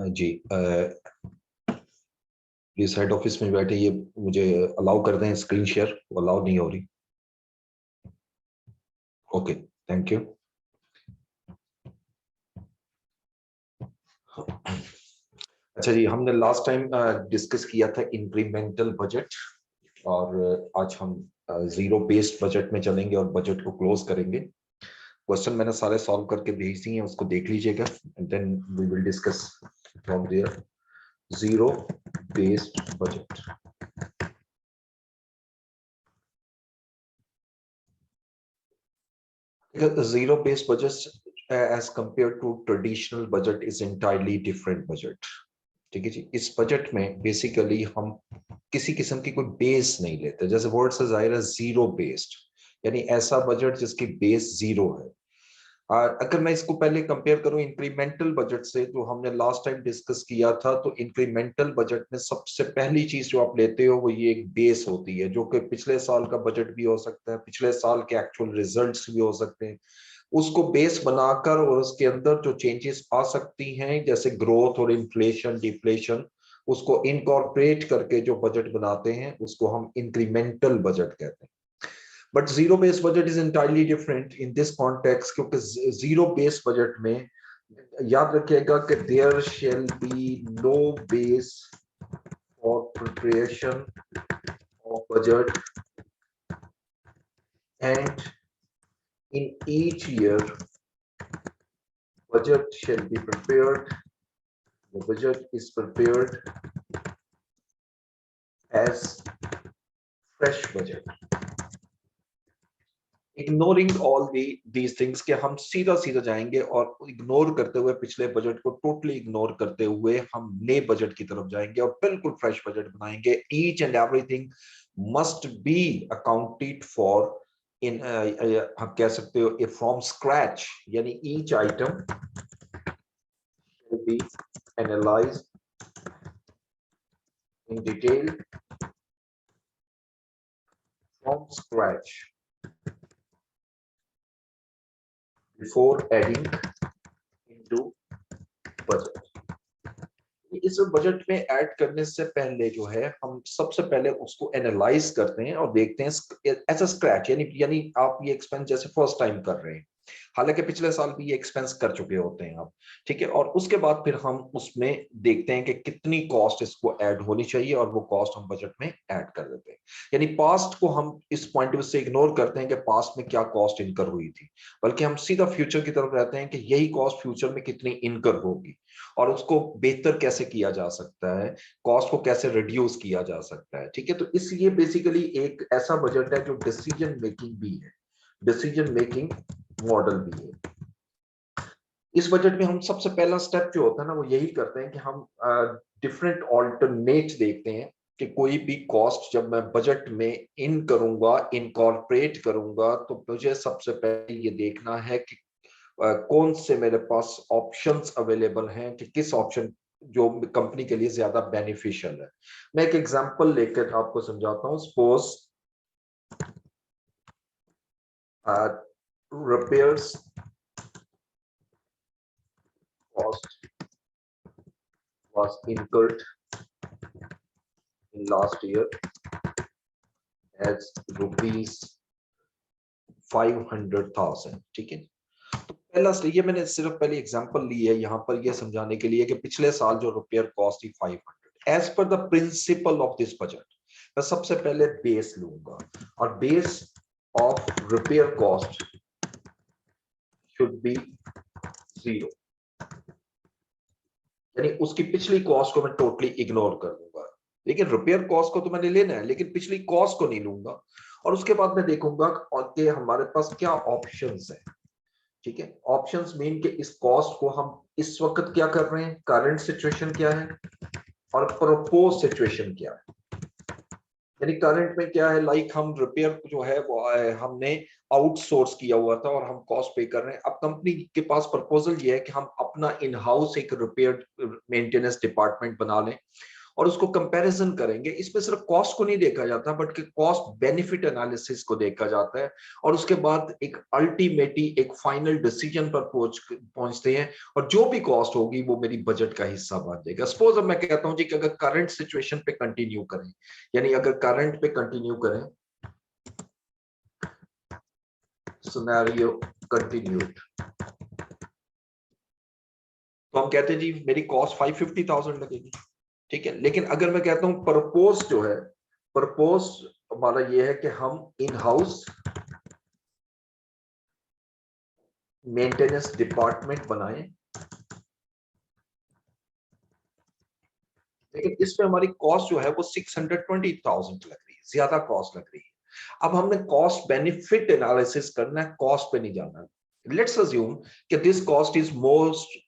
Ji please head office में बैठे, ये मुझे अलाउ कर दें, स्क्रीन शेयर अलाउ नहीं हो रही। Okay, thank you. अच्छा जी, हमने लास्ट टाइम डिस्कस किया था इंक्रीमेंटल बजट, और आज हम जीरो बेस्ड बजट में चलेंगे और बजट को क्लोज करेंगे। क्वेश्चन मैंने सारे सॉल्व करके भेज दिए हैं, उसको देख लीजिएगा, and then we will discuss from there. Zero based budget, zero based budget as compared to traditional budget is entirely different budget। ठीक है जी, इस बजट में बेसिकली हम किसी किस्म की कोई बेस नहीं लेते, जैसे वर्ड से जाहिर है जीरो बेस्ड, यानी ऐसा बजट जिसकी बेस जीरो है। अगर मैं इसको पहले कंपेयर करूं इंक्रीमेंटल बजट से, जो हमने लास्ट टाइम डिस्कस किया था, तो इंक्रीमेंटल बजट में सबसे पहली चीज जो आप लेते हो वो ये एक बेस होती है, जो कि पिछले साल का बजट भी हो सकता है, पिछले साल के एक्चुअल रिजल्ट्स भी हो सकते हैं। उसको बेस बनाकर और उसके अंदर जो चेंजेस आ सकती हैं, जैसे ग्रोथ और इन्फ्लेशन डिफ्लेशन, उसको इनकॉर्पोरेट करके जो बजट बनाते हैं उसको हम इंक्रीमेंटल बजट कहते हैं। But zero base budget is entirely different in this context, क्योंकि जीरो बेस बजट में याद रखिएगा कि there shall be no base for preparation of budget, and in each year budget shall be prepared, the budget is prepared as fresh budget, ignoring all these things के हम सीधा सीधा जाएंगे और इग्नोर करते हुए, पिछले बजट को टोटली इग्नोर करते हुए हम नए बजट की तरफ जाएंगे और बिल्कुल फ्रेश बजट बनाएंगे। Each and everything must be accounted for in, हम कह सकते हो फ्रॉम स्क्रैच, यानी each item will be analyzed in detail from scratch before adding into budget। इस बजट में ऐड करने से पहले जो है हम सबसे पहले उसको एनालाइज करते हैं और देखते हैं एज अ स्क्रैच, यानी आप ये एक्सपेंस जैसे फर्स्ट टाइम कर रहे हैं, हालांकि पिछले साल भी ये एक्सपेंस कर चुके होते हैं आप, ठीक है। और उसके बाद फिर हम उसमें देखते हैं कि कितनी कॉस्ट इसको ऐड होनी चाहिए और वो कॉस्ट हम बजट में ऐड कर देते हैं। यानी पास्ट को हम इस पॉइंट से इग्नोर करते हैं कि पास्ट में क्या कॉस्ट इनकर हुई थी, बल्कि हम सीधा फ्यूचर की तरफ रहते हैं कि यही कॉस्ट फ्यूचर में कितनी इनकर होगी और उसको बेहतर कैसे किया जा सकता है, कॉस्ट को कैसे रिड्यूस किया जा सकता है, ठीक है। तो इसलिए बेसिकली एक ऐसा बजट है जो डिसीजन मेकिंग भी है, डिसीजन मेकिंग मॉडल भी है। इस बजट में हम सबसे पहला स्टेप जो होता है ना, वो यही करते हैं कि हम डिफरेंट ऑल्टरनेट देखते हैं कि कोई भी कॉस्ट जब मैं बजट में इन करूंगा, इनकॉर्पोरेट करूंगा, तो मुझे सबसे पहले ये देखना है कि कौन से मेरे पास ऑप्शंस अवेलेबल हैं, कि किस ऑप्शन जो कंपनी के लिए ज्यादा बेनिफिशियल है। मैं एक एग्जांपल लेकर आपको समझाता हूं। Suppose repairs cost was incurred in last year as ₹500,000, ठीक है। तो पहला ये मैंने सिर्फ पहले एग्जांपल ली है यहाँ पर ये समझाने के लिए कि पिछले साल जो रिपेयर कॉस्ट थी 500, as per the principle of this budget मैं सबसे पहले बेस लूंगा, और base of repair cost should be zero, यानी उसकी पिछली कॉस्ट को मैं टोटली इग्नोर कर दूंगा। लेकिन रिपेयर कॉस्ट को तो मैंने लेना है, लेकिन पिछली कॉस्ट को नहीं लूंगा। और उसके बाद मैं देखूंगा कि हमारे पास क्या ऑप्शंस है, ठीक है। ऑप्शंस मीन कि इस कॉस्ट को हम इस वक्त क्या कर रहे हैं, करंट सिचुएशन क्या है और प्रपोज सिचुएशन क्या है। यानी करंट में क्या है, लाइक हम रिपेयर जो है वो हमने आउटसोर्स किया हुआ था और हम कॉस्ट पे कर रहे हैं। अब कंपनी के पास प्रपोजल ये है कि हम अपना इन हाउस एक रिपेयर मेंटेनेंस डिपार्टमेंट बना लें और उसको कंपैरिजन करेंगे। इसमें सिर्फ कॉस्ट को नहीं देखा जाता बल्कि कॉस्ट बेनिफिट एनालिसिस को देखा जाता है, और उसके बाद एक अल्टीमेटली एक फाइनल डिसीजन पर पहुंचते हैं, और जो भी कॉस्ट होगी वो मेरी बजट का हिस्सा बन जाएगा। सपोज अब मैं कहता हूं जी कि अगर करंट सिचुएशन पे कंटिन्यू करें, यानी अगर करंट पे कंटिन्यू करें, सिनेरियो कंटिन्यूड, तो हम कहते हैं जी मेरी कॉस्ट 550,000 लगेगी, ठीक है। लेकिन अगर मैं कहता हूं प्रपोज जो है, प्रपोज हमारा ये है कि हम इन हाउस मेंटेनेंस डिपार्टमेंट बनाएं, लेकिन इसमें हमारी कॉस्ट जो है वो 620,000 लग रही है, ज्यादा कॉस्ट लग रही है। अब हमने कॉस्ट बेनिफिट एनालिसिस करना है, कॉस्ट पे नहीं जाना। लेट्स अज्यूम कि this cost is most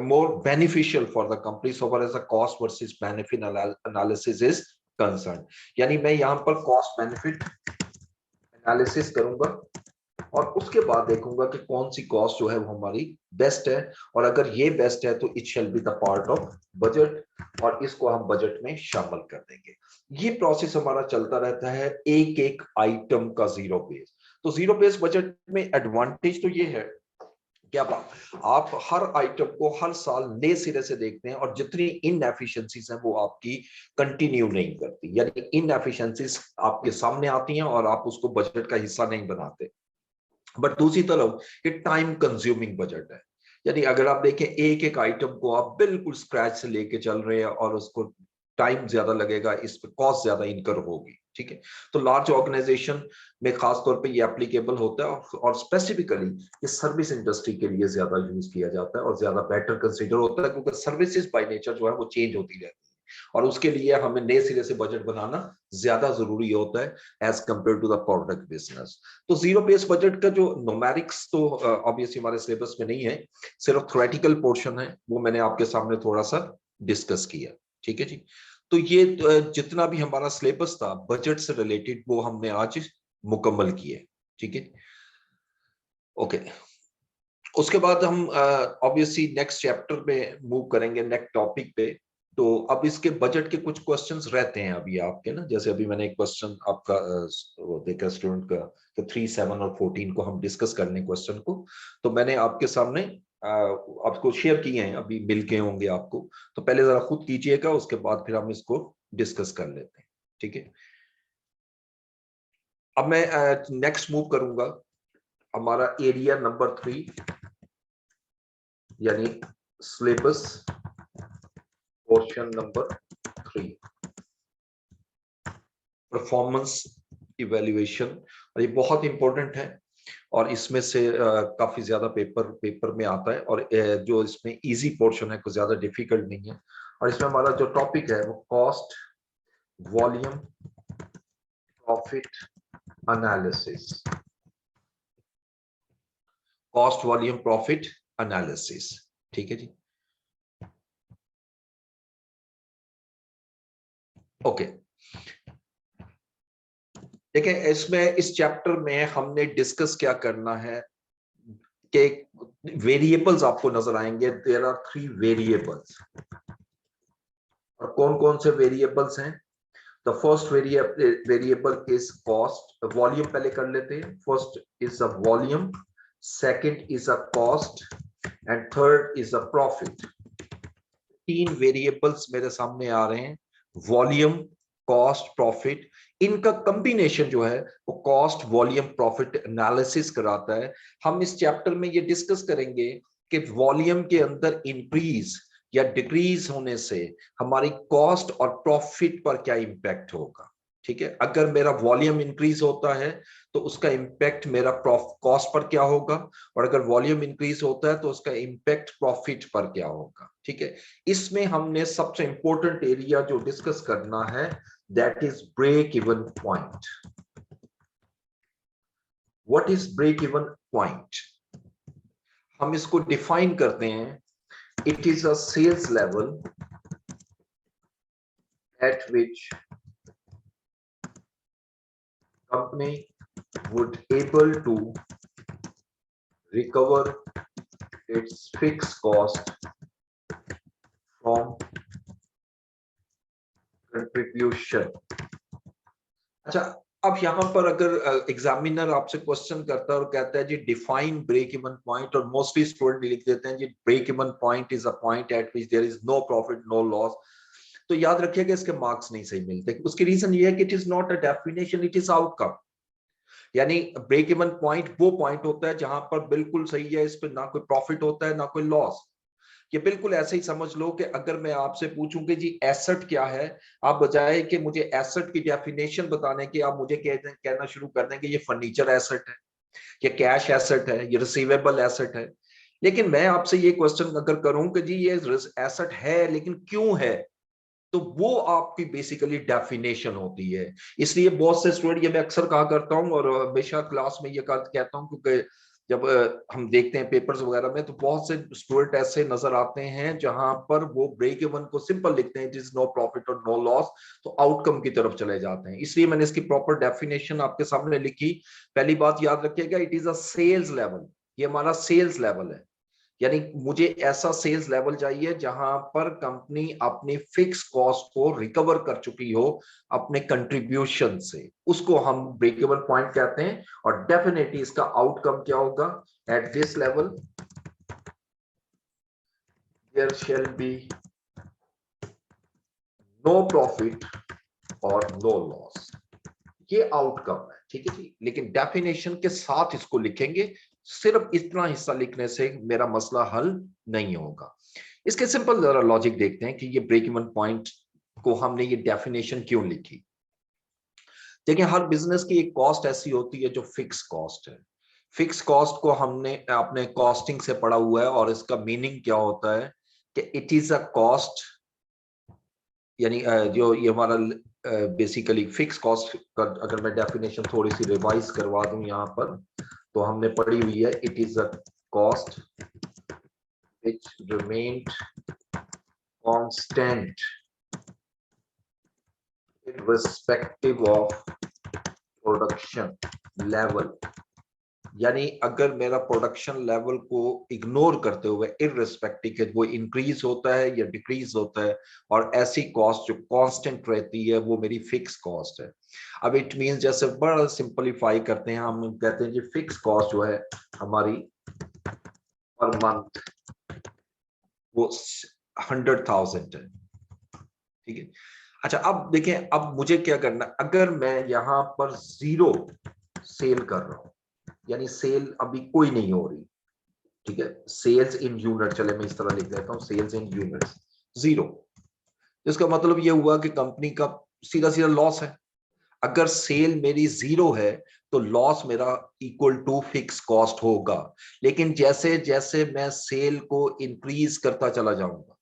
more beneficial for the company so far as the cost versus benefit analysis is concerned। यानी मैं यहां पर कॉस्ट बेनिफिट एनालिसिस करूंगा और उसके बाद देखूंगा कि कौन सी कॉस्ट जो है वो हमारी बेस्ट है, और अगर ये बेस्ट है तो it shall be the part of budget, और इसको हम बजट में शामिल कर देंगे। ये प्रोसेस हमारा चलता रहता है, एक एक आइटम का जीरो बेस। तो जीरो बेस बजट में एडवांटेज तो ये है क्या, आप हर आइटम को हर साल नए सिरे से देखते हैं, और जितनी इनएफिशिएंसीज हैं वो आपकी कंटिन्यू नहीं करती, यानी इनएफिशिएंसीज आपके सामने आती हैं और आप उसको बजट का हिस्सा नहीं बनाते। बट दूसरी तरफ ये टाइम कंज्यूमिंग बजट है, यानी अगर आप देखें एक एक आइटम को आप बिल्कुल स्क्रैच से लेके चल रहे हैं और उसको टाइम ज्यादा लगेगा, इस पे कॉस्ट ज्यादा इनकर होगी, ठीक है। तो लार्ज ऑर्गेनाइजेशन में खास तौर पे ये एप्लीकेबल होता है, और स्पेसिफिकली ये सर्विस इंडस्ट्री के लिए ज्यादा यूज किया जाता है और ज्यादा बेटर कंसीडर होता है, क्योंकि सर्विसेज बाय नेचर जो है वो चेंज होती रहती है, और उसके लिए हमें नए सिरे से बजट बनाना ज्यादा जरूरी होता है as compare to the product business. तो जीरो बेस बजट का जो न्यूमेरिक्स तो ऑब्वियसली हमारे सिलेबस में नहीं है, सिर्फ थ्योरेटिकल पोर्शन है, वो मैंने आपके सामने थोड़ा सा डिस्कस किया, ठीक है जी। तो ये जितना भी हमारा सिलेबस था बजट से रिलेटेड वो हमने आज मुकम्मल किए, ठीक है। ओके, उसके बाद हम ऑब्वियसली नेक्स्ट चैप्टर में मूव करेंगे, नेक्स्ट टॉपिक पे। तो अब इसके बजट के कुछ क्वेश्चंस रहते हैं अभी आपके ना, जैसे अभी मैंने एक क्वेश्चन आपका वो देखा स्टूडेंट का, तो 3, 7 और 14 को हम डिस्कस कर लें क्वेश्चन को। तो मैंने आपके सामने आपको शेयर किए हैं, अभी मिल के होंगे आपको, तो पहले जरा खुद कीजिएगा, उसके बाद फिर हम इसको डिस्कस कर लेते हैं, ठीक है। अब मैं नेक्स्ट मूव करूंगा, हमारा एरिया नंबर 3 यानी syllabus portion number 3, performance evaluation, और ये बहुत इंपॉर्टेंट है, और इसमें से काफी ज्यादा पेपर में आता है, और जो इसमें इजी पोर्शन है कुछ ज्यादा डिफिकल्ट नहीं है। और इसमें हमारा जो टॉपिक है वो cost volume profit analysis, cost volume profit analysis, ठीक है जी। ओके, देखिए इसमें इस चैप्टर में हमने डिस्कस क्या करना है कि वेरिएबल्स आपको नजर आएंगे, देयर आर 3 वेरिएबल्स, और कौन कौन से वेरिएबल्स हैं। The first variable is cost, volume पहले कर लेते हैं। First is a volume, second is a cost, and third is a profit. 3 variables मेरे सामने आ रहे हैं, वॉल्यूम कॉस्ट प्रॉफिट। इनका कॉम्बिनेशन जो है वो कॉस्ट वॉल्यूम प्रॉफिट एनालिसिस कराता है। हम इस चैप्टर में ये डिस्कस करेंगे कि वॉल्यूम के अंदर इंक्रीज या डिक्रीज होने से हमारी कॉस्ट और प्रॉफिट पर क्या इंपैक्ट होगा, ठीक है। अगर मेरा वॉल्यूम इंक्रीज होता है तो उसका इंपैक्ट मेरा कॉस्ट पर क्या होगा, और अगर वॉल्यूम इंक्रीज होता है तो उसका इंपैक्ट प्रॉफिट पर क्या होगा, ठीक है। इसमें हमने सबसे इंपॉर्टेंट एरिया जो डिस्कस करना है that is break even point. What is break even point, हम इसको डिफाइन करते हैं, it is a sales level at which company would able to recover its fixed cost from contribution. अच्छा, अब यहाँ पर अगर एग्जामिनर आपसे क्वेश्चन करता है और कहता है जी डिफाइन ब्रेक इवन पॉइंट, और मोस्टली स्टूडेंट लिख देते हैं जी break even point is a point at which there is no profit no loss, तो याद रखिएगा इसके मार्क्स नहीं सही मिलते। उसकी रीजन ये है कि it is not a definition, it is outcome. यानी ब्रेक इवन पॉइंट वो पॉइंट होता है जहां पर बिल्कुल सही है, इस पर ना कोई प्रॉफिट होता है ना कोई लॉस। ये बिल्कुल ऐसे ही समझ लो कि अगर मैं आपसे पूछूं कि जी एसेट क्या है, आप बजाय कि मुझे एसेट की डेफिनेशन बताने की आप मुझे कहना शुरू कर दें कि ये फर्नीचर एसेट है, ये कैश एसेट है, ये रिसीवेबल एसेट है। लेकिन मैं आपसे ये क्वेश्चन अगर करूं कि जी ये एसेट है लेकिन क्यों है, तो वो आपकी बेसिकली डेफिनेशन होती है। इसलिए बहुत से स्टूडेंट, ये मैं अक्सर कहा करता हूं और हमेशा क्लास में ये कहता हूं, क्योंकि जब हम देखते हैं पेपर्स वगैरह में तो बहुत से स्टूडेंट ऐसे नजर आते हैं जहां पर वो ब्रेक इवन को सिंपल लिखते हैं, इट इज नो प्रॉफिट और नो लॉस, तो आउटकम की तरफ चले जाते हैं। इसलिए मैंने इसकी प्रॉपर डेफिनेशन आपके सामने लिखी। पहली बात याद रखिएगा, it is a sales level, ये हमारा सेल्स लेवल है। यानी मुझे ऐसा सेल्स लेवल चाहिए जहां पर कंपनी अपनी फिक्स कॉस्ट को रिकवर कर चुकी हो अपने कंट्रीब्यूशन से, उसको हम ब्रेक इवन पॉइंट कहते हैं। और डेफिनेटली इसका आउटकम क्या होगा, at this level there shall be no profit और नो लॉस, ये आउटकम है। ठीक है जी, लेकिन डेफिनेशन के साथ इसको लिखेंगे, सिर्फ इतना हिस्सा लिखने से मेरा मसला हल नहीं होगा। इसके सिंपल जरा लॉजिक देखते हैं कि ये ब्रेक इवन पॉइंट को हमने ये डेफिनेशन क्यों लिखी। देखिए, हर बिजनेस की एक कॉस्ट ऐसी होती है जो फिक्स कॉस्ट है। फिक्स कॉस्ट को हमने अपने कॉस्टिंग से पढ़ा हुआ है, और इसका मीनिंग क्या होता है कि इट इज अ कॉस्ट, यानी जो ये हमारा बेसिकली फिक्स कॉस्ट का अगर मैं डेफिनेशन थोड़ी सी रिवाइज करवा दूं यहाँ पर, तो हमने पढ़ी हुई है, it is a cost which remained constant irrespective of production level। यानी अगर मेरा प्रोडक्शन लेवल को इग्नोर करते हुए इररिस्पेक्टिव के वो इंक्रीज होता है या डिक्रीज होता है, और ऐसी कॉस्ट जो कांस्टेंट रहती है वो मेरी फिक्स कॉस्ट है। अब इट मींस, जैसे बड़ा सिंपलीफाई करते हैं, हम कहते हैं जी फिक्स कॉस्ट जो है हमारी पर मंथ वो 100,000 है। ठीक है। अच्छा, अब देखें, अब मुझे क्या करना, अगर मैं यहां पर जीरो सेल कर रहा हूं, यानी सेल अभी कोई नहीं हो रही, ठीक है, सेल्स इन यूनिट, चले मैं इस तरह लिख देता हूं, सेल्स इन यूनिट्स जीरो, इसका मतलब ये हुआ कि कंपनी का सीधा सीधा लॉस है। अगर सेल मेरी जीरो है तो लॉस मेरा इक्वल टू फिक्स कॉस्ट होगा। लेकिन जैसे जैसे मैं सेल को इंक्रीज करता चला जाऊंगा,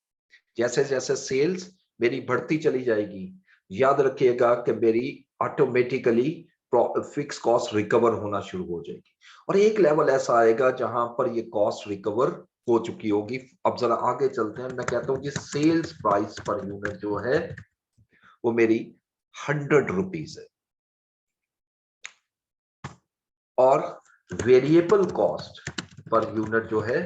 जैसे जैसे सेल्स मेरी बढ़ती चली जाएगी, याद रखिएगा कि मेरी ऑटोमेटिकली फिक्स कॉस्ट रिकवर होना शुरू हो जाएगी, और एक लेवल ऐसा आएगा जहां पर ये कॉस्ट रिकवर हो चुकी होगी। अब जरा आगे चलते हैं, मैं कहता हूं कि सेल्स प्राइस पर यूनिट जो है वो मेरी 100 रुपीज है, और वेरिएबल कॉस्ट पर यूनिट जो है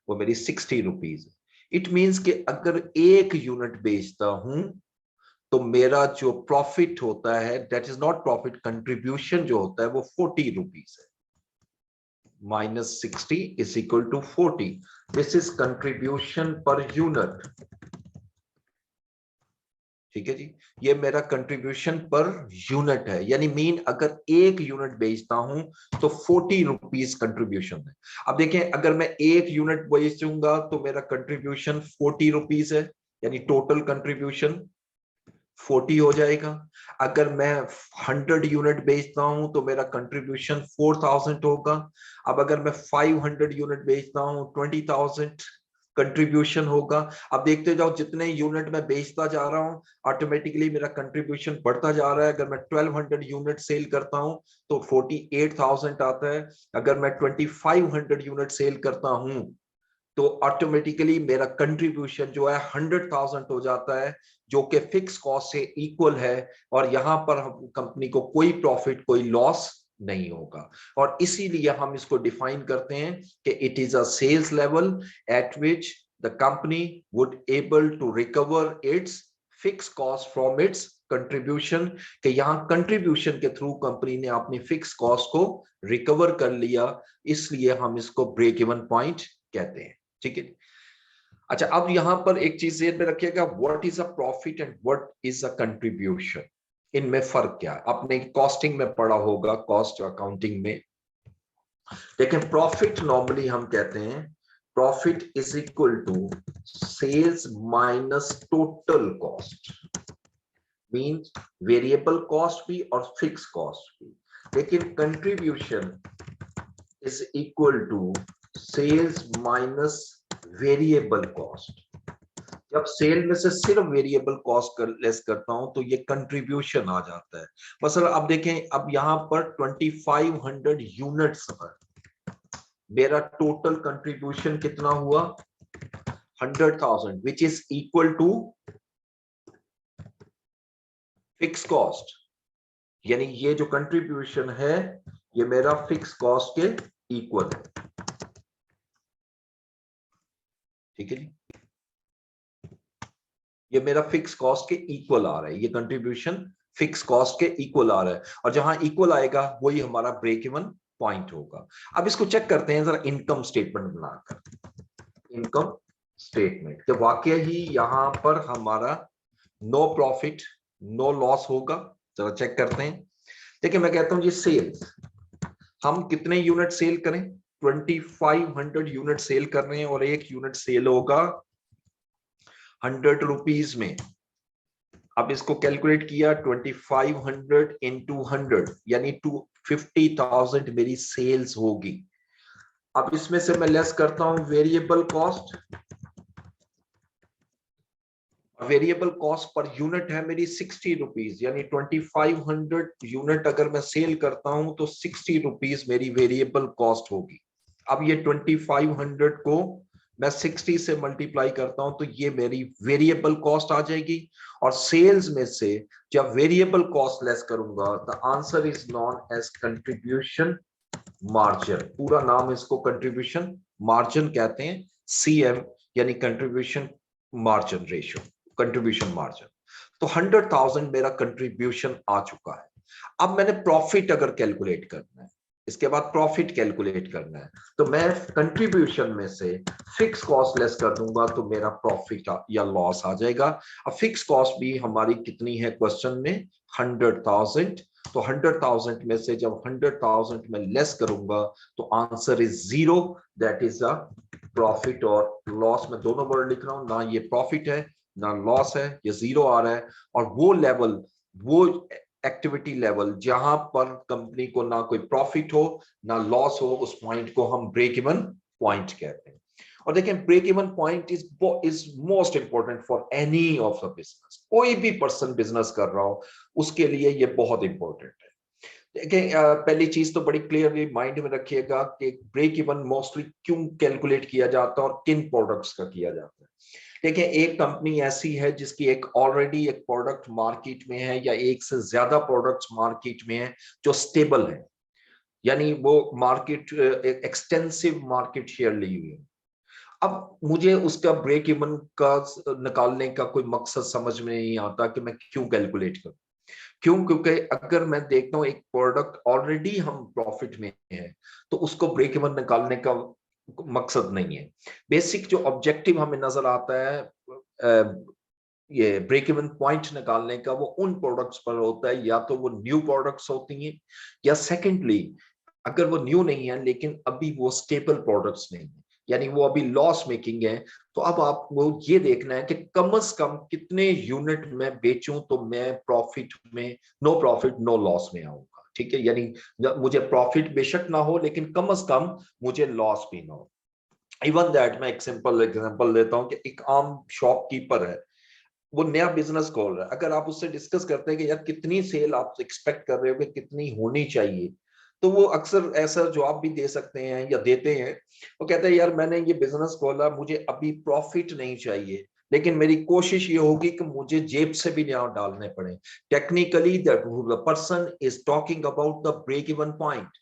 वो मेरी 60 रुपीज है। इट मींस कि अगर एक यूनिट बेचता हूं तो मेरा जो प्रॉफिट होता है, that is not profit, contribution जो होता है वो 40 रुपीज है। -60 is equal to 40, this is contribution per unit. ठीक है जी, ये मेरा कंट्रीब्यूशन पर यूनिट है, यानी मीन अगर एक यूनिट बेचता हूं तो 40 रुपीज कंट्रीब्यूशन है। अब देखें, अगर मैं एक यूनिट बेचूंगा तो मेरा कंट्रीब्यूशन 40 रुपीज है, यानी टोटल कंट्रीब्यूशन 40 हो जाएगा। अगर मैं 100 यूनिट बेचता हूं तो मेरा कंट्रीब्यूशन 4000 होगा। अब अगर मैं 500 यूनिट बेचता हूं 20,000 कंट्रीब्यूशन होगा। अब देखते जाओ, जितने यूनिट मैं बेचता जा रहा हूं ऑटोमेटिकली मेरा कंट्रीब्यूशन बढ़ता जा रहा है। अगर मैं 1200 यूनिट सेल करता हूं तो 48,000 आता है। अगर मैं 2500 यूनिट सेल करता हूं तो ऑटोमेटिकली मेरा कंट्रीब्यूशन जो है 100,000 हो जाता है, जो कि फिक्स कॉस्ट से इक्वल है, और यहां पर कंपनी को कोई प्रॉफिट कोई लॉस नहीं होगा। और इसीलिए हम इसको डिफाइन करते हैं कि it is a sales level at which the company would able to recover its fix cost from its contribution, कि यहां कंट्रीब्यूशन के थ्रू कंपनी ने अपनी फिक्स कॉस्ट को रिकवर कर लिया, इसलिए हम इसको ब्रेक इवन पॉइंट कहते हैं। ठीक है। अच्छा, अब यहां पर एक चीज ध्यान में रखिएगा, what is a profit and what is a contribution, इनमें फर्क क्या है? आपने कॉस्टिंग में पढ़ा होगा, कॉस्ट अकाउंटिंग में। लेकिन प्रॉफिट नॉर्मली हम कहते हैं profit is equal to sales minus total cost, means variable cost भी और फिक्स कॉस्ट भी। लेकिन contribution is equal to sales minus variable cost. जब सेल में से सिर्फ वेरिएबल कॉस्ट लेस करता हूं तो ये कंट्रीब्यूशन आ जाता है। मसलन अब देखें, अब यहां पर 2500 यूनिट्स पर मेरा टोटल कंट्रीब्यूशन कितना हुआ? 100,000, which is equal to fix cost. यानी ये जो कंट्रीब्यूशन है ये मेरा फिक्स कॉस्ट के इक्वल है। ठीक है जी, ये मेरा फिक्स कॉस्ट के इक्वल आ रहा है, ये कंट्रीब्यूशन फिक्स कॉस्ट के इक्वल आ रहा है, और जहां इक्वल आएगा वही हमारा ब्रेक इवन पॉइंट होगा। अब इसको चेक करते हैं जरा इनकम स्टेटमेंट बनाकर। इनकम स्टेटमेंट के वाकई ही यहां पर हमारा नो प्रॉफिट नो लॉस होगा। जरा चेक करते हैं। देखिए, मैं कहता हूं जी सेल्स, हम कितने यूनिट सेल करें? 2500 यूनिट सेल कर रहे हैं, और एक यूनिट सेल होगा 100 रुपीज में। अब इसको कैलकुलेट किया, 2500 इंटू 100 यानी 250,000 मेरी सेल्स होगी। अब इसमें से मैं लेस करता हूं variable cost. Variable cost per unit है मेरी 60 रुपीज, यानी 2500 यूनिट अगर मैं सेल करता हूं तो 60 रुपीज मेरी वेरिएबल कॉस्ट होगी। अब ये 2500 को मैं 60 से मल्टीप्लाई करता हूं तो ये मेरी वेरिएबल कॉस्ट आ जाएगी, और सेल्स में से जब वेरिएबल कॉस्ट लेस करूंगा the answer is known as contribution margin. पूरा नाम इसको कंट्रीब्यूशन मार्जिन कहते हैं, सीएम यानी contribution margin ratio, contribution margin. तो 100,000 मेरा कंट्रीब्यूशन आ चुका है। अब मैंने प्रॉफिट अगर कैलकुलेट करना है, इसके बाद प्रॉफिट कैलकुलेट करना है, तो मैं कंट्रीब्यूशन में से फिक्स कॉस्ट लेस कर दूंगा तो मेरा प्रॉफिट या लॉस आ जाएगा। अब फिक्स कॉस्ट भी हमारी कितनी है क्वेश्चन में? 100,000। तो 100,000 में से जब 100,000 में लेस करूंगा तो answer is 0, that is a profit और लॉस। मैं दोनों वर्ड लिख रहा हूं, ना ये प्रॉफिट है ना लॉस है, ये 0 आ रहा है। और वो लेवल, वो एक्टिविटी लेवल जहां पर कंपनी को ना कोई प्रॉफिट हो ना लॉस हो, उस पॉइंट को हम ब्रेक इवन पॉइंट कहते हैं। और देखें, break even point is most important for any of the business. कोई भी पर्सन बिजनेस कर रहा हो उसके लिए ये बहुत इंपॉर्टेंट है। देखिए, पहली चीज तो बड़ी क्लियरली माइंड में रखिएगा कि ब्रेक इवन मोस्टली क्यों कैलकुलेट किया जाता है और किन प्रोडक्ट्स का किया जाता है। देखिए, एक कंपनी ऐसी है जिसकी एक ऑलरेडी एक प्रोडक्ट मार्केट में है, या एक से ज्यादा प्रोडक्ट्स मार्केट में है जो स्टेबल है, यानी वो मार्केट एक्सटेंसिव मार्केट शेयर ली हुई है। अब मुझे उसका ब्रेक इवन का निकालने का कोई मकसद समझ में नहीं आता कि मैं क्यों कैलकुलेट करूं। क्यों? क्योंकि अगर मैं देखता हूं एक प्रोडक्ट ऑलरेडी हम प्रॉफिट में है तो उसको ब्रेक इवन निकालने का मकसद नहीं है। बेसिक जो ऑब्जेक्टिव हमें नजर आता है ये ब्रेक इवन पॉइंट निकालने का, वो उन प्रोडक्ट्स पर होता है, या तो वो न्यू प्रोडक्ट्स होती हैं, या सेकेंडली अगर वो न्यू नहीं है लेकिन अभी वो स्टेबल प्रोडक्ट्स नहीं है, यानी वो अभी लॉस मेकिंग है, तो अब आपको ये देखना है कि कम से कम कितने यूनिट में बेचूं तो मैं प्रॉफिट में, नो प्रॉफिट नो लॉस में आऊंगा। ठीक है, यानी मुझे प्रॉफिट बेशक ना हो लेकिन कम से कम मुझे लॉस भी ना हो। इवन दैट, मैं एक सिंपल एग्जांपल देता हूं कि एक आम शॉपकीपर है, वो नया बिजनेस खोल रहा है। अगर आप उससे डिस्कस करते हैं कि यार कितनी सेल आप एक्सपेक्ट कर रहे हो कि कितनी होनी चाहिए, तो वो अक्सर ऐसा जवाब भी दे सकते हैं या देते हैं। वो कहते हैं यार मैंने ये बिजनेस खोला, मुझे अभी प्रॉफिट नहीं चाहिए, लेकिन मेरी कोशिश ये होगी कि मुझे जेब से भी ना डालने पड़े। Technically the person is talking about the break even point.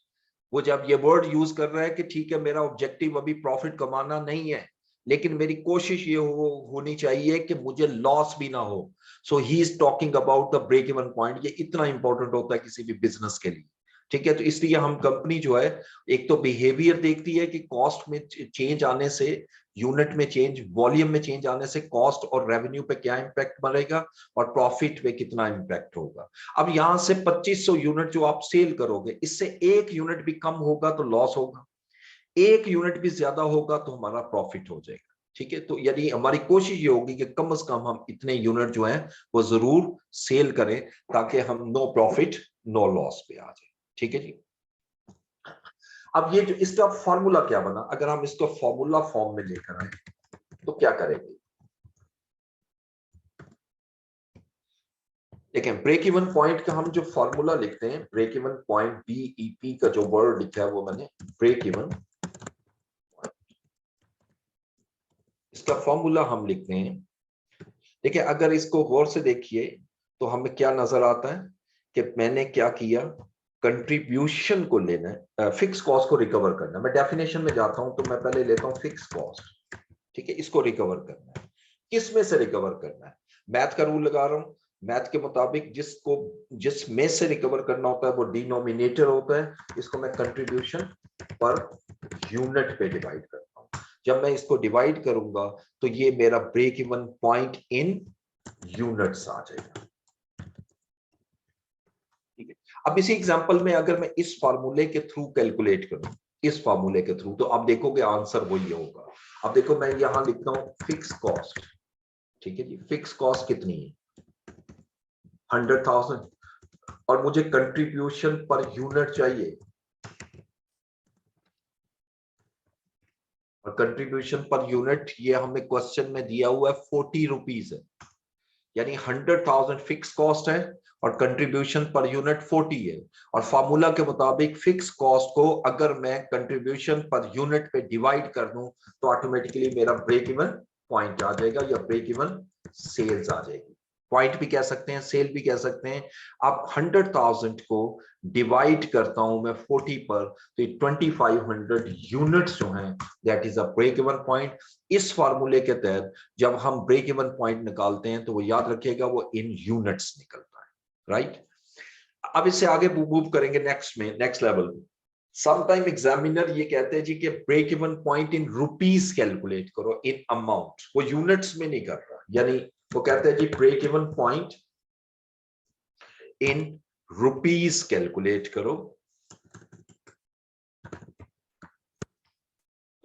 वो जब ये वर्ड यूज कर रहा है कि ठीक है मेरा ऑब्जेक्टिव अभी प्रॉफिट कमाना नहीं है, लेकिन मेरी कोशिश ये होनी चाहिए कि मुझे लॉस भी ना हो। So he is talking about the break even point. ये इतना इंपॉर्टेंट होता है किसी भी बिजनेस के लिए, ठीक है। तो इसलिए हम कंपनी जो है एक तो बिहेवियर देखती है कि कॉस्ट में चेंज आने से, यूनिट में चेंज, वॉल्यूम में चेंज आने से कॉस्ट और रेवेन्यू पे क्या इंपैक्ट पड़ेगा और प्रॉफिट पे कितना इंपैक्ट होगा। अब यहां से 2500 यूनिट जो आप सेल करोगे, इससे एक यूनिट भी कम होगा तो लॉस होगा, एक यूनिट भी ज्यादा होगा तो हमारा प्रॉफिट हो जाएगा, ठीक है। तो यानी हमारी कोशिश ये होगी कि कम से कम हम इतने यूनिट जो हैं वो जरूर सेल करें ताकि हम नो प्रॉफिट नो लॉस पे आ जाए, ठीक है जी। अब ये जो इसका फॉर्मूला क्या बना, अगर हम इसको फॉर्मूला फॉर्म में लेकर आए तो क्या करेंगे। देखें, ब्रेक इवन पॉइंट का हम जो फॉर्मूला लिखते हैं, ब्रेक इवन पॉइंट, बीईपी का जो वर्ड लिखा है वो मैंने ब्रेक इवन, इसका फॉर्मूला हम लिखते हैं। देखिए, अगर इसको गौर से देखिए तो हमें क्या नजर आता है कि मैंने क्या किया, कंट्रीब्यूशन को लेना है, फिक्स कॉस्ट को रिकवर करना है। मैं डेफिनेशन में जाता हूं तो मैं पहले लेता हूं फिक्स कॉस्ट, ठीक है। इसको रिकवर करना है, किस में से रिकवर करना है, मैथ का रूल लगा रहा हूं। मैथ के मुताबिक जिस में से रिकवर करना होता है वो डिनोमिनेटर होता है, इसको मैं कंट्रीब्यूशन पर यूनिट पे डिवाइड करता हूं। जब मैं इसको डिवाइड करूंगा तो ये मेरा break even point in units आ जाएगा, ठीक है। अब इसी एग्जांपल में अगर मैं इस फार्मूले के थ्रू कैलकुलेट करूं, इस फार्मूले के थ्रू, तो आप देखोगे आंसर वही होगा। अब देखो, मैं यहां लिखता हूं फिक्स कॉस्ट, ठीक है जी। फिक्स कॉस्ट कितनी है, 100,000, और मुझे कंट्रीब्यूशन पर यूनिट चाहिए, और कंट्रीब्यूशन पर यूनिट ये हमें क्वेश्चन में दिया हुआ है 40 रुपीज है, यानी 100,000 फिक्स कॉस्ट है और कंट्रीब्यूशन पर यूनिट 40 है। और फार्मूला के मुताबिक फिक्स कॉस्ट को अगर मैं कंट्रीब्यूशन पर यूनिट पे डिवाइड कर दूं तो ऑटोमेटिकली मेरा ब्रेक इवन पॉइंट आ जाएगा या ब्रेक इवन सेल्स आ जाएगी। पॉइंट भी कह सकते हैं, सेल भी कह सकते हैं। अब 100,000 को डिवाइड करता हूं मैं 40 पर, तो 2500 यूनिट्स जो हैं, that is a break even point. इस फार्मूले के तहत जब हम ब्रेक इवन पॉइंट निकालते हैं तो वो याद रखिएगा वो इन यूनिट्स निकलता है, राइट। अब इससे आगे मूव करेंगे नेक्स्ट लेवल। समटाइम एग्जामिनर ये कहते हैं जी कि break even point in rupees calculate करो, इन अमाउंट, वो यूनिट्स में नहीं कर रहा। यानी वो कहते हैं जी break even point in rupees calculate करो।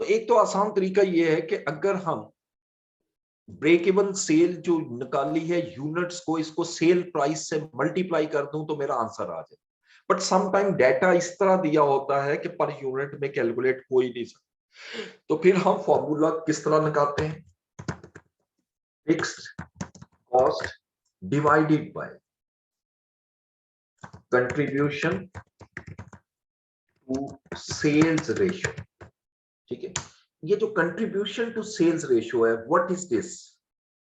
तो एक तो आसान तरीका ये है कि अगर हम ब्रेक इवन सेल जो निकाली है यूनिट्स को, इसको सेल प्राइस से मल्टीप्लाई कर दूं तो मेरा आंसर आ जाए। बट सम टाइम डाटा इस तरह दिया होता है कि पर यूनिट में कैलकुलेट हो ही नहीं सकता, तो फिर हम फॉर्मूला किस तरह निकालते हैं, fixed cost divided by contribution to sales ratio, ठीक है। ये जो कंट्रीब्यूशन टू सेल्स रेशियो है, व्हाट इज दिस,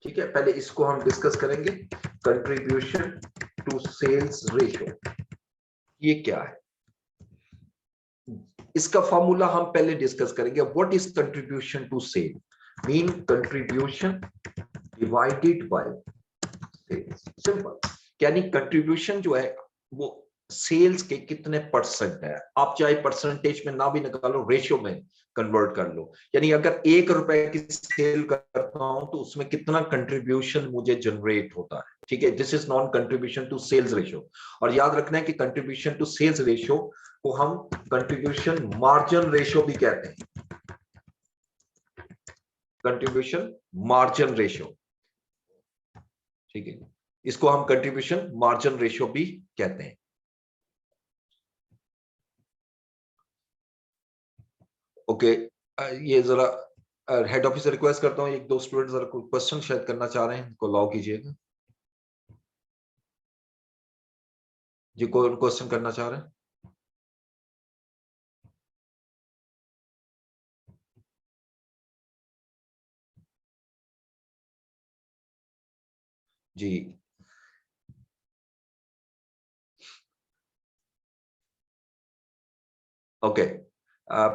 ठीक है। पहले इसको हम डिस्कस करेंगे, कंट्रीब्यूशन टू सेल्स रेशियो ये क्या है, इसका फॉर्मूला हम पहले डिस्कस करेंगे। What is contribution to sale, mean contribution divided by sales, simple. यानी कंट्रीब्यूशन जो है वो सेल्स के कितने परसेंट है, आप चाहे परसेंटेज में ना भी निकालो, रेशियो में कन्वर्ट कर लो। यानी अगर 1 रुपए की सेल करता हूं तो उसमें कितना कंट्रीब्यूशन मुझे जनरेट होता है, ठीक है। This is known contribution to sales ratio. और याद रखना है कि कंट्रीब्यूशन टू सेल्स रेशियो को हम कंट्रीब्यूशन मार्जिन रेशियो भी कहते हैं, कंट्रीब्यूशन मार्जिन रेशियो, ठीक है। इसको हम कंट्रीब्यूशन मार्जिन रेशियो भी कहते हैं। ओके, ये जरा हेड ऑफिस से रिक्वेस्ट करता हूँ, एक दो स्टूडेंट जरा कोई क्वेश्चन शायद करना चाह रहे हैं, इनको अलाउ कीजिएगा जी। कोई क्वेश्चन करना चाह रहे हैं जी। ओके,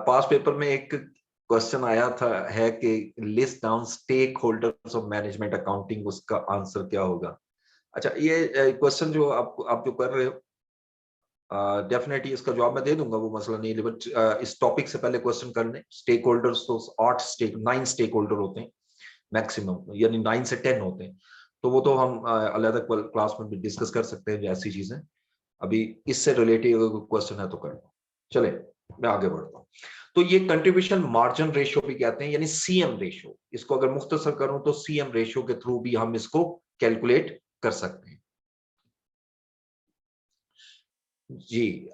पास पेपर में एक क्वेश्चन आया था, है कि list down stakeholders of management accounting, उसका आंसर क्या होगा। अच्छा, ये क्वेश्चन जो आप जो कर रहे हो, डेफिनेटली इसका जवाब मैं दे दूंगा, वो मसला नहीं है, बट इस टॉपिक से पहले क्वेश्चन करने। स्टेक होल्डर्स तो 9 स्टेक होल्डर होते हैं मैक्सिमम, यानी 9 से 10 होते हैं, तो वो तो हम अलग क्लास में भी डिस्कस कर सकते हैं ऐसी चीजें। अभी इससे रिलेटेड अगर क्वेश्चन है तो कर लो। चले, मैं आगे बढ़ता हूँ। तो ये कंट्रीब्यूशन मार्जिन रेशियो भी कहते हैं, यानी सीएम रेशियो। इसको अगर मुख्तसर करूं तो सीएम रेशियो के थ्रू भी हम इसको कैलकुलेट कर सकते हैं। जी,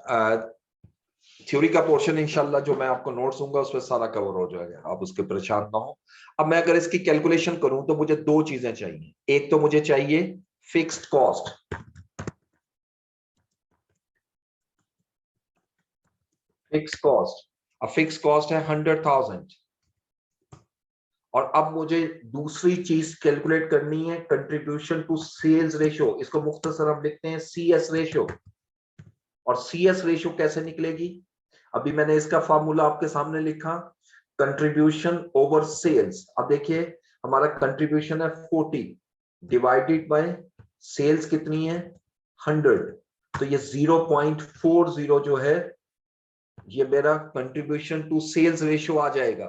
थ्योरी का पोर्शन इंशाल्लाह जो मैं आपको नोट्स दूंगा उसमें सारा कवर हो जाएगा, आप उसके परेशान ना हो। अब मैं अगर इसकी कैलकुलेशन करूं तो मुझे दो चीजें चाहिए। एक तो मुझे चाहिए फिक्स्ड कॉस्ट, फिक्स कॉस्ट। अब फिक्स कॉस्ट है 100,000। और अब मुझे दूसरी चीज कैलकुलेट करनी है कंट्रीब्यूशन टू सेल्स रेशियो। इसको मुख्तसर हम लिखते हैं सीएस रेशियो। और सीएस रेशियो कैसे निकलेगी? अभी मैंने इसका फार्मूला आपके सामने लिखा, कंट्रीब्यूशन ओवर सेल्स। अब देखिए, हमारा कंट्रीब्यूशन है 40 डिवाइडेड बाय सेल्स कितनी है 100, तो ये 0.40 जो है ये मेरा कंट्रीब्यूशन टू सेल्स रेशियो आ जाएगा।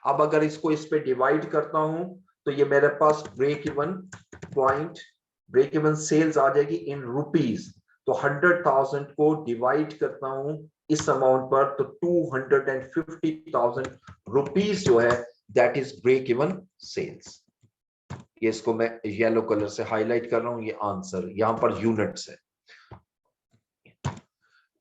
अब अगर इसको इस पे डिवाइड करता हूं तो ये मेरे पास ब्रेक इवन सेल्स आ जाएगी इन रुपीज। तो 100,000 को डिवाइड करता हूं इस अमाउंट पर तो 250,000 रुपीज जो है that is break even sales. ये इसको मैं येलो कलर से हाईलाइट कर रहा हूं, ये आंसर यहां पर यूनिट्स है।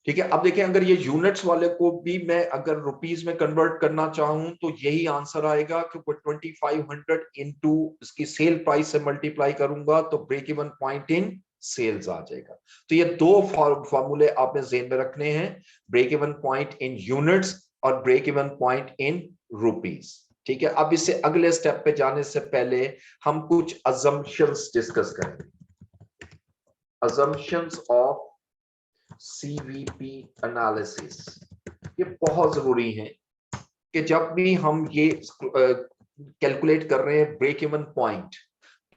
ठीक है, अब देखिए अगर ये यूनिट्स वाले को भी मैं अगर रुपीस में कन्वर्ट करना चाहूं तो यही आंसर आएगा कि 2500 इंटू इसकी सेल प्राइस से मल्टीप्लाई करूंगा तो break even point in sales आ जाएगा। तो ये दो फॉर्मूले आपने जेहन में रखने हैं, break even point in units और break even point in rupees. ठीक है, अब इससे अगले स्टेप पे जाने से पहले हम कुछ अजम्पशंस डिस्कस करेंगे। अजम्पशंस ऑफ सीवीपी एनालिसिस, ये बहुत जरूरी है कि जब भी हम ये कैलकुलेट कर रहे हैं ब्रेक इवन पॉइंट,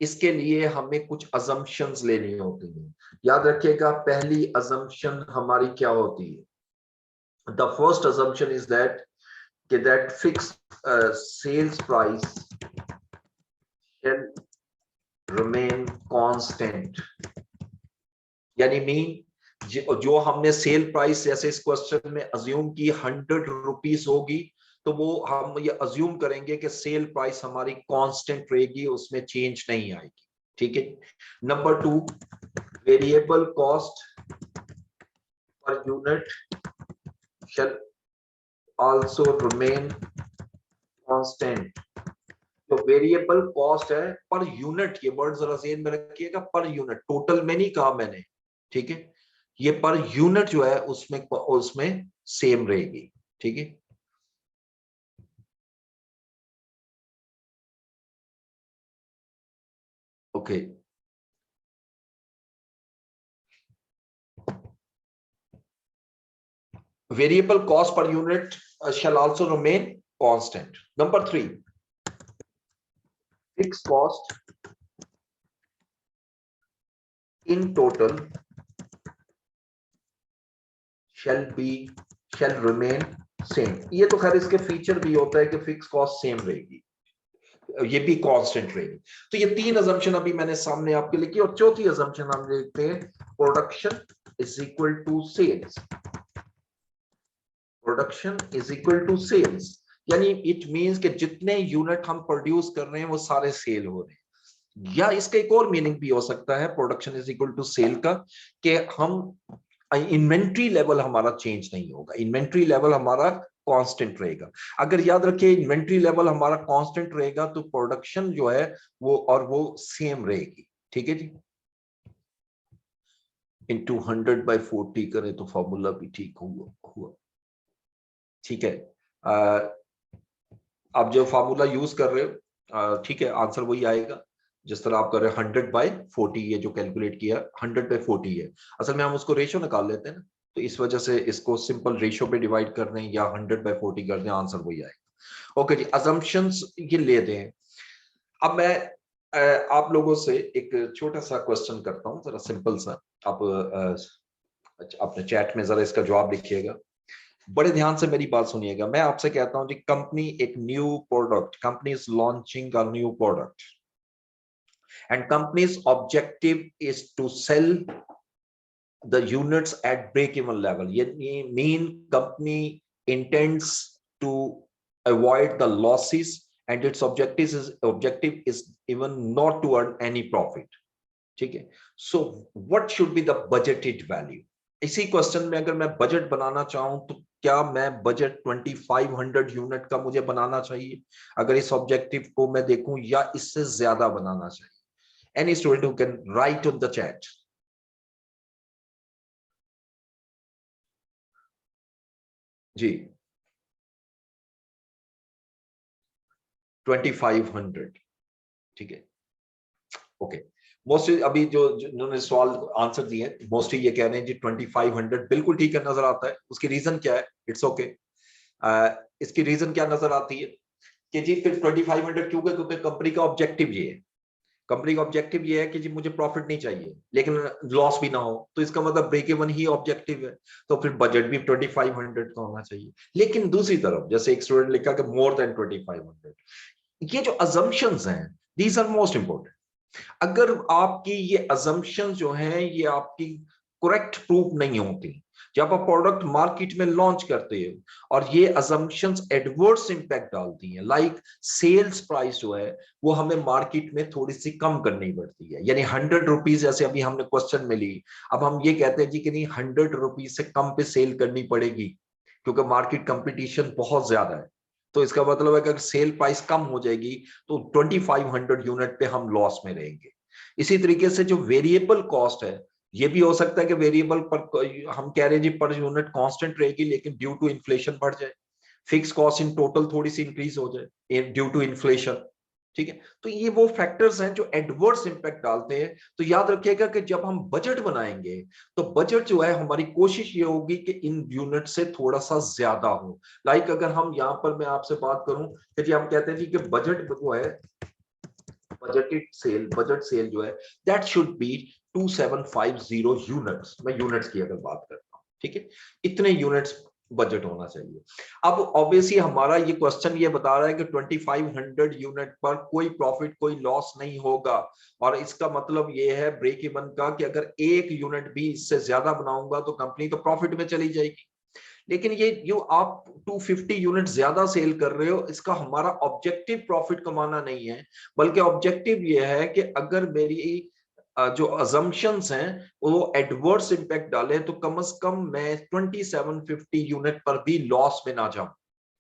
इसके लिए हमें कुछ अजम्पशंस लेनी होती हैं। याद रखिएगा, पहली अजम्पशन हमारी क्या होती है? The first assumption is that fix sales price shall remain constant, यानी मीन जो हमने सेल प्राइस जैसे इस क्वेश्चन में अज्यूम की 100 रुपीस होगी, तो वो हम ये अज्यूम करेंगे कि सेल प्राइस हमारी कांस्टेंट रहेगी, उसमें चेंज नहीं आएगी। ठीक है। Number 2, variable cost per unit शैल आल्सो रिमेन कांस्टेंट। तो वेरिएबल कॉस्ट है पर यूनिट, ये वर्ड जरा ज़हन में रखिएगा, पर यूनिट, टोटल में नहीं कहा मैंने। ठीक है, ये पर यूनिट जो है उसमें सेम रहेगी। ठीक है, okay. Variable cost per unit shall also remain constant. Number 3, fixed cost in total shall remain same. ये तो खैर इसके फीचर भी होता है कि फिक्स कॉस्ट सेम रहेगी, ये भी कांस्टेंट रहेगी। तो ये तीन अजम्पशन अभी मैंने सामने आपके लिखी। और चौथी अजम्पशन हम लिखते हैं production is equal to sales. Production is equal to sales, यानी इट मींस कि जितने यूनिट हम प्रोड्यूस कर रहे हैं वो सारे सेल हो रहे हैं। या इसका एक और मीनिंग भी हो सकता है production is equal to sale का, कि हम इन्वेंट्री लेवल हमारा चेंज नहीं होगा, इन्वेंट्री लेवल हमारा कांस्टेंट रहेगा। अगर याद रखिए इन्वेंट्री लेवल हमारा कांस्टेंट रहेगा तो प्रोडक्शन जो है वो सेम रहेगी। ठीक है जी, इंटू 100/40 करें तो फॉर्मूला भी ठीक हुआ। ठीक है, आप जो फार्मूला यूज कर रहे हो, ठीक है, आंसर वही आएगा जिस तरह आप कर रहे हैं। 100/40 ये जो कैलकुलेट किया 100/40 है। असल में हम उसको रेशियो निकाल लेते हैं ना, तो इस वजह से इसको सिंपल रेशियो पे डिवाइड कर दें या 100/40 कर दें, आंसर वही आएगा। ओके जी, अजम्पशंस ये ले दें। अब मैं आप लोगों से एक छोटा सा क्वेश्चन करता हूँ, जरा सिंपल सा। आप अपने चैट में जरा इसका जवाब लिखिएगा। बड़े ध्यान से मेरी बात सुनिएगा। मैं आपसे कहता हूं जी, कंपनी एक new product, company is launching a new product and company's objective is to sell the units at break even level. ये mean company intends to avoid the losses and its objective is even not to earn any profit। ठीक है। So what should be the budgeted value? इसी question में अगर मैं budget बनाना चाहूं तो क्या मैं बजट 2500 यूनिट का मुझे बनाना चाहिए अगर इस ऑब्जेक्टिव को मैं देखूं, या इससे ज्यादा बनाना चाहिए? Any student who can write on the chat. जी, 2500। ठीक है, ओके। मोस्टली अभी जो जिन्होंने सवाल आंसर दिए मोस्टली ये कह रहे हैं जी 2500 बिल्कुल ठीक है, नजर आता है। उसकी रीजन क्या है? It's okay. इसकी रीजन क्या नजर आती है कि जी फिर 2500 क्यों? क्योंकि कंपनी का ऑब्जेक्टिव ये है। कंपनी का ऑब्जेक्टिव ये है कि जी मुझे प्रॉफिट नहीं चाहिए लेकिन लॉस भी ना हो, तो इसका मतलब ब्रेक इवन ही ऑब्जेक्टिव है। तो फिर बजट भी 2500 का होना चाहिए। लेकिन दूसरी तरफ जैसे एक स्टूडेंट लिखा कि मोर देन 2500, ये जो अजम्पशंस हैं, दीज आर मोस्ट इंपॉर्टेंट। अगर आपकी ये अजम्पशन जो है ये आपकी करेक्ट प्रूफ नहीं होती, जब आप प्रोडक्ट मार्केट में लॉन्च करते हो और ये अजम्पशंस एडवर्स इंपैक्ट डालती हैं, लाइक सेल्स प्राइस जो है वो हमें मार्केट में थोड़ी सी कम करनी पड़ती है, यानी 100 रुपीज जैसे अभी हमने क्वेश्चन में ली, अब हम ये कहते हैं जी कि नहीं 100 रुपीज से कम पे सेल करनी पड़ेगी क्योंकि मार्केट कंपटीशन बहुत ज्यादा है। तो इसका मतलब है कि अगर सेल प्राइस कम हो जाएगी तो 2500 यूनिट पे हम लॉस में रहेंगे। इसी तरीके से जो वेरिएबल कॉस्ट है, ये भी हो सकता है कि वेरिएबल पर हम कह रहे हैं जी पर यूनिट कांस्टेंट रहेगी लेकिन ड्यू टू इन्फ्लेशन बढ़ जाए, फिक्स कॉस्ट इन टोटल थोड़ी सी इंक्रीज हो जाए ड्यू टू इन्फ्लेशन। ठीक है, तो ये वो फैक्टर्स हैं जो एडवर्स इंपैक्ट डालते हैं। तो याद रखिएगा कि जब हम बजट बनाएंगे तो बजट जो है हमारी कोशिश ये होगी कि इन यूनिट से थोड़ा सा ज्यादा हो। लाइक अगर हम यहाँ पर मैं आपसे बात करूं कि जी हम कहते हैं जी कि बजट जो है, बजट सेल जो है दैट शुड बी 2750 यूनिट्स। मैं यूनिट्स की अगर बात करता हूँ, ठीक है, इतने यूनिट्स बजट होना चाहिए। अब ऑब्वियसली हमारा ये क्वेश्चन ये बता रहा है कि 2500 यूनिट पर कोई प्रॉफिट कोई लॉस नहीं होगा, और इसका मतलब ये है ब्रेक इवन का कि अगर एक यूनिट भी इससे ज्यादा बनाऊंगा तो कंपनी तो प्रॉफिट में चली जाएगी। लेकिन ये जो आप 250 यूनिट ज्यादा सेल कर रहे हो, इसका हमारा ऑब्जेक्टिव प्रॉफिट कमाना नहीं है, बल्कि ऑब्जेक्टिव ये है कि अगर मेरी जो अजम्पशंस हैं वो एडवर्स इंपैक्ट डाले तो कम से कम मैं 2750 यूनिट पर भी लॉस में ना जाऊं।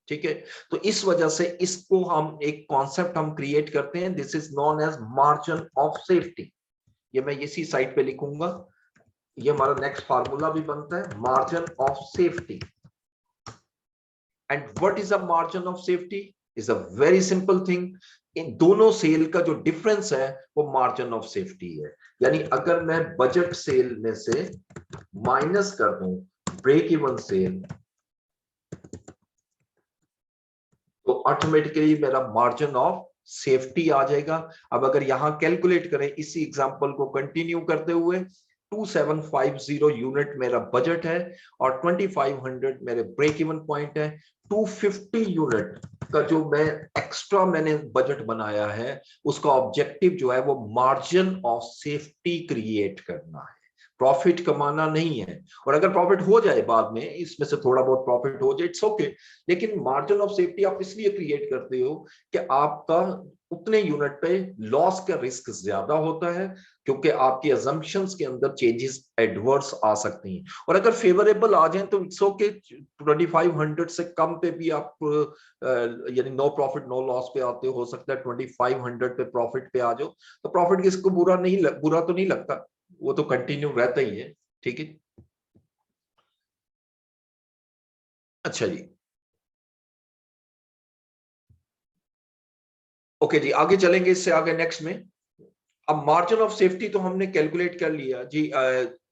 ठीक है, तो इस वजह से इसको हम एक कॉन्सेप्ट हम क्रिएट करते हैं, this is known as margin of safety. ये मैं इसी साइट पे लिखूंगा। ये हमारा नेक्स्ट फार्मूला भी बनता है, margin of safety. And what is a margin of safety? Is a very simple thing. इन दोनों सेल का जो डिफरेंस है वो मार्जिन ऑफ सेफ्टी है। यानी अगर मैं बजट सेल में से माइनस कर दूं ब्रेक इवन सेल तो ऑटोमेटिकली मेरा मार्जिन ऑफ सेफ्टी आ जाएगा। अब अगर यहां कैलकुलेट करें इसी एग्जांपल को कंटिन्यू करते हुए, 2750 यूनिट मेरा बजट है और 2500 मेरे ब्रेक इवन पॉइंट है। 250 यूनिट का जो मैं एक्स्ट्रा मैंने बजट बनाया है उसका ऑब्जेक्टिव जो है वो मार्जिन ऑफ सेफ्टी क्रिएट करना है, प्रॉफिट कमाना नहीं है। और अगर प्रॉफिट हो जाए बाद में, इसमें से थोड़ा बहुत प्रॉफिट हो जाए, इट्स ओके। लेकिन मार्जिन ऑफ सेफ्टी आप इसलिए क्रिएट करते हो कि आपका उतने यूनिट पे लॉस का रिस्क ज्यादा होता है, क्योंकि आपकी अजम्पशंस के अंदर चेंजेस एडवर्स आ सकती हैं। और अगर फेवरेबल आ जाए तो इट्स ओके, 2500 से कम पे भी आप यानी नो प्रॉफिट नो लॉस पे आते हो सकता है 2500 पे प्रॉफिट पे आ जाओ, तो प्रॉफिट किसको बुरा तो नहीं लगता, वो तो कंटिन्यू रहता ही है। ठीक है, अच्छा जी, ओके जी, आगे चलेंगे इससे आगे नेक्स्ट में। अब मार्जिन ऑफ सेफ्टी तो हमने कैलकुलेट कर लिया जी।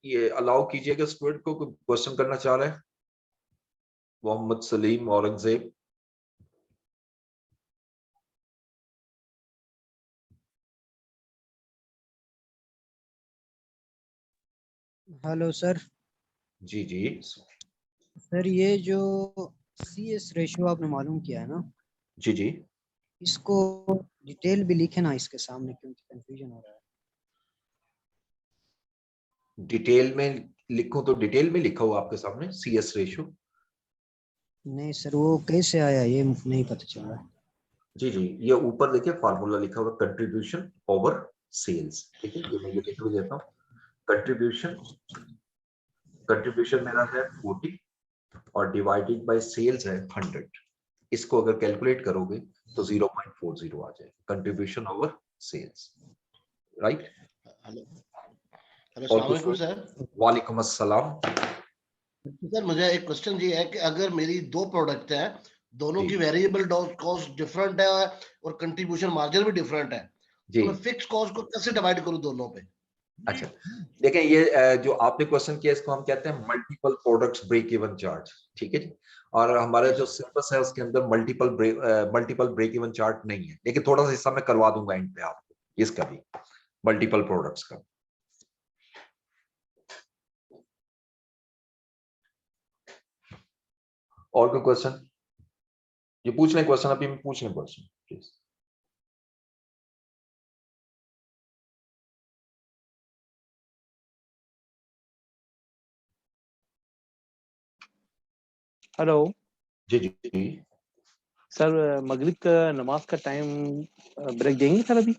ये अलाउ कीजिएगा स्टूडेंट को क्वेश्चन करना चाह रहे हैं, मोहम्मद सलीम औरंगजेब। Hello sir. जी जी सर ये जो CS रेशियो आपने मालूम किया है ना, जी जी। इसको डिटेल भी लिखे ना इसके सामने, क्योंकि कंफ्यूजन हो रहा है। डिटेल में लिखो तो डिटेल में लिखा हुआ आपके सामने CS रेशियो। नहीं सर, वो कैसे आया ये नहीं पता चल रहा है। जी जी, ये ऊपर देखिए फार्मूला लिखा हुआ कंट्रीब्यूशन ओवर सेल्स। ठीक है, ये मैं ये लिख भी देता हूँ। कंट्रीब्यूशन कंट्रीब्यूशन मेरा है 40 और डिवाइडेड बाय सेल्स है 100। इसको अगर कैलकुलेट करोगे तो 0.40 आ जाएगा contribution over sales, right. Hello hello, और अस्सलाम कुछ? वालेकुम सर। वालेकुम अस्सलाम। सर मुझे एक क्वेश्चन ये है कि अगर मेरी दो प्रोडक्ट हैं, दोनों जी की वेरिएबल कॉस्ट डिफरेंट है और कंट्रीब्यूशन मार्जिन भी डिफरेंट है, जी। तो मैं फिक्स कॉस्ट को कैसे डिवाइड करूं दोनों पे? अच्छा, देखें ये जो आपने क्वेश्चन किया इसको हम कहते हैं multiple products break even chart. ठीक है जी। और हमारे जी जो सर। सिलेबस है उसके अंदर मल्टीपल ब्रेक इवन चार्ट नहीं है, लेकिन थोड़ा सा हिस्सा मैं करवा दूंगा एंड पे आपको इसका भी, मल्टीपल प्रोडक्ट्स का। और कोई क्वेश्चन? ये पूछ लें क्वेश्चन, अभी पूछ लें क्वेश्चन प्लीज। हेलो जी जी जी। सर, मगरिब का नमाज का टाइम ब्रेक देंगे सर अभी?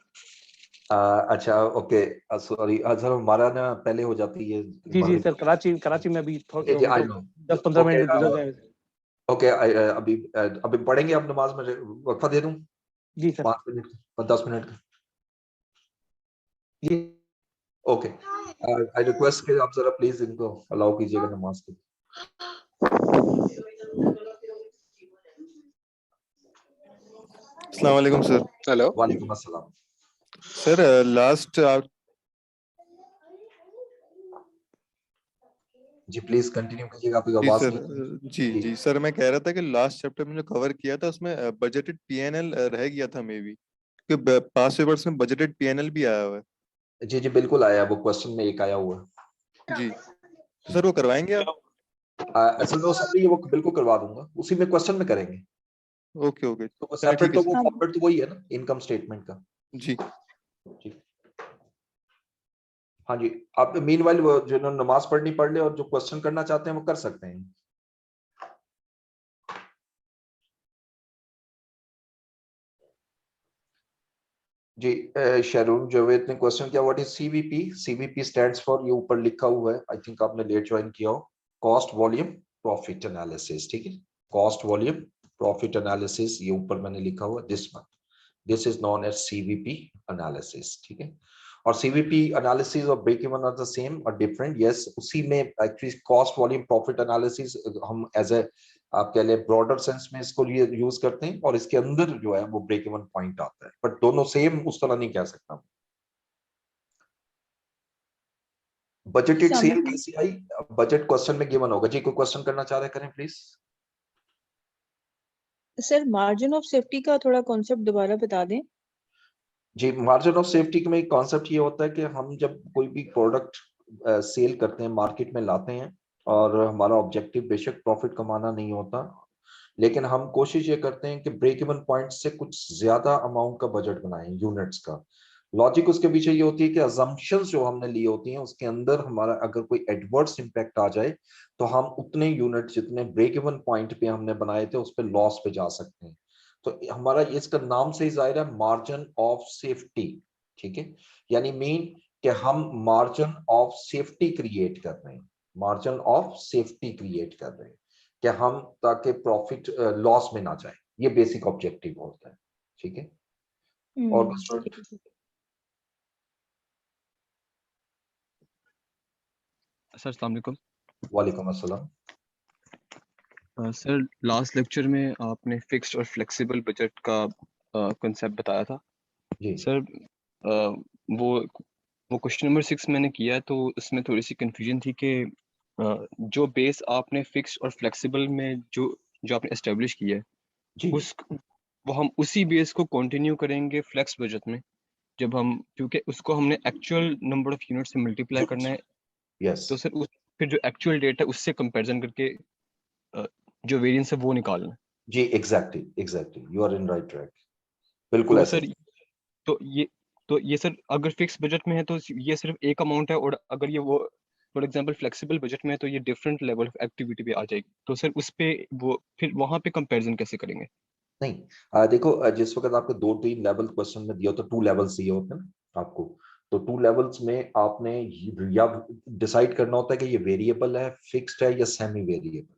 अच्छा ओके, सॉरी सर, हमारा ना पहले हो जाती है जी जी मगरिब। सर, कराची में अभी जी जी, आई नो। 10-15 ओके मिनट गुजर गए। ओके, अभी अभी पढ़ेंगे आप नमाज में, वक्फा दे दूं जी सर। 5 मिनट 10 मिनट का? जी ओके, आई रिक्वेस्ट कि आप जरा प्लीज इनको अलाउ कीजिएगा नमाज के। अस्सलाम वालेकुम सर। हेलो वालेकुम अस्सलाम। सर लास्ट जी प्लीज कंटिन्यू कीजिएगा, आपकी जी आवाज सर। नहीं। जी जी जी सर, मैं कह रहा था कि लास्ट चैप्टर में जो कवर किया था उसमें बजटेड पीएनएल रह गया था मे बी, कि पास पेपर्स में बजटेड पीएनएल भी आया हुआ जी जी, बिल्कुल आया वो क्वेश्चन में, एक आया हुआ है जी। तो सर वो करवाएंगे आप? असल में वो सब ये वो बिल्कुल करवा दूंगा, उसी में क्वेश्चन में करेंगे। ओके ओके, तो चलिए सेपरेट ठीक है तो वो सर। फॉर्मेट तो वही है ना इनकम स्टेटमेंट का। जी जी हाँ जी। आप मीनवाइल वो जो नमाज पढ़नी पढ़ ले, और जो क्वेश्चन करना चाहते हैं वो कर सकते हैं। जी शरून जावेद ने क्वेश्चन किया, what is CVP? CVP stands for, ये ऊपर लिखा हुआ है, आई थिंक आपने लेट ज्वाइन किया हो, कॉस्ट वॉल्यूम प्रॉफिट एनालिसिस। ठीक है, कॉस्ट वॉल्यूम प्रॉफिट एनालिसिस, ये ऊपर मैंने लिखा हुआ this month, this is known as CVP analysis. ठीक है, और सीवीपी एनालिसिस और break even are the same और डिफरेंट। यस, उसी में actually cost volume profit analysis हम एज ए, आप कह ले ब्रॉडर सेंस में इसको यूज करते हैं, और इसके अंदर जो है वो ब्रेक इवन पॉइंट आता है, बट दोनों सेम उस तरह नहीं कह सकता। बजटेड सेल कैसी आई? बजट क्वेश्चन में गिवन होगा जी, कोई क्वेश्चन करना चाह रहे करें please. Sir margin of safety का थोड़ा कॉन्सेप्ट दोबारा बता दें। जी, मार्जिन ऑफ सेफ्टी में कॉन्सेप्ट ये होता है कि हम जब कोई भी प्रोडक्ट सेल करते हैं, मार्केट में लाते हैं, और हमारा ऑब्जेक्टिव बेशक प्रॉफिट कमाना नहीं होता, लेकिन हम कोशिश ये करते हैं कि ब्रेक इवन पॉइंट से कुछ ज्यादा अमाउंट का बजट बनाएं यूनिट्स का। लॉजिक उसके पीछे ये होती है कि अजम्पशंस जो हमने ली होती हैं उसके अंदर हमारा अगर कोई एडवर्स इम्पैक्ट आ जाए तो हम उतने यूनिट जितने ब्रेक इवन पॉइंट पे हमने बनाए थे उस पर लॉस पे जा सकते हैं। तो हमारा इसका नाम से ही जाहिर है मार्जिन ऑफ सेफ्टी। ठीक है, यानी मीन कि हम मार्जिन ऑफ सेफ्टी क्रिएट कर रहे हैं, मार्जिन ऑफ सेफ्टी क्रिएट कर रहे हैं कि हम ताकि प्रॉफिट लॉस में ना जाए, ये बेसिक ऑब्जेक्टिव होता है। ठीक है, और ठीक है सर। सर, अस्सलाम वालेकुम। वालेकुम अस्सलाम। सर, लास्ट लेक्चर में आपने फिक्स्ड और फ्लेक्सिबल बजट का कॉन्सेप्ट बताया था। जी सर, वो क्वेश्चन नंबर 6 मैंने किया, तो उसमें थोड़ी सी कंफ्यूजन थी कि जो बेस आपने फिक्स्ड और फ्लेक्सिबल में जो जो आपने एस्टेब्लिश किया है, जी वो हम उसी बेस को कंटिन्यू करेंगे फ्लेक्स बजट में, जब हम, क्योंकि उसको हमने एक्चुअल नंबर ऑफ यूनिट से मल्टीप्लाई करना है यस तो सर उस फिर जो एक्चुअल डेट है उससे कंपैरिजन करके जो वेरिएंस है वो निकालना है। जी, exactly you are in right track, बिल्कुल तो ऐसे। सर तो ये सर अगर फिक्स बजट में है तो ये सिर्फ एक अमाउंट है, और अगर ये वो फॉर एग्जांपल फ्लेक्सिबल बजट में है तो ये डिफरेंट लेवल ऑफ एक्टिविटी पे आ जाएगी। तो सर उस पे वो फिर वहां पे कंपैरिजन कैसे करेंगे? नहीं, देखो, जिस वक्त आपको 2-3 लेवल क्वेश्चन में दिया, तो 2 लेवल्स दिए होते हैं ना आपको, तो 2 लेवल्स में आपने या डिसाइड करना होता है कि ये वेरिएबल है, फिक्स्ड है या सेमी वेरिएबल है।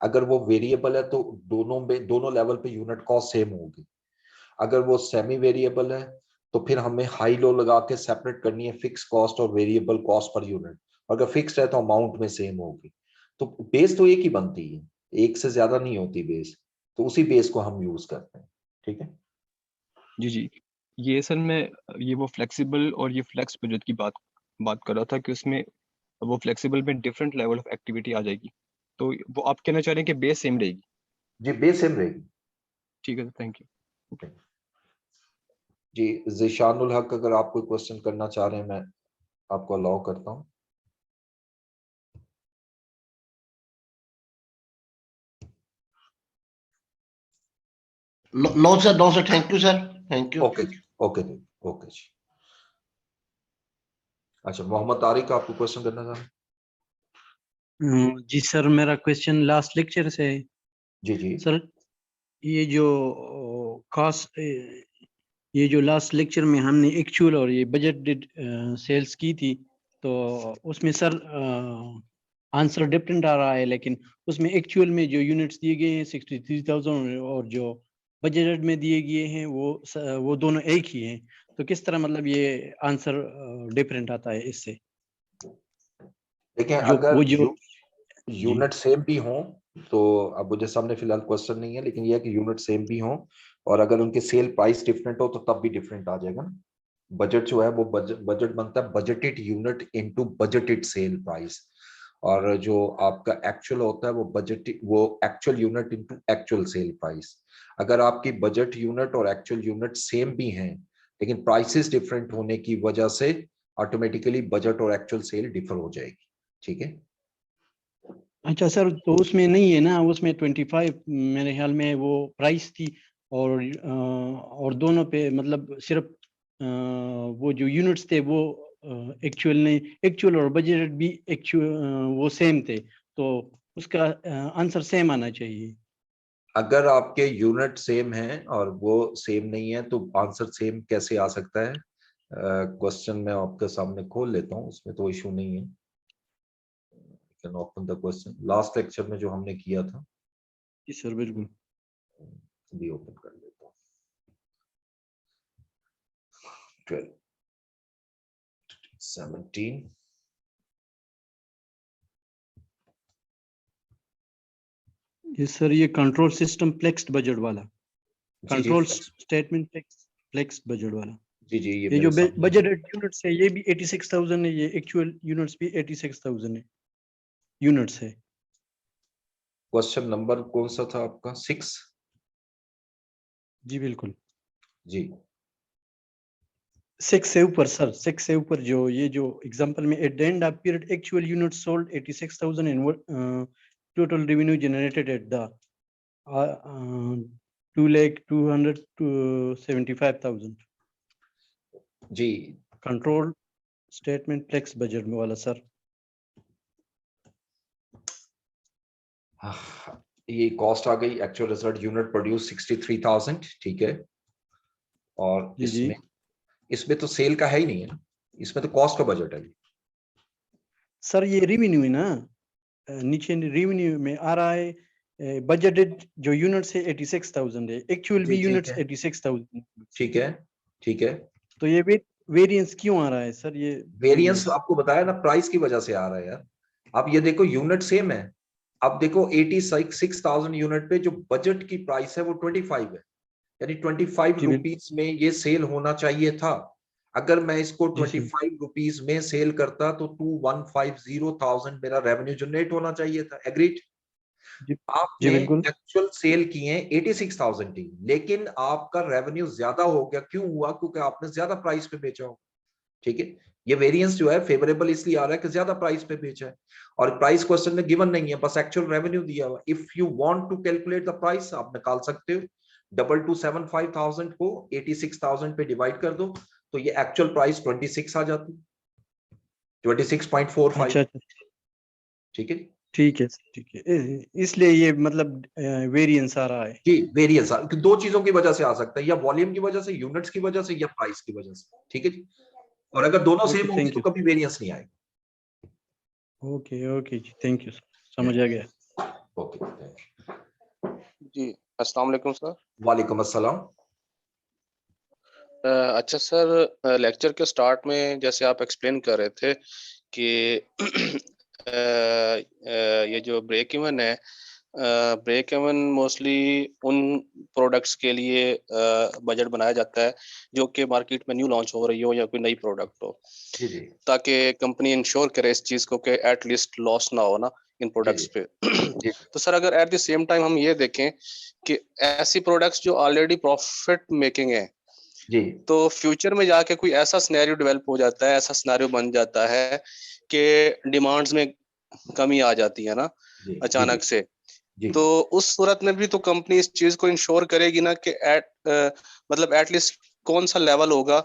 अगर वो वेरिएबल है तो दोनों लेवल पे यूनिट कॉस्ट सेम होगी। अगर वो सेमी वेरिएबल है तो फिर हमें हाई लो लगा के सेपरेट करनी है फिक्स कॉस्ट और वेरिएबल कॉस्ट पर यूनिट। अगर फिक्स्ड है तो अमाउंट में सेम होगी। तो बेस तो एक ही बनती है, एक से ज्यादा नहीं होती बेस, तो उसी बेस को हम यूज करते हैं। ठीक है जी ये सर मैं ये वो फ्लेक्सिबल और ये फ्लेक्स बजट की बात कर रहा था कि उसमें वो फ्लेक्सिबल में डिफरेंट लेवल ऑफ एक्टिविटी आ जाएगी। तो वो आप कहना चाह रहे हैं कि बेस सेम रहेगी? जी, बेस सेम रहेगी। ठीक है, थैंक यू। जी, जिशानुल हक, अगर आप कोई क्वेश्चन करना चाह रहे हैं, मैं आपको अलाउ करता हूँ। No sir, thank you sir, thank you. Okay okay जी। अच्छा, मोहम्मद तारिक, आपको क्वेश्चन करना चाह रहे हैं? जी सर, मेरा क्वेश्चन लास्ट लेक्चर से है। जी सर, ये जो कॉस्ट, ये जो लास्ट लेक्चर में हमने एक्चुअल और ये बजटेड सेल्स की थी, तो उसमें सर आंसर डिफरेंट आ रहा है, लेकिन उसमें एक्चुअल में जो यूनिट्स दिए गए हैं 63,000 और जो बजटेड में दिए गए हैं वो दोनों एक ही हैं। तो किस तरह मतलब ये आंसर डिफरेंट आता है इससे? देखिए, जो अगर वो जो यूनिट सेम भी हो, तो अब मुझे सामने फिलहाल क्वेश्चन नहीं है, लेकिन ये है कि यूनिट सेम भी हो और अगर उनके सेल प्राइस डिफरेंट हो तो तब भी डिफरेंट आ जाएगा ना। बजट जो है वो बजट बनता है budgeted unit into budgeted sale price, और जो आपका एक्चुअल होता है वो actual unit into actual sale price. अगर आपकी बजट यूनिट और एक्चुअल यूनिट सेम भी हैं, लेकिन प्राइसेस डिफरेंट होने की वजह से ऑटोमेटिकली बजट और एक्चुअल सेल डिफर हो जाएगी। ठीक है। अच्छा सर, तो उसमें नहीं है ना, उसमें 25 मेरे ख्याल में वो प्राइस थी, और दोनों पे मतलब सिर्फ वो जो यूनिट्स थे वो एक्चुअल नहीं, एक्चुअल और बजट भी एक्चुअल वो सेम थे, तो उसका आंसर सेम आना चाहिए। अगर आपके यूनिट सेम हैं और वो सेम नहीं है तो आंसर सेम कैसे आ सकता है? क्वेश्चन मैं आपके सामने खोल लेता हूँ, उसमें तो इशू नहीं है। Can open the question, last lecture में जो हमने किया था, जी सर, बिल्कुल। भी ओपन कर लेता हूँ। 12, 17, ये सर, ये कंट्रोल सिस्टम फ्लेक्स्ड बजट वाला, कंट्रोल स्टेटमेंट फ्लेक्स्ड बजट वाला, जी ये ये जो मेरे सामने बजटेड यूनिट्स है ये भी 86,000 है, ये एक्चुअल यूनिट्स भी 86,000 है यूनिट्स है। क्वेश्चन नंबर कौन सा था आपका? 6? जी बिल्कुल, जी 6 से ऊपर सर, 6 से ऊपर जो ये जो एग्जांपल में at the end of period actual units sold 86,000 and total revenue generated at the 2,275,000 जी कंट्रोल स्टेटमेंट फ्लेक्स बजट में वाला सर। ये कॉस्ट आ गई, एक्चुअल रिजल्ट यूनिट प्रोड्यूस 63,000। ठीक है, और जी जी इसमें तो सेल का है ही नहीं है ना, इसमें तो कॉस्ट का बजट है। सर, ये रेवेन्यू है ना, नीचे रेवेन्यू में आ रहा है बजटेड जो यूनिट्स है 86,000 है, एक्चुअल भी यूनिट्स 86,000। ठीक है। तो ये वेरिएंस क्यों आ रहा है सर? ये वेरिएंस आपको बताया ना, प्राइस की वजह से आ रहा है यार। आप ये देखो, यूनिट सेम है। अब देखो 86,000 यूनिट पे जो बजट की प्राइस है वो 25 है, यानी 25 रुपीज में ये सेल होना चाहिए था। अगर मैं इसको 25 रुपीज में सेल करता तो 2,150,000 मेरा रेवेन्यू जनरेट होना चाहिए था। एग्रीड? आपने एक्चुअल सेल किए 86,000 की, लेकिन आपका रेवेन्यू ज्यादा हो गया। क्यों हुआ? क्योंकि आपने ज्यादा प्राइस पे बेचा हो। ठीक है, ये वेरिएंस जो है फेवरेबल इसलिए आ रहा है कि ज्यादा प्राइस पे बेचा है, और प्राइस क्वेश्चन में गिवन नहीं है, बस एक्चुअल रेवेन्यू दिया हुआ। If you want to calculate the price, आप निकाल सकते हो। 2275,000 को 86,000 पे डिवाइड कर दो, तो ये एक्चुअल प्राइस 26 आ जाती है, 26.45। अच्छा ठीक है, ठीक है ठीक है, इसलिए ये मतलब वेरिएंस आ रहा है। जी वेरिएंस दो चीजों की वजह से आ सकता है, या वॉल्यूम की वजह से, यूनिट्स की वजह से, या प्राइस की वजह से। ठीक है जी, और अगर दोनों ओके, सेम होंगे थैंक तो यू। कभी वेरिएंस नहीं आएगा। ओके ओके जी, थैंक यू, समझ आ गया। ओके, जी, अस्सलाम वालेकुम सर। वालेकुम अस्सलाम। अच्छा सर, लेक्चर के स्टार्ट में जैसे आप एक्सप्लेन कर रहे थे कि ये जो ब्रेक इवन है, ब्रेक इवन मोस्टली उन प्रोडक्ट्स के लिए बजट बनाया जाता है जो कि मार्केट में न्यू लॉन्च हो रही हो या कोई नई प्रोडक्ट हो, जी जी ताकि कंपनी इंश्योर करे इस चीज को कि एटलीस्ट लॉस ना हो ना इन प्रोडक्ट्स पे। जी तो सर अगर एट द सेम टाइम हम ये देखें कि ऐसी प्रोडक्ट्स जो ऑलरेडी प्रॉफिट मेकिंग है, जी तो फ्यूचर में जाके कोई ऐसा सिनेरियो डेवलप हो जाता है, ऐसा सिनेरियो बन जाता है कि डिमांड्स में कमी आ जाती है ना जी अचानक से, जी तो उस सूरत में भी तो कंपनी इस चीज को इंश्योर करेगी ना कि मतलब एटलीस्ट कौन सा लेवल होगा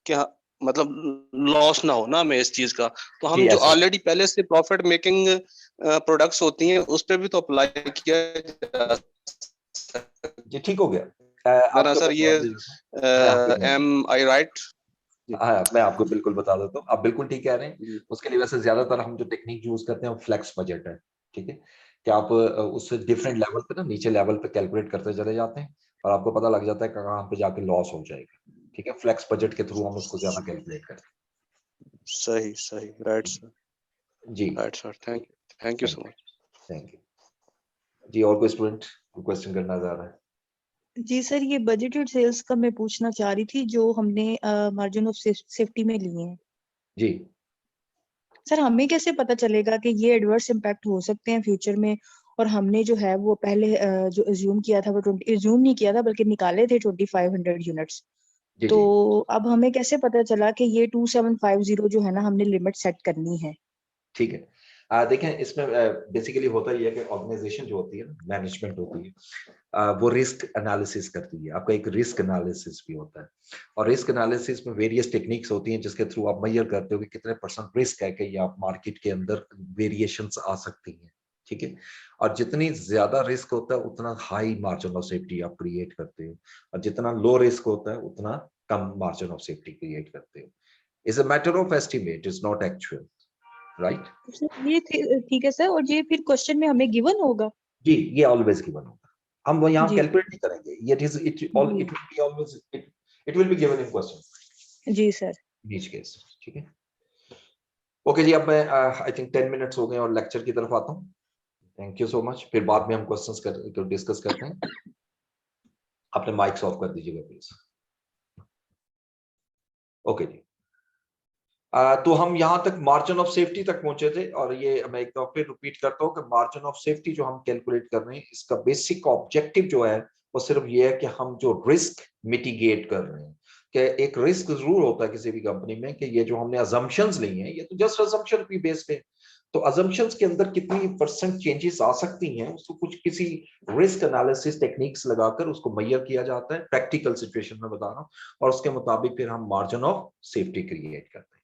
कि मतलब लॉस ना हो ना हमें इस चीज का। तो हम जी जो ऐसा ऑलरेडी पहले से प्रॉफिट मेकिंग प्रोडक्ट्स होती हैं उस पर भी तो अप्लाई किया जा जी ठीक हो गया। सकता ना आपको सर, मैं ये जवाब दे देता हूँ। मैं आपको एम आई राइट? हाँ, मैं आपको बिल्कुल बता देता हूँ, आप बिल्कुल ठीक कह रहे हैं। जी उसके लिए वैसे ज्यादातर हम जो टेक्निक यूज करते हैं वो फ्लेक्स बजट है। ठीक है, कि आप उससे डिफरेंट लेवल पे ना, नीचे लेवल पे कैलकुलेट करते चले जाते हैं, और आपको पता लग जाता है कहाँ पे जाके लॉस हो जाएगा। ठीक है, फ्लेक्स बजट के थ्रू हम उसको ज्यादा कैलकुलेट करते सही सही, राइट सर, हैं। जी right sir, thank you so much. Thank you जी। और कोई स्टूडेंट क्वेश्चन करना चाह रहा है? जी सर, ये बजटेड सेल्स का मैं पूछना चाह रही थी जो हमने मार्जिन ऑफ सेफ्टी में लिए हैं। जी सर हमें कैसे पता चलेगा कि ये एडवर्स इम्पैक्ट हो सकते हैं फ्यूचर में, और हमने जो है वो पहले जो एज्यूम किया था वो 20 एज्यूम नहीं किया था बल्कि निकाले थे 2500 यूनिट्स। जी तो जी अब हमें कैसे पता चला कि ये 2750 जो है ना हमने लिमिट सेट करनी है? ठीक है। देखें, इसमें बेसिकली होता ही है कि ऑर्गेनाइजेशन जो होती है ना, मैनेजमेंट होती है, वो रिस्क एनालिसिस करती है। आपका एक रिस्क एनालिसिस भी होता है, और रिस्क एनालिसिस में वेरियस टेक्निक्स होती हैं जिसके थ्रू आप मेजर करते हो कि कितने % रिस्क है कि ये आप मार्केट के अंदर वेरिएशंस आ सकती हैं। ठीक है, और जितनी ज्यादा रिस्क होता है उतना हाई मार्जिन ऑफ सेफ्टी आप क्रिएट करते हो, और जितना लो रिस्क होता है उतना कम मार्जिन ऑफ सेफ्टी क्रिएट करते हो। Is a matter of estimate, is not actual, right? Sir ये ठीक है सर, और ये फिर क्वेश्चन में हमें गिवन होगा? जी, ये ऑलवेज गिवन होगा, हम वो यहाँ जी कैलकुलेट नहीं करेंगे। जी it will be given in question, जी सर। बीच केस। ठीक है, ओके जी। अब मैं आई थिंक 10 मिनट्स हो गए और लेक्चर की तरफ आता हूँ। Thank you so much. फिर बाद में हम क्वेश्चंस डिस्कस करते हैं। अपने माइक्स ऑफ कर दीजिएगा प्लीज। ओके जी। तो हम यहां तक मार्जिन ऑफ सेफ्टी तक पहुंचे थे, और ये मैं एक बार फिर रिपीट करता हूं कि मार्जिन ऑफ सेफ्टी जो हम कैलकुलेट कर रहे हैं, इसका बेसिक ऑब्जेक्टिव जो है वो सिर्फ ये है कि हम जो रिस्क मिटिगेट कर रहे हैं, कि एक रिस्क जरूर होता है किसी भी कंपनी में कि ये जो हमने अजम्पशंस ली हैं ये तो जस्ट अजम्पशन पे बेस्ड है, तो अजम्पशंस के अंदर कितनी % चेंजेस आ सकती हैं उसको कुछ किसी रिस्क एनालिसिस टेक्निक्स लगाकर उसको मेजर किया जाता है, प्रैक्टिकल सिचुएशन में बता रहा हूं, और उसके मुताबिक फिर हम मार्जिन ऑफ सेफ्टी क्रिएट करते हैं।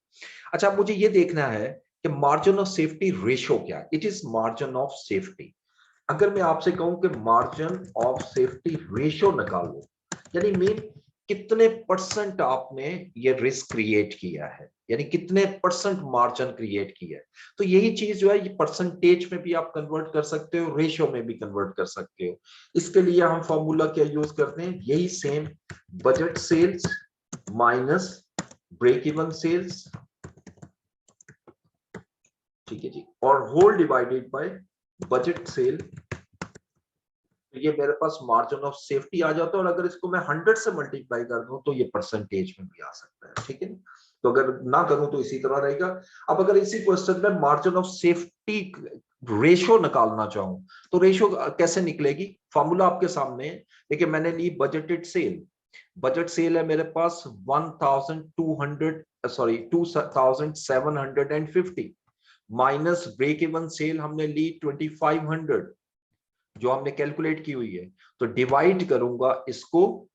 अच्छा, मुझे ये देखना है कि मार्जिन ऑफ सेफ्टी रेशो क्या है। It is margin of safety. अगर मैं आपसे कहूं कि मार्जिन ऑफ सेफ्टी रेशो निकालो, यानी मीन कितने % आपने ये रिस्क क्रिएट किया है, यानी कितने % मार्जिन क्रिएट किया है, तो यही चीज जो है ये परसेंटेज में भी आप कन्वर्ट कर सकते हो, रेशो में भी कन्वर्ट कर सकते हो। इसके लिए हम फॉर्मूला क्या यूज करते हैं, यही same, budget sales minus break even sales, ठीक है जी, और whole divided by budget sale. तो ये मेरे पास मार्जिन ऑफ सेफ्टी आ जाता है, और अगर इसको मैं 100 से मल्टीप्लाई कर दूं तो ये परसेंटेज में भी आ सकता है। ठीक है, तो अगर ना करूं तो इसी तरह रहेगा। अब अगर इसी क्वेश्चन में मार्जिन ऑफ सेफ्टी रेशो निकालना चाहूं तो रेशो कैसे निकलेगी, फॉर्मूला आपके सामने है। देखिए, मैंने ली बजटेड सेल, बजट सेल है मेरे पास 2750 माइनस ब्रेक इवन सेल हमने ली 2500 जो हमने कैलकुलेट की हुई है, तो डिवाइड करूंगा इसको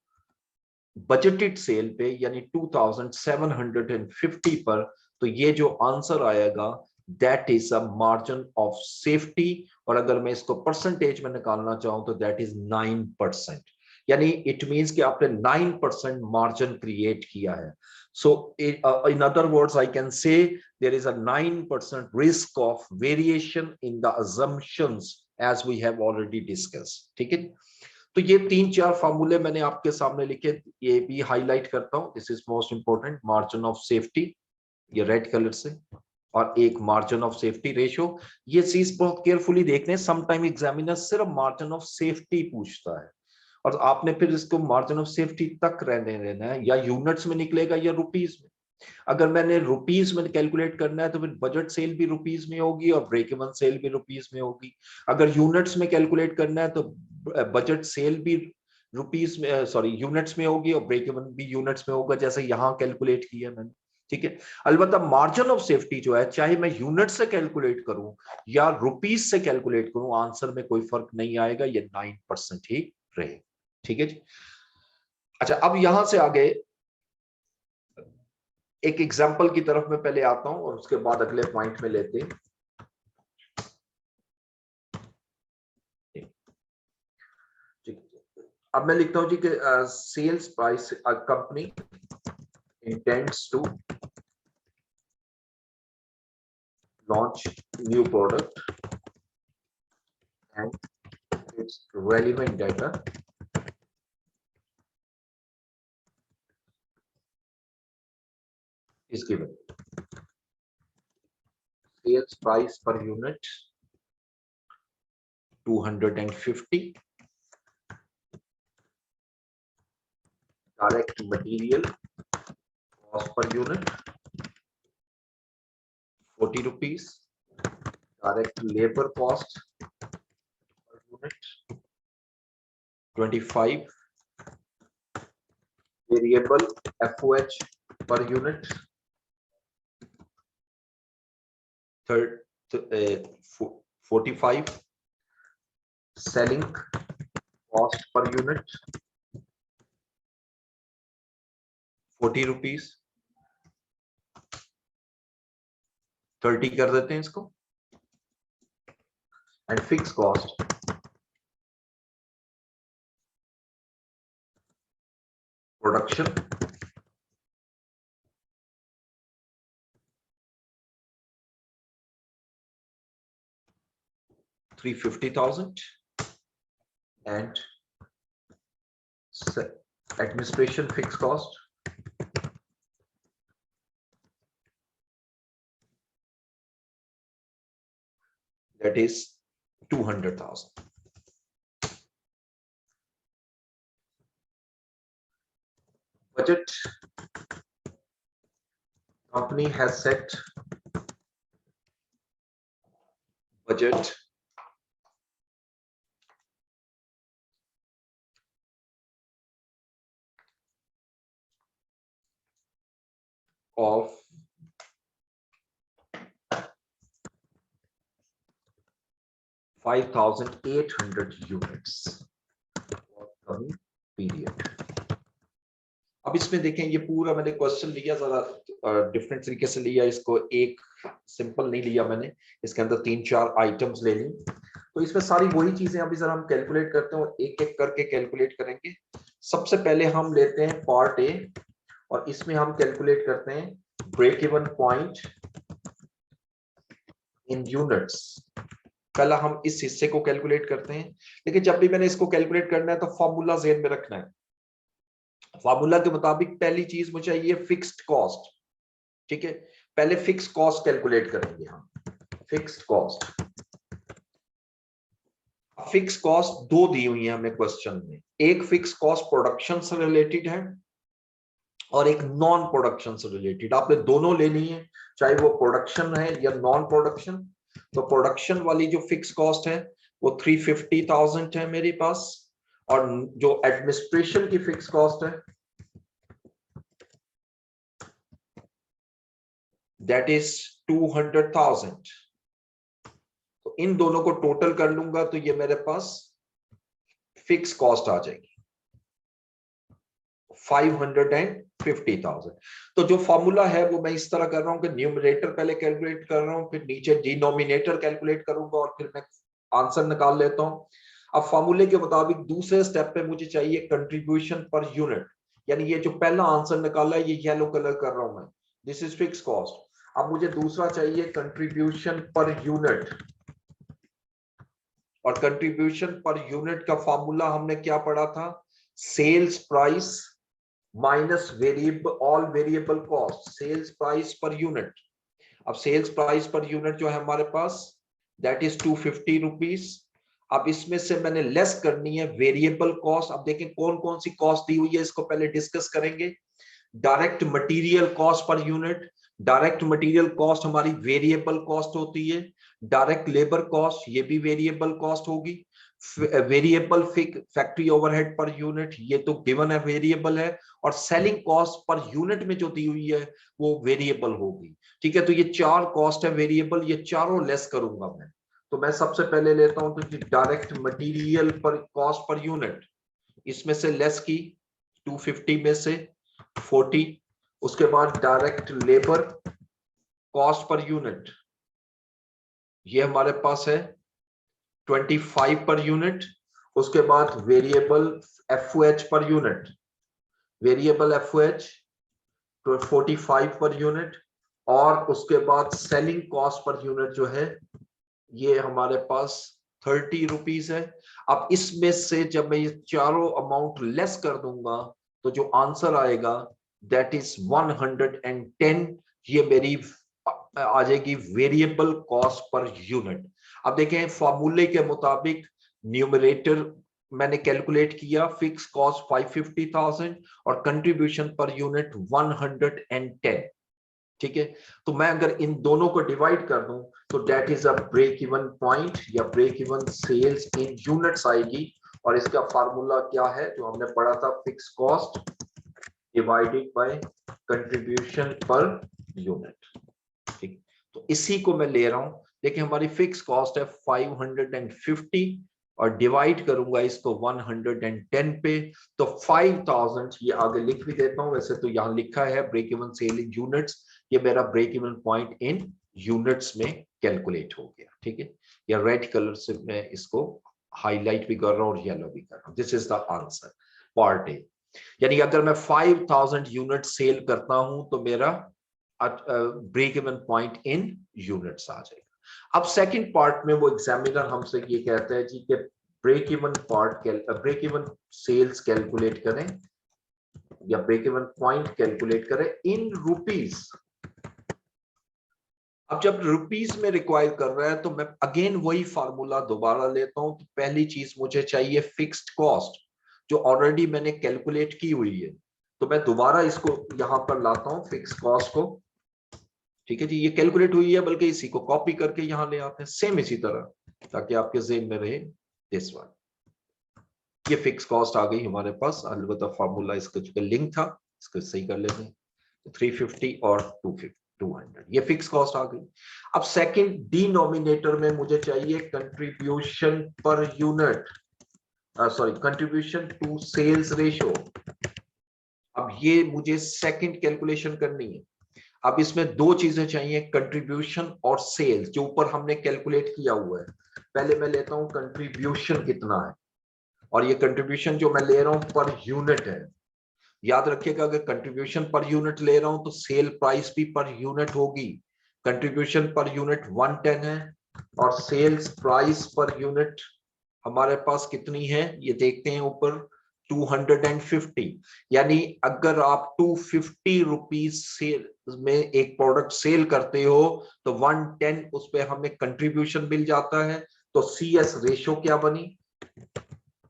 बजटेड सेल पे यानी 2750 पर, तो ये जो आंसर आएगा that is a margin of safety, और अगर मैं इसको परसेंटेज में निकालना चाहूं तो दैट इज 9%, यानी इट मींस कि आपने 9% मार्जिन क्रिएट किया है. So in other words, I can say there is a 9% risk of variation in the assumptions as we have already discussed. ठीक है, तो ये 3-4 फार्मूले मैंने आपके सामने लिखे, ये भी हाईलाइट करता हूं. This is most important, margin of safety ये रेड कलर से, और एक मार्जिन ऑफ सेफ्टी रेशियो. ये चीज बहुत केयरफुली देखने, समटाइम एग्जामिनर सिर्फ मार्जिन ऑफ सेफ्टी पूछता है और आपने फिर इसको मार्जिन ऑफ सेफ्टी तक रहने देना है, या यूनिट्स में निकलेगा या रुपीस में. अगर मैंने रुपीस में कैलकुलेट करना है तो फिर बजट सेल भी रुपीस में होगी और ब्रेक इवन सेल भी रुपीस में होगी. अगर यूनिट्स में कैलकुलेट करना है तो बजट सेल भी रुपीस में, सॉरी यूनिट्स में होगी और ब्रेक इवन भी यूनिट्स में होगा, जैसे यहाँ कैलकुलेट किया मैंने. ठीक है, अलबत्ता मार्जिन ऑफ सेफ्टी जो है, चाहे मैं यूनिट से कैलकुलेट करूं या रुपीस से कैलकुलेट करूं, आंसर में कोई फर्क नहीं आएगा, ये 9% ही रहे. ठीक है जी. अच्छा, अब यहां से आगे एक एग्जांपल की तरफ मैं पहले आता हूं और उसके बाद अगले पॉइंट में लेते हैं. अब मैं लिखता हूं जी कि sales price company intends to launch new product and its relevant data is given. Sales price per unit 250. Direct material cost per unit 40 rupees. Direct labor cost per unit 25. Variable FOH per unit 45. Selling cost per unit 40 rupees. 30 कर देते हैं इसको. And fix cost production 350,000 and administration fixed cost that is 200,000. Budget company has set budget of 5,800 units for coming period. अब इसमें देखें, ये पूरा मैंने क्वेश्चन लिया, जरा डिफरेंट तरीके से लिया इसको, एक सिंपल नहीं लिया मैंने, इसके अंदर 3-4 आइटम्स ले ली. तो इसमें सारी वही चीजें अभी जरा हम कैलकुलेट करते हैं और एक एक करके कैलकुलेट करेंगे. सबसे पहले हम लेते हैं पार्ट ए और इसमें हम कैलकुलेट करते हैं break even point in units. पहला हम इस हिस्से को कैलकुलेट करते हैं, लेकिन जब भी मैंने इसको कैलकुलेट करना है तो फॉर्मूला ज़हन में रखना है. फॉर्मूला के मुताबिक पहली चीज मुझे चाहिए फिक्स्ड कॉस्ट. ठीक है, पहले फिक्स कॉस्ट कैलकुलेट करेंगे हम. फिक्स्ड कॉस्ट, फिक्स कॉस्ट दो दी हुई है हमें क्वेश्चन में. एक फिक्स कॉस्ट प्रोडक्शन से रिलेटेड है और एक नॉन प्रोडक्शन से रिलेटेड. आपने दोनों लेनी है, चाहे वो प्रोडक्शन है या नॉन प्रोडक्शन. तो प्रोडक्शन वाली जो फिक्स कॉस्ट है वो 350,000 है मेरे पास, और जो एडमिनिस्ट्रेशन की फिक्स कॉस्ट है दैट इज 200,000। तो इन दोनों को टोटल कर लूंगा तो ये मेरे पास फिक्स कॉस्ट आ जाएगी 550,000। तो जो फॉर्मूला है वो मैं इस तरह कर रहा हूं कि न्यूमरेटर पहले कैलकुलेट कर रहा हूं, फिर नीचे डिनोमिनेटर कैलकुलेट करूंगा और फिर मैं आंसर निकाल लेता हूं। अब फॉर्मूले के मुताबिक दूसरे स्टेप पे मुझे चाहिए कंट्रीब्यूशन पर यूनिट, यानी ये जो पहला आंसर निकाला है ये येलो कलर कर रहा हूं मैं, दिस इज फिक्स कॉस्ट। अब मुझे दूसरा चाहिए कंट्रीब्यूशन पर यूनिट, और कंट्रीब्यूशन पर यूनिट का फॉर्मूला हमने क्या पढ़ा था, sales price minus variable all variable cost, sales price per unit. अब सेल्स प्राइस पर यूनिट जो है हमारे पास दैट इज 250 रुपीज। अब इसमें से मैंने लेस करनी है वेरिएबल कॉस्ट। अब देखें कौन कौन सी कॉस्ट दी हुई है, इसको पहले डिस्कस करेंगे। Direct material cost per unit, direct material cost हमारी वेरिएबल कॉस्ट होती है। डायरेक्ट लेबर कॉस्ट ये भी वेरिएबल कॉस्ट होगी। Variable factory overhead per unit ये तो गिवन है वेरिएबल है, और सेलिंग कॉस्ट पर यूनिट में जो दी हुई है वो वेरिएबल होगी। ठीक है, तो ये चार कॉस्ट है वेरिएबल, ये चारों लेस करूंगा मैं। तो मैं सबसे पहले लेता हूं तो डायरेक्ट मटेरियल पर कॉस्ट पर यूनिट, इसमें से लेस की 250 में से 40। उसके बाद direct labour cost per unit ये हमारे पास है 25 पर यूनिट। उसके बाद variable FOH per unit, variable FOH 45 per unit, और उसके बाद सेलिंग कॉस्ट पर यूनिट जो है ये हमारे पास 30 रुपीज है। अब इसमें से जब मैं ये चारों अमाउंट लेस कर दूंगा तो जो आंसर आएगा दैट इज 110, ये मेरी आ जाएगी वेरिएबल कॉस्ट पर यूनिट। अब देखें फॉर्मूले के मुताबिक न्यूमरेटर मैंने कैलकुलेट किया फिक्स कॉस्ट 550,000 और कंट्रीब्यूशन पर यूनिट 110। ठीक है, तो मैं अगर इन दोनों को डिवाइड कर दूं तो that is a break even point या break even sales in units आएगी। और इसका फार्मूला क्या है जो हमने पढ़ा था, fix cost divided by contribution per unit. ठीक, तो इसी को मैं ले रहा हूं। देखिए हमारी फिक्स कॉस्ट है 550 और डिवाइड करूंगा इसको 110 पे, तो 5000 ये आगे लिख भी देता हूं, वैसे तो यहां लिखा है break even sale in units, ये मेरा break even point in units में कैलकुलेट हो गया। ठीक है, या रेड कलर से मैं इसको हाईलाइट भी कर रहा हूं और येलो भी कर रहा हूं। This is the answer part A. यानी अगर मैं 5000 यूनिट सेल करता हूं तो मेरा break even point in units आ जाएगा। अब सेकंड पार्ट में वो एग्जामिनर हमसे ये कहता है जी कि break even part break even sales calculate करें या ब्रेक इवन पॉइंट कैलकुलेट करें इन रुपीस। अब जब रुपीस में रिक्वायर कर रहा है तो मैं अगेन वही फार्मूला दोबारा लेता हूं। तो पहली चीज मुझे चाहिए फिक्स्ड कॉस्ट जो ऑलरेडी मैंने कैलकुलेट की हुई है, तो मैं दोबारा इसको यहां पर लाता हूं फिक्स कॉस्ट को। ठीक है जी, ये कैलकुलेट हुई है, बल्कि इसी को कॉपी करके यहां ले आते हैं सेम इसी तरह, ताकि आपके ज़हन में रहे दिस वन। ये फिक्स कॉस्ट आ गई हमारे पास, अलबत्ता फार्मूला इसका जो लिंक था इसको सही कर लेते हैं। 350 और 200 ये फिक्स कॉस्ट आ गई। अब सेकंड डिनोमिनेटर में मुझे चाहिए contribution per unit, sorry contribution to sales ratio. अब ये मुझे सेकंड कैलकुलेशन करनी है। अब इसमें दो चीजें चाहिए, कंट्रीब्यूशन और सेल्स, जो ऊपर हमने कैलकुलेट किया हुआ है। पहले मैं लेता हूं कंट्रीब्यूशन कितना है, और ये कंट्रीब्यूशन जो मैं ले रहा हूं पर यूनिट है। याद रखिएगा अगर कंट्रीब्यूशन पर यूनिट ले रहा हूं तो सेल प्राइस भी पर यूनिट होगी। कंट्रीब्यूशन पर यूनिट 110 है और सेल्स प्राइस पर यूनिट हमारे पास कितनी है ये देखते हैं ऊपर 250। यानी अगर आप 250 रुपीज सेल में एक प्रोडक्ट सेल करते हो तो 110 उस पर हमें कंट्रीब्यूशन मिल जाता है। तो CS रेशियो क्या बनी,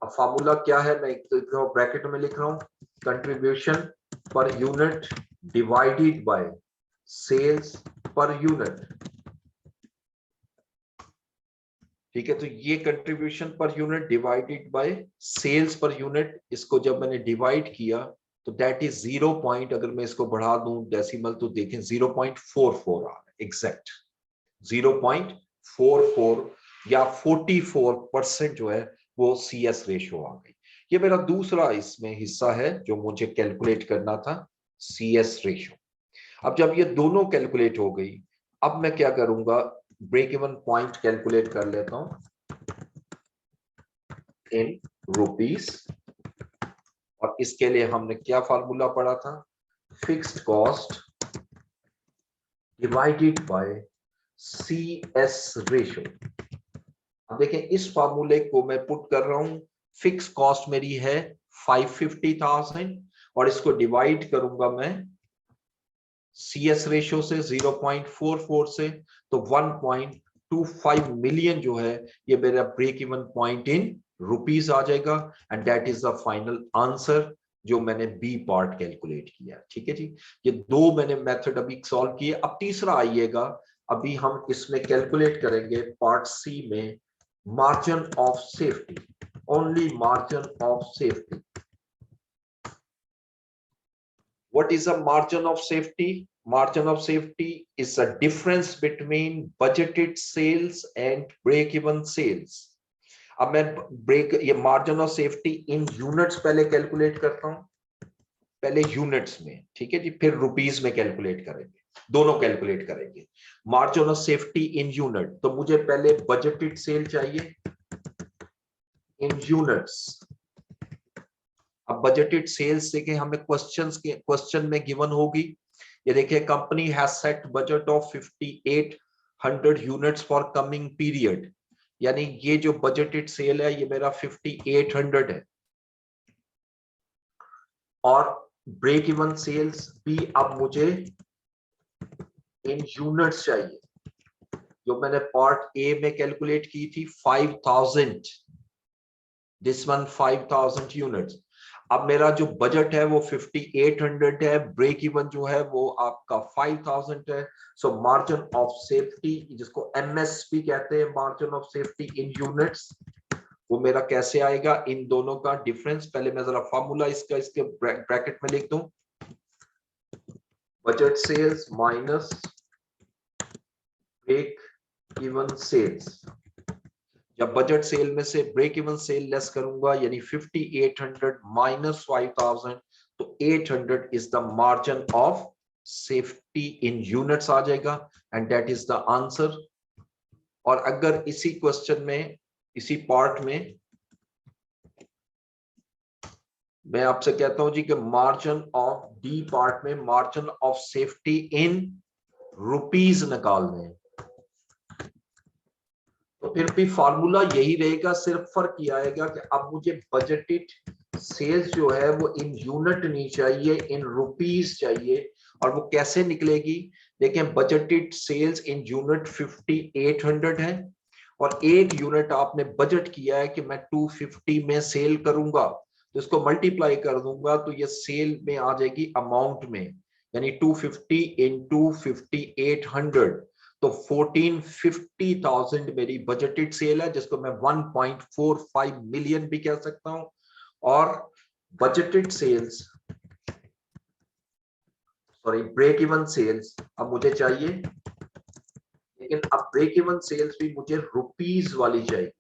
अब फार्मूला क्या है मैं ब्रैकेट में लिख रहा हूं, contribution per unit divided by sales per unit. ठीक है, तो ये contribution per unit divided by sales per unit, इसको जब मैंने डिवाइड किया तो दैट इज 0 पॉइंट, अगर मैं इसको बढ़ा दूं डेसिमल तो देखें 0.44 आ रहा है, एग्जैक्ट 0.44 या 44% जो है वो CS रेशियो आ गई। ये मेरा दूसरा इसमें हिस्सा है जो मुझे कैलकुलेट करना था, CS रेशियो। अब जब ये दोनों कैलकुलेट हो गई, अब मैं क्या करूंगा, ब्रेक इवन पॉइंट कैलकुलेट कर लेता हूं इन रुपीस, और इसके लिए हमने क्या फार्मूला पढ़ा था, fixed cost divided bye CS ratio. अब देखें इस फार्मूले को मैं पुट कर रहा हूं, फिक्स कॉस्ट मेरी है 550,000 और इसको डिवाइड करूंगा मैं CS रेशियो से 0.44 से, तो 1.25 मिलियन जो है ये मेरा break even point in rupees आ जाएगा, and that is the final answer जो मैंने बी पार्ट कैलकुलेट किया। ठीक है जी, ये दो मैंने मेथड अभी सॉल्व किए। अब तीसरा आइएगा, अभी हम इसमें कैलकुलेट करेंगे पार्ट सी में margin of safety, only margin of safety. What is a margin of safety? Margin of safety is a difference between budgeted sales and break-even sales. अब मैं ये margin of safety in units पहले calculate करता हूं, पहले units में, ठीक है जी, फिर रुपीस में कैलकुलेट करेंगे, दोनों कैलकुलेट करेंगे। Margin of safety in unit, तो मुझे पहले बजटेड सेल चाहिए इन यूनिट्स। अब बजटेड सेल्स देखें, हमें क्वेश्चन में गिवन होगी, ये देखिए company has set budget of 5800 units for coming period, यानी ये जो बजटेड सेल है ये मेरा 5800 है, और ब्रेक इवन सेल्स भी अब मुझे इन यूनिट्स चाहिए, जो मैंने पार्ट ए में कैलकुलेट की थी 5000, दिस वन 5000 यूनिट्स। अब मेरा जो बजट है वो 5800 है, ब्रेक इवन जो है वो आपका 5000 है। सो मार्जिन ऑफ सेफ्टी, जिसको MSP कहते हैं, margin of safety in units, वो मेरा कैसे आएगा, इन दोनों का डिफरेंस। पहले मैं जरा फार्मूला इसका इसके ब्रैकेट में लिख दूं, budget sales minus break even sales. जब बजट सेल में से ब्रेक इवन सेल लेस करूंगा, यानी 5800 माइनस 5000, तो 800 is the margin of safety in units आ जाएगा, and that is the answer. और अगर इसी क्वेश्चन में, इसी पार्ट में मैं आपसे कहता हूं जी कि मार्जिन ऑफ डी पार्ट में margin of safety in rupees निकालने हैं, तो फिर भी फार्मूला यही रहेगा, सिर्फ फर्क ये आएगा कि अब मुझे बजटेड सेल्स जो है वो इन यूनिट नहीं चाहिए, इन रुपीस चाहिए। और वो कैसे निकलेगी, देखें बजटेड सेल्स इन यूनिट 5800 है, और एक यूनिट आपने बजट किया है कि मैं 250 में सेल करूंगा, तो इसको मल्टीप्लाई कर दूंगा तो ये सेल में आ जाएगी अमाउंट में, यानी 250 इंटू 5800, तो 1450,000 मेरी बजटेड सेल है, जिसको मैं 1.45 मिलियन भी कह सकता हूं। और budgeted sales, sorry break even sales अब मुझे चाहिए, लेकिन अब ब्रेक इवन सेल्स भी मुझे रुपीस वाली चाहिए।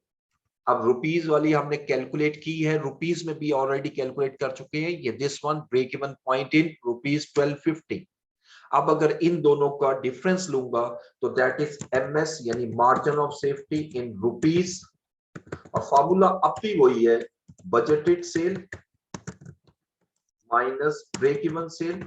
अब रुपीस वाली हमने कैलकुलेट की है, रुपीस में भी ऑलरेडी कैलकुलेट कर चुके हैं, ये this one break even point in rupees 1250। अब अगर इन दोनों का डिफरेंस लूंगा तो दैट इज MS, यानी margin of safety in rupees, और फार्मूला अब भी वही है, budgeted sale minus break even sale.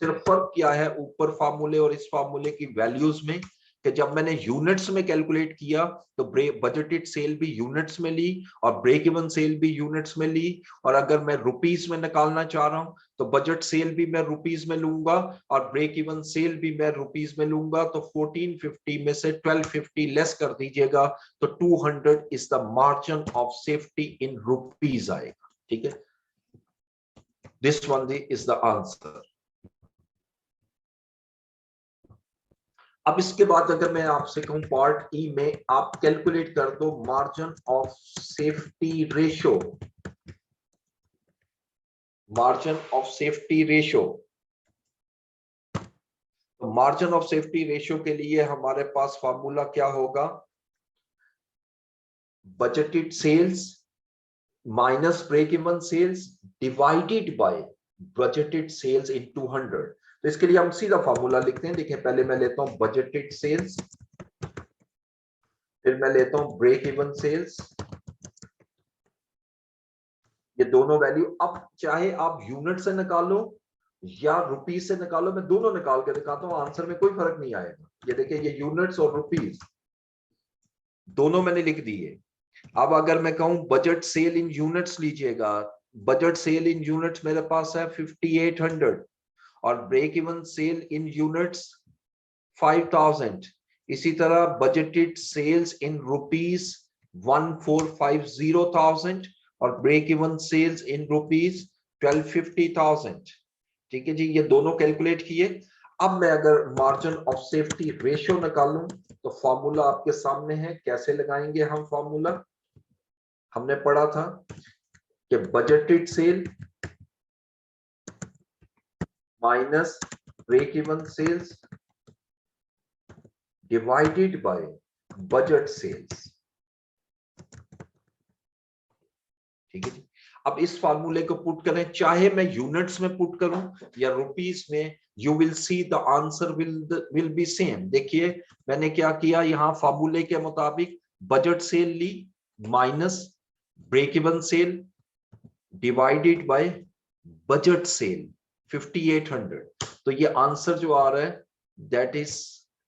सिर्फ फर्क क्या है ऊपर फार्मूले और इस फार्मूले की वैल्यूज में, कि जब मैंने यूनिट्स में कैलकुलेट किया तो बजटेड सेल भी यूनिट्स में ली और ब्रेक इवन सेल भी यूनिट्स में ली, और अगर मैं रुपीस में निकालना चाह रहा हूं तो बजट सेल भी मैं रुपीस में लूंगा और ब्रेक इवन सेल भी मैं रुपीस में लूंगा, तो 1450 में से 1250 लेस कर दीजिएगा, तो 200 is the margin of safety in rupees आएगा। ठीक है, this one is the answer. अब इसके बाद अगर मैं आपसे कहूं पार्ट ई में आप कैलकुलेट कर दो margin of safety ratio, margin of safety ratio. तो मार्जिन ऑफ सेफ्टी रेशियो के लिए हमारे पास फार्मूला क्या होगा, budgeted sales minus break even sales divided by budgeted sales in 200। तो इसके लिए हम सीधा फार्मूला लिखते हैं। देखिए पहले मैं लेता हूं बजटेड सेल्स, फिर मैं लेता हूं ब्रेक इवन सेल्स, ये दोनों वैल्यू। अब चाहे आप यूनिट से निकालो या रुपीस से निकालो, मैं दोनों निकाल के दिखाता हूं, आंसर में कोई फर्क नहीं आएगा। ये देखिए ये यूनिट्स और रुपीस दोनों मैंने लिख दिए। अब अगर मैं कहूं बजट सेल इन यूनिट्स लीजिएगा, बजट सेल इन यूनिट्स मेरे पास है 5800 और break even sale in units 5000। इसी तरह बजटेड सेल्स इन रुपीस 1,450,000 और ब्रेक इवन सेल्स इन रुपीस 1250,000। ठीक है जी, ये दोनों कैलकुलेट किए। अब मैं अगर मार्जिन ऑफ सेफ्टी रेशियो निकालूं तो फॉर्मूला आपके सामने है। कैसे लगाएंगे हम फॉर्मूला, हमने पढ़ा था कि budgeted sale minus break even sales divided by budget sales. ठीक है जी। अब इस फार्मूले को पुट करें, चाहे मैं यूनिट्स में पुट करूं या रुपीस में, you will see the answer will be same. देखिए मैंने क्या किया, यहां फार्मूले के मुताबिक बजट सेल ली minus break even sale divided by budget sale 5800। तो ये आंसर जो आ रहा है दैट इज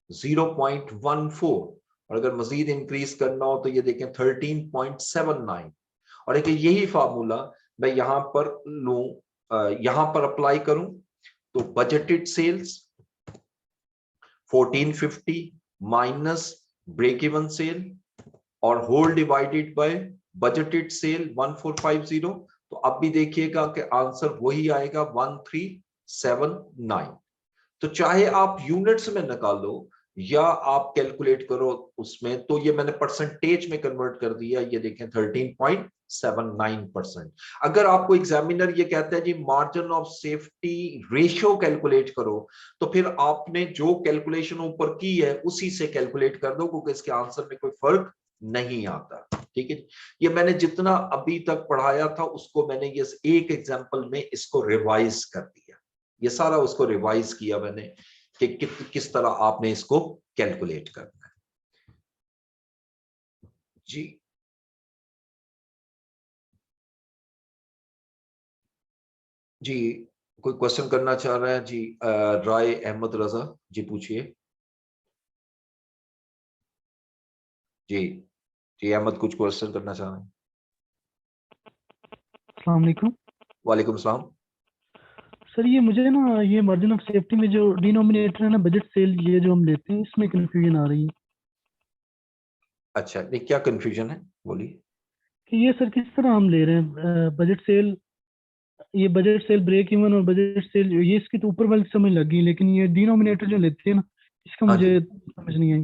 0.14। और अगर मजीद इंक्रीज करना हो तो ये देखें 13.79। और एक यही फार्मूला मैं यहां पर लूं, यहां पर अप्लाई करूं तो budgeted sales 1450 minus break even sale और whole divided by budgeted sale 1450। तो अब भी देखिएगा कि आंसर वही आएगा 1379। तो चाहे आप यूनिट्स में निकालो या आप कैलकुलेट करो उसमें, तो ये मैंने परसेंटेज में कन्वर्ट कर दिया। ये देखें 13.79%। अगर आपको एग्जामिनर ये कहता है जी margin of safety ratio calculate करो, तो फिर आपने जो कैलकुलेशन ऊपर की है उसी से कैलकुलेट कर दो, क्योंकि इसके आंसर में कोई फर्क नहीं आता। ठीक है, ये मैंने जितना अभी तक पढ़ाया था उसको मैंने ये एक एग्जाम्पल में इसको रिवाइज कर दिया। ये सारा उसको रिवाइज किया मैंने कि किस तरह आपने इसको कैलकुलेट करना है। जी जी, कोई क्वेश्चन करना चाह रहा है जी? राय अहमद रजा जी, पूछिए जी। जी अहमद कुछ क्वेश्चन करना चाह रहे हैं? अस्सलाम वालेकुम वालेकुम सलाम। सर, ये मुझे ना ये मार्जिन ऑफ सेफ्टी में जो डिनोमिनेटर है ना बजट सेल, ये जो हम लेते हैं इसमें कंफ्यूजन आ रही है अच्छा, नहीं क्या कंफ्यूजन है, बोलिए। कि ये सर किस तरह हम ले रहे हैं बजट सेल, ये बजट सेल ब्रेक इवन और बजट सेल, ये इसकी तो ऊपर वाली समझ लगी, लेकिन ये डिनोमिनेटर जो लेते हैं ना इसका हाँ जी, मुझे समझ नहीं आई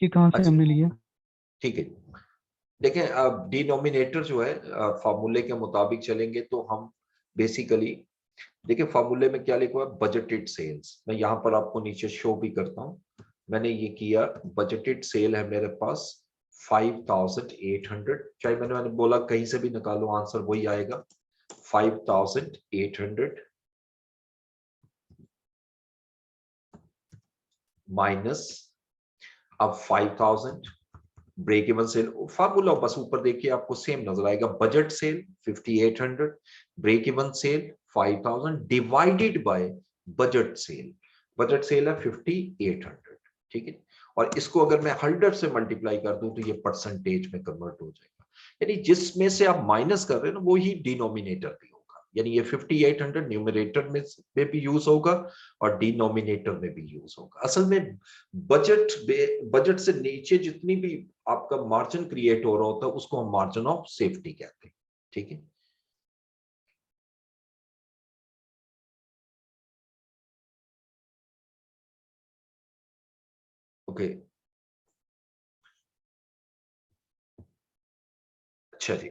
कि कहाँ से अच्छा हमने लिया। ठीक है। देखें अब डिनोमिनेटर जो है फार्मूले के मुताबिक चलेंगे तो हम बेसिकली, देखिए फार्मूले में क्या लिखा हुआ है, बजटेड सेल्स। मैं यहाँ पर आपको नीचे शो भी करता हूँ। मैंने ये किया, बजटेड सेल है मेरे पास 5800। चाहे मैंने बोला कहीं से भी निकालो आंसर वही आएगा 5800 माइनस अब 5000 ब्रेक इवन सेल। फार्मूला बस ऊपर देखिए आपको सेम नजर आएगा, budget sale 5800 break even sale 5000 divided by budget sale. Budget sale है 5800। ठीक है, और इसको अगर मैं 100 से मल्टीप्लाई कर दूं तो ये परसेंटेज में कन्वर्ट हो जाएगा। यानी जिसमें से आप माइनस कर रहे हैं ना वो ही डिनोमिनेटर भी होगा। यानी ये 5800 न्यूमरेटर में भी यूज होगा और डिनोमिनेटर में भी यूज होगा। असल में बजट से नीचे जितनी भी आपका मार्जिन क्रिएट हो रहा होता है उसको हम मार्जिन ऑफ सेफ्टी कहते हैं। ठीक है। ओके, अच्छा जी।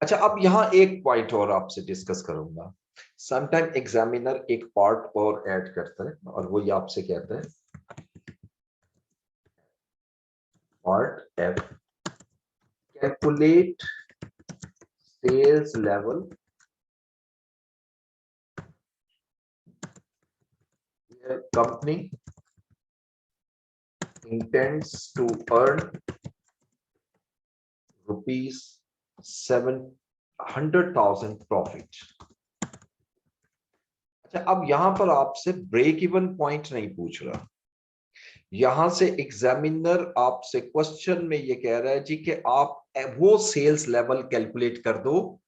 अच्छा, अब यहाँ एक पॉइंट और आपसे डिस्कस करूंगा। समटाइम एग्जामिनर एक पार्ट और ऐड करता है और वो ये आपसे कहता है part F, calculate sales level company intends to earn rupees 700,000 profit. अच्छा, अब यहां पर आपसे ब्रेक इवन पॉइंट नहीं पूछ रहा, यहां से एग्जामिनर आपसे क्वेश्चन में ये कह रहा है जी कि आप वो सेल्स लेवल कैलकुलेट कर दो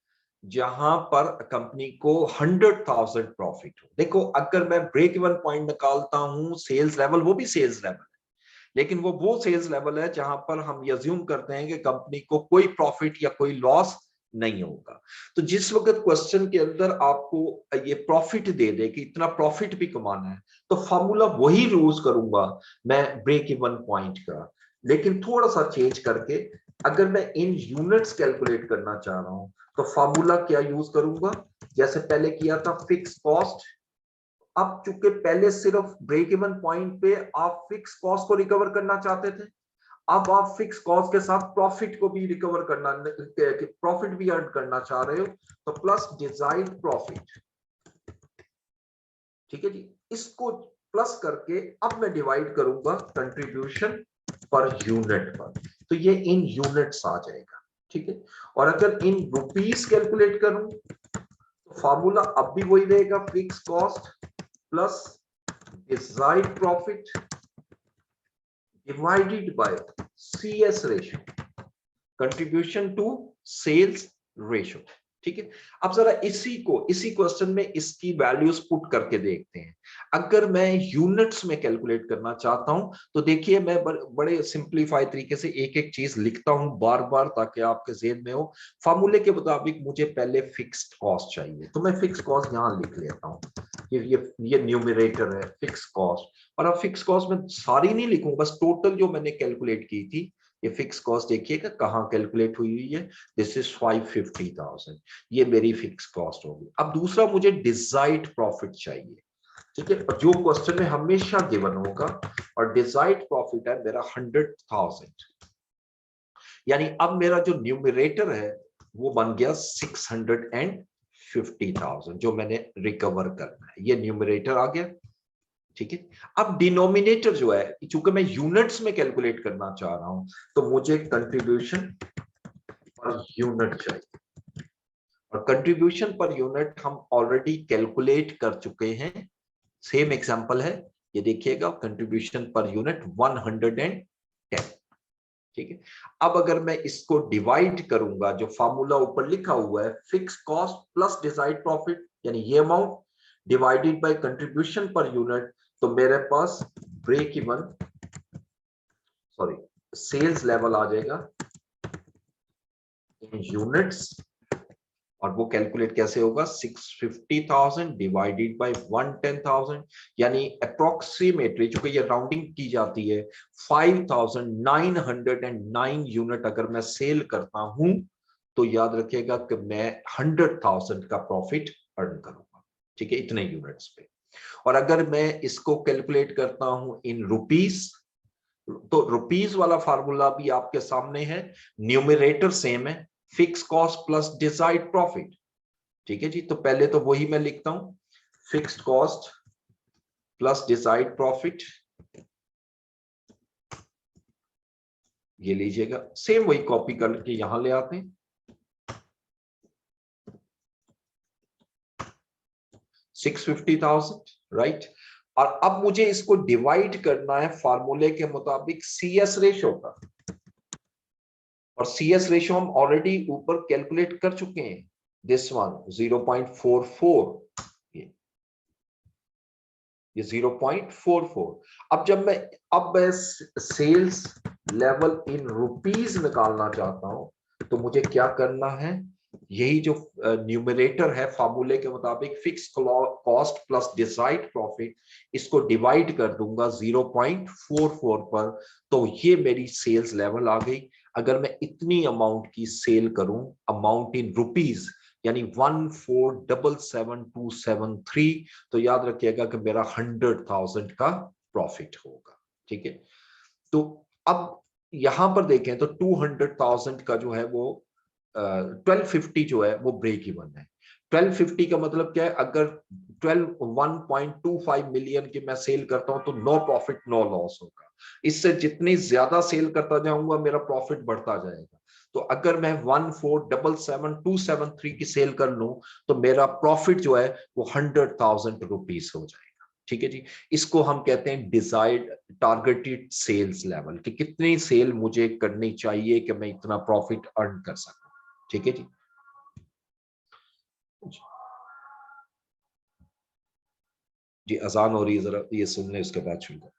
जहां पर कंपनी को 100,000 प्रॉफिट हो। देखो, अगर मैं ब्रेक इवन पॉइंट निकालता हूं सेल्स लेवल, वो भी सेल्स लेवल, लेकिन वो सेल्स लेवल है जहां पर हम ये अज्यूम करते हैं कि कंपनी को कोई प्रॉफिट या कोई लॉस नहीं होगा। तो जिस वक्त क्वेश्चन के अंदर आपको ये प्रॉफिट दे दे कि इतना प्रॉफिट भी कमाना है, तो फॉर्मूला वही यूज करूंगा मैं ब्रेक इवन पॉइंट का, लेकिन थोड़ा सा चेंज करके अगर मैं इन यूनिट्स कैलकुलेट करना चाह रहा हूं तो फॉर्मूला क्या यूज करूंगा, जैसे पहले किया था फिक्स कॉस्ट। अब चूंकि पहले सिर्फ ब्रेक इवन पॉइंट पे आप फिक्स कॉस्ट को रिकवर करना चाहते थे, अब आप फिक्स कॉस्ट के साथ प्रॉफिट को भी रिकवर करना, प्रॉफिट भी अर्न करना चाह रहे हो, तो प्लस डिजायर्ड प्रॉफिट। ठीक है जी, इसको प्लस करके अब मैं डिवाइड करूंगा कंट्रीब्यूशन पर यूनिट पर, तो ये इन यूनिट्स आ जाएगा। ठीक है, और अगर इन रुपीस कैलकुलेट करूं तो फॉर्मूला अब भी वही रहेगा, fix cost plus desired profit divided by CS ratio, contribution to sales ratio। ठीक है, अब जरा इसी क्वेश्चन में इसकी वैल्यूज पुट करके देखते हैं। अगर मैं यूनिट्स में कैलकुलेट करना चाहता हूं तो देखिए मैं बड़े सिंपलीफाई तरीके से एक एक चीज लिखता हूं बार बार ताकि आपके ज़हन में हो। फार्मूले के मुताबिक मुझे पहले फिक्स्ड कॉस्ट चाहिए, तो मैं फिक्स कॉस्ट यहां लिख लेता हूं, ये न्यूमरेटर है फिक्स कॉस्ट। और अब फिक्स कॉस्ट में सारी नहीं लिखूंगा, बस टोटल जो मैंने कैलकुलेट की थी ये फिक्स कॉस्ट देखिएगा कहां कैलकुलेट हुई है, दिस इज 550,000, ये मेरी फिक्स कॉस्ट होगी। अब दूसरा मुझे डिजायर्ड प्रॉफिट चाहिए। ठीक है, जो क्वेश्चन में हमेशा गिवन होगा, और डिजायर्ड प्रॉफिट है मेरा 100,000, यानी अब मेरा जो न्यूमरेटर है वो बन गया 650,000 जो मैंने रिकवर करना है, ये न्यूमरेटर आ गया। ठीक है, अब डिनोमिनेटर जो है, चूंकि मैं यूनिट्स में कैलकुलेट करना चाह रहा हूं तो मुझे कंट्रीब्यूशन पर यूनिट चाहिए, और कंट्रीब्यूशन पर यूनिट हम ऑलरेडी कैलकुलेट कर चुके हैं। सेम एग्जांपल है, ये देखिएगा कंट्रीब्यूशन पर यूनिट 110। ठीक है, अब अगर मैं इसको डिवाइड करूंगा, जो फार्मूला ऊपर लिखा हुआ है fix cost plus desired profit, यानी ये amount divided by contribution per unit, तो मेरे पास ब्रेक इवन सेल्स लेवल आ जाएगा इन यूनिट्स, और वो कैलकुलेट कैसे होगा, 650,000 डिवाइडेड बाय 110,000, यानी अप्रोक्सीमेटली, चूंकि ये राउंडिंग की जाती है, 5,909 यूनिट अगर मैं सेल करता हूं तो याद रखिएगा कि मैं 100,000 का प्रॉफिट अर्न करूंगा। ठीक है, इतने यूनिट्स पे। और अगर मैं इसको कैलकुलेट करता हूं इन रुपीस, तो रुपीस वाला फार्मूला भी आपके सामने है, न्यूमरेटर सेम है, fix cost plus desired profit. ठीक है जी, तो पहले तो वही मैं लिखता हूं, fixed cost plus desired profit, ये लीजिएगा, सेम वही कॉपी करके यहां ले आते हैं, 650,000, राइट। और अब मुझे इसको डिवाइड करना है फार्मूले के मुताबिक CS रेशो का, और CS रेशो हम ऑलरेडी ऊपर कैलकुलेट कर चुके हैं, दिस वन 0.44, ये 0.44। अब जब मैं सेल्स लेवल इन रुपीस निकालना चाहता हूं तो मुझे क्या करना है, यही जो न्यूमरेटर है फार्मूले के मुताबिक fix cost plus desired profit, इसको डिवाइड कर दूंगा 0.44 पर, तो ये मेरी सेल्स लेवल आ गई। अगर मैं इतनी अमाउंट की सेल करूं, अमाउंट इन रुपीज, यानी 1477273, तो याद रखिएगा कि मेरा 100,000 का प्रॉफिट होगा। ठीक है, तो अब यहां पर देखें तो 200,000 का जो है वो 1250 जो है वो ब्रेक इवन है। 1250 का मतलब क्या है, अगर 1.25 मिलियन की मैं सेल करता हूं तो नो प्रॉफिट नो लॉस होगा। इससे जितनी ज्यादा सेल करता जाऊंगा मेरा प्रॉफिट बढ़ता जाएगा। तो अगर मैं 1477273 की सेल कर लूं तो मेरा प्रॉफिट जो है वो 100,000 रुपीज हो जाएगा। ठीक है जी, इसको हम कहते हैं डिजायर्ड टारगेटेड सेल्स लेवल, कि कितनी सेल मुझे करनी चाहिए कि मैं इतना प्रॉफिट अर्न कर सकूं। ठीक है जी, जी अजान हो रही है, जरा ये सुन लें उसके बाद शुरू करें।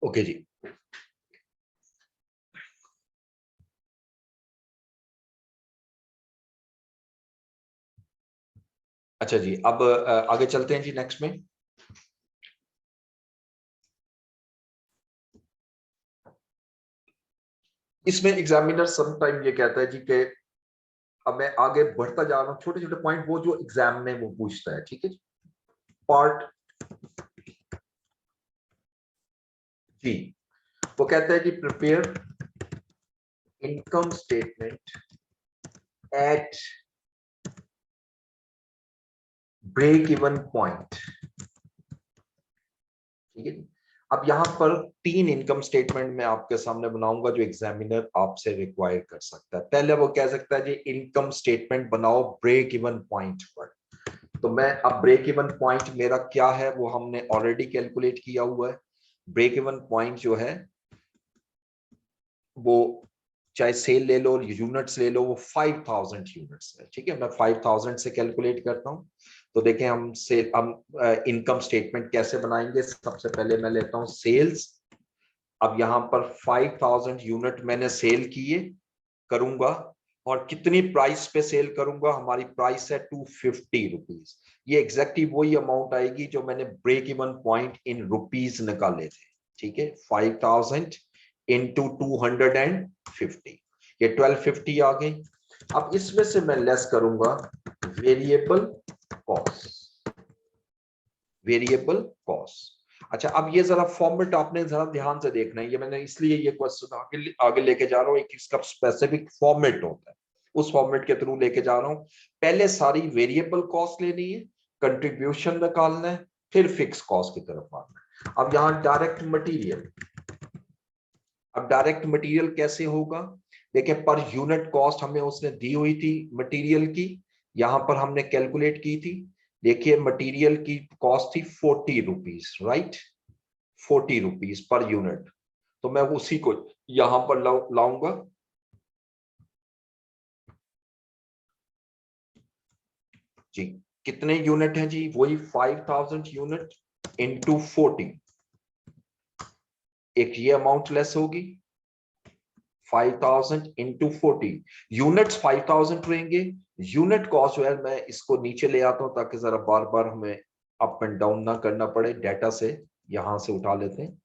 ओके जी, अच्छा जी, अब आगे चलते हैं जी नेक्स्ट में। इसमें एग्जामिनर समटाइम ये कहता है जी कि अब मैं आगे बढ़ता जा रहा हूं, छोटे छोटे पॉइंट वो जो एग्जाम में वो पूछता है। ठीक है, पार्ट जी, वो कहता है कि prepare income statement at break even point. ठीक है, अब यहां पर 3 इनकम स्टेटमेंट मैं आपके सामने बनाऊंगा जो एग्जामिनर आपसे रिक्वायर कर सकता है। पहले वो कह सकता है जी इनकम स्टेटमेंट बनाओ ब्रेक इवन पॉइंट पर। तो मैं अब ब्रेक इवन पॉइंट मेरा क्या है वो हमने ऑलरेडी कैलकुलेट किया हुआ है। ब्रेक इवन पॉइंट जो है वो चाहे सेल ले लो यूनिट्स ले लो, वो 5000 यूनिट्स है। ठीक है, मैं 5000 से कैलकुलेट करता हूं। तो देखें हम इनकम स्टेटमेंट कैसे बनाएंगे। सबसे पहले मैं लेता हूं सेल्स। अब यहां पर 5000 यूनिट मैंने सेल किए करूंगा, और कितनी प्राइस पे सेल करूंगा, हमारी प्राइस है 250 रुपीज। ये एग्जैक्टली वही अमाउंट आएगी जो मैंने break even point in rupees निकाले थे। ठीक है, 5000 इंटू 250, ये 1250 आ गई। अब इसमें से मैं लेस करूंगा वेरिएबल कॉस्ट, वेरिएबल कॉस्ट। अच्छा, अब ये जरा फॉर्मेट आपने जरा ध्यान से देखना है, ये मैंने इसलिए ये क्वेश्चन आगे लेके जा रहा हूँ, एक इसका स्पेसिफिक फॉर्मेट होता है, उस फॉर्मेट के थ्रू लेके जा रहा हूँ। पहले सारी वेरिएबल कॉस्ट लेनी है, कंट्रीब्यूशन निकालना है, फिर फिक्स कॉस्ट की तरफ आना है। अब यहाँ डायरेक्ट मटेरियल, अब डायरेक्ट मटेरियल कैसे होगा, देखिए पर यूनिट कॉस्ट हमें उसने दी हुई थी मटेरियल की यहां पर हमने कैलकुलेट की थी, देखिए मटेरियल की कॉस्ट थी 40 rupees, right, 40 rupees per unit. तो मैं उसी को यहां पर लाऊंगा, जी कितने यूनिट हैं जी, वही 5000 यूनिट इंटू 40, एक ये अमाउंट लेस होगी, 5000 इंटू 40, यूनिट्स 5000 रहेंगे। यूनिट कॉस्ट जो है मैं इसको नीचे ले आता हूं ताकि जरा बार बार हमें अप एंड डाउन ना करना पड़े, डेटा से यहां से उठा लेते हैं,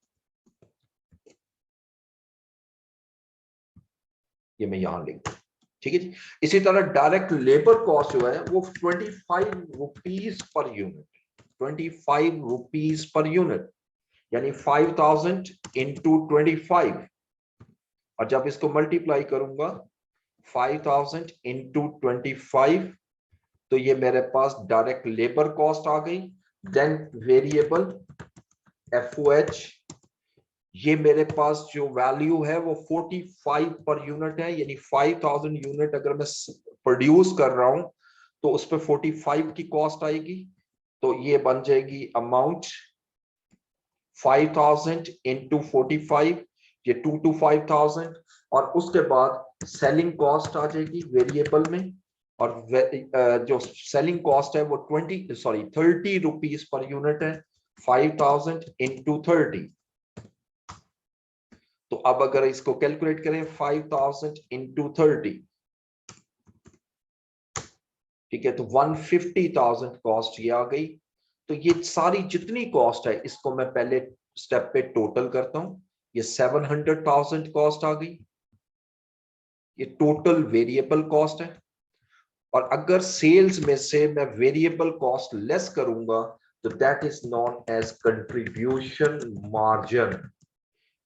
ये मैं यहां लिख दूं, ठीक है जी। इसी तरह डायरेक्ट लेबर कॉस्ट जो है वो 25 rupees per unit, 25 rupees per unit, यानी 5000 इंटू 25, और जब इसको मल्टीप्लाई करूंगा 5000 इंटू 25, तो ये मेरे पास डायरेक्ट लेबर कॉस्ट आ गई। देन वेरिएबल FOH, ये मेरे पास जो वैल्यू है वो 45 पर यूनिट है, यानी 5000 यूनिट अगर मैं प्रोड्यूस कर रहा हूं तो उस पर 45 की कॉस्ट आएगी, तो ये बन जाएगी अमाउंट 5000 इंटू 45, ये 225,000, और उसके बाद सेलिंग कॉस्ट आ जाएगी वेरिएबल में, और जो सेलिंग कॉस्ट है वो 30 रुपीज पर यूनिट है, 5000 इंटू 30। तो अब अगर इसको कैलकुलेट करें 5000 इंटू 30, ठीक है, तो 150,000 कॉस्ट ये आ गई। तो ये सारी जितनी कॉस्ट है इसको मैं पहले स्टेप पे टोटल करता हूं, ये 700,000 कॉस्ट आ गई, ये टोटल वेरिएबल कॉस्ट है। और अगर सेल्स में से मैं वेरिएबल कॉस्ट लेस करूंगा तो that is known as contribution margin,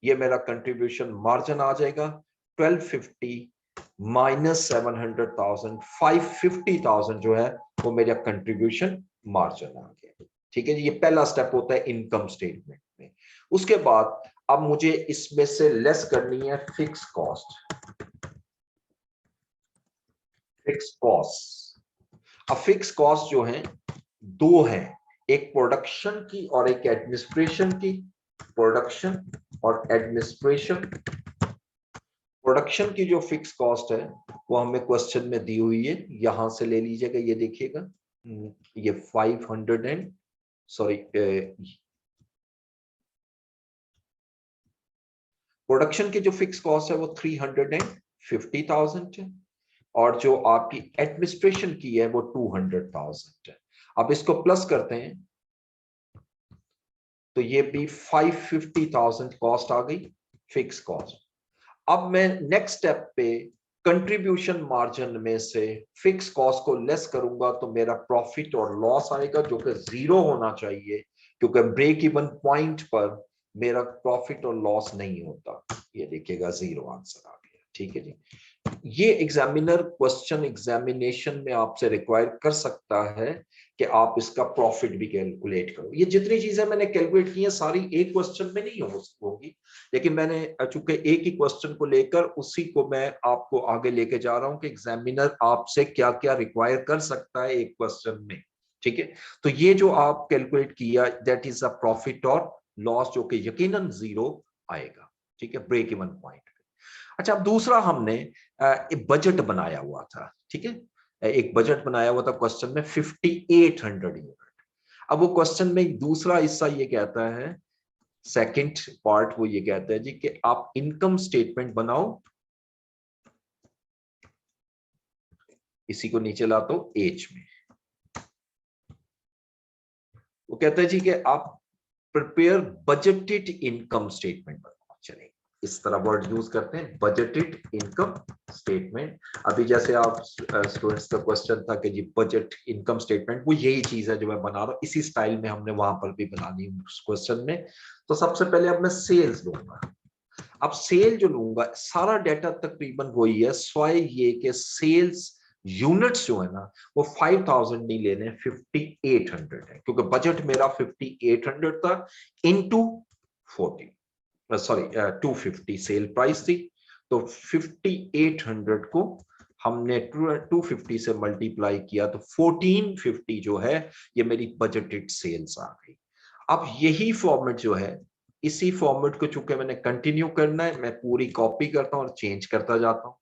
ये मेरा कंट्रीब्यूशन मार्जिन आ जाएगा 1250 माइनस 700,000, 550,000 जो है वो मेरा कंट्रीब्यूशन मार्जिन आ गया, ठीक है जी। ये पहला स्टेप होता है इनकम स्टेटमेंट में। उसके बाद अब मुझे इसमें से लेस करनी है फिक्स कॉस्ट, फिक्स कॉस्ट। अब फिक्स कॉस्ट जो है दो है, एक प्रोडक्शन की और एक एडमिनिस्ट्रेशन की, प्रोडक्शन और एडमिनिस्ट्रेशन। प्रोडक्शन की जो फिक्स कॉस्ट है वो हमें क्वेश्चन में दी हुई है, यहां से ले लीजिएगा, ये देखिएगा, ये 500 एंड सॉरी प्रोडक्शन की जो फिक्स कॉस्ट है वो 350,000 है, और जो आपकी एडमिनिस्ट्रेशन की है वो 200,000 है। अब इसको प्लस करते हैं तो ये भी 550,000 कॉस्ट आ गई फिक्स कॉस्ट। अब मैं नेक्स्ट स्टेप पे कंट्रीब्यूशन मार्जिन में से फिक्स कॉस्ट को लेस करूंगा तो मेरा प्रॉफिट और लॉस आएगा जो कि 0 होना चाहिए, क्योंकि ब्रेक इवन पॉइंट पर मेरा प्रॉफिट और लॉस नहीं होता। ये देखिएगा 0 आंसर आ गया, ठीक है जी। ये एग्जामिनर क्वेश्चन एग्जामिनेशन में आपसे रिक्वायर कर सकता है कि आप इसका प्रॉफिट भी कैलकुलेट करो। ये जितनी चीजें मैंने कैलकुलेट की हैं सारी एक क्वेश्चन में नहीं होगी, लेकिन मैंने चूंकि एक ही क्वेश्चन को लेकर उसी को मैं आपको आगे लेके जा रहा हूं कि एग्जामिनर आपसे क्या क्या रिक्वायर कर सकता है एक क्वेश्चन में, ठीक है। तो ये जो आप कैलकुलेट किया दैट इज अ प्रॉफिट और लॉस जो कि यकीनन 0 आएगा, ठीक है, ब्रेक इवन पॉइंट। अच्छा, अब दूसरा हमने एक बजट बनाया हुआ था, ठीक है, एक बजट बनाया हुआ था क्वेश्चन में 5800 यूनिट। अब वो क्वेश्चन में दूसरा हिस्सा ये कहता है, सेकंड पार्ट वो ये कहता है जी कि आप इनकम स्टेटमेंट बनाओ, इसी को नीचे लाता हूं एच में। वो कहता है जी कि आप प्रिपेयर बजटेड इनकम स्टेटमेंट बनाओ। चलिए इस तरह वर्ड यूज करते हैं, बजटेड इनकम स्टेटमेंट। अभी जैसे आप स्टूडेंट्स का क्वेश्चन था कि जी बजट इनकम स्टेटमेंट, वो यही चीज है जो मैं बना रहा हूं, इसी स्टाइल में हमने वहां पर भी बनानी है उस क्वेश्चन में। तो सबसे पहले अब मैं सेल्स लूंगा। अब सेल जो लूंगा सारा डाटा तकरीबन वही है, स्वाय ये कि सेल्स यूनिट्स जो है ना वो 5000 नहीं लेने, 5800 है, क्योंकि बजट मेरा 5800 था इनटू 40, सॉरी 250 सेल प्राइस थी, तो 5800 को हमने 250 से मल्टीप्लाई किया तो 1450 जो है ये मेरी बजटेड सेल्स आ गई। अब यही फॉर्मेट जो है, इसी फॉर्मेट को चूंकि मैंने कंटिन्यू करना है, मैं पूरी कॉपी करता हूं और चेंज करता जाता हूं।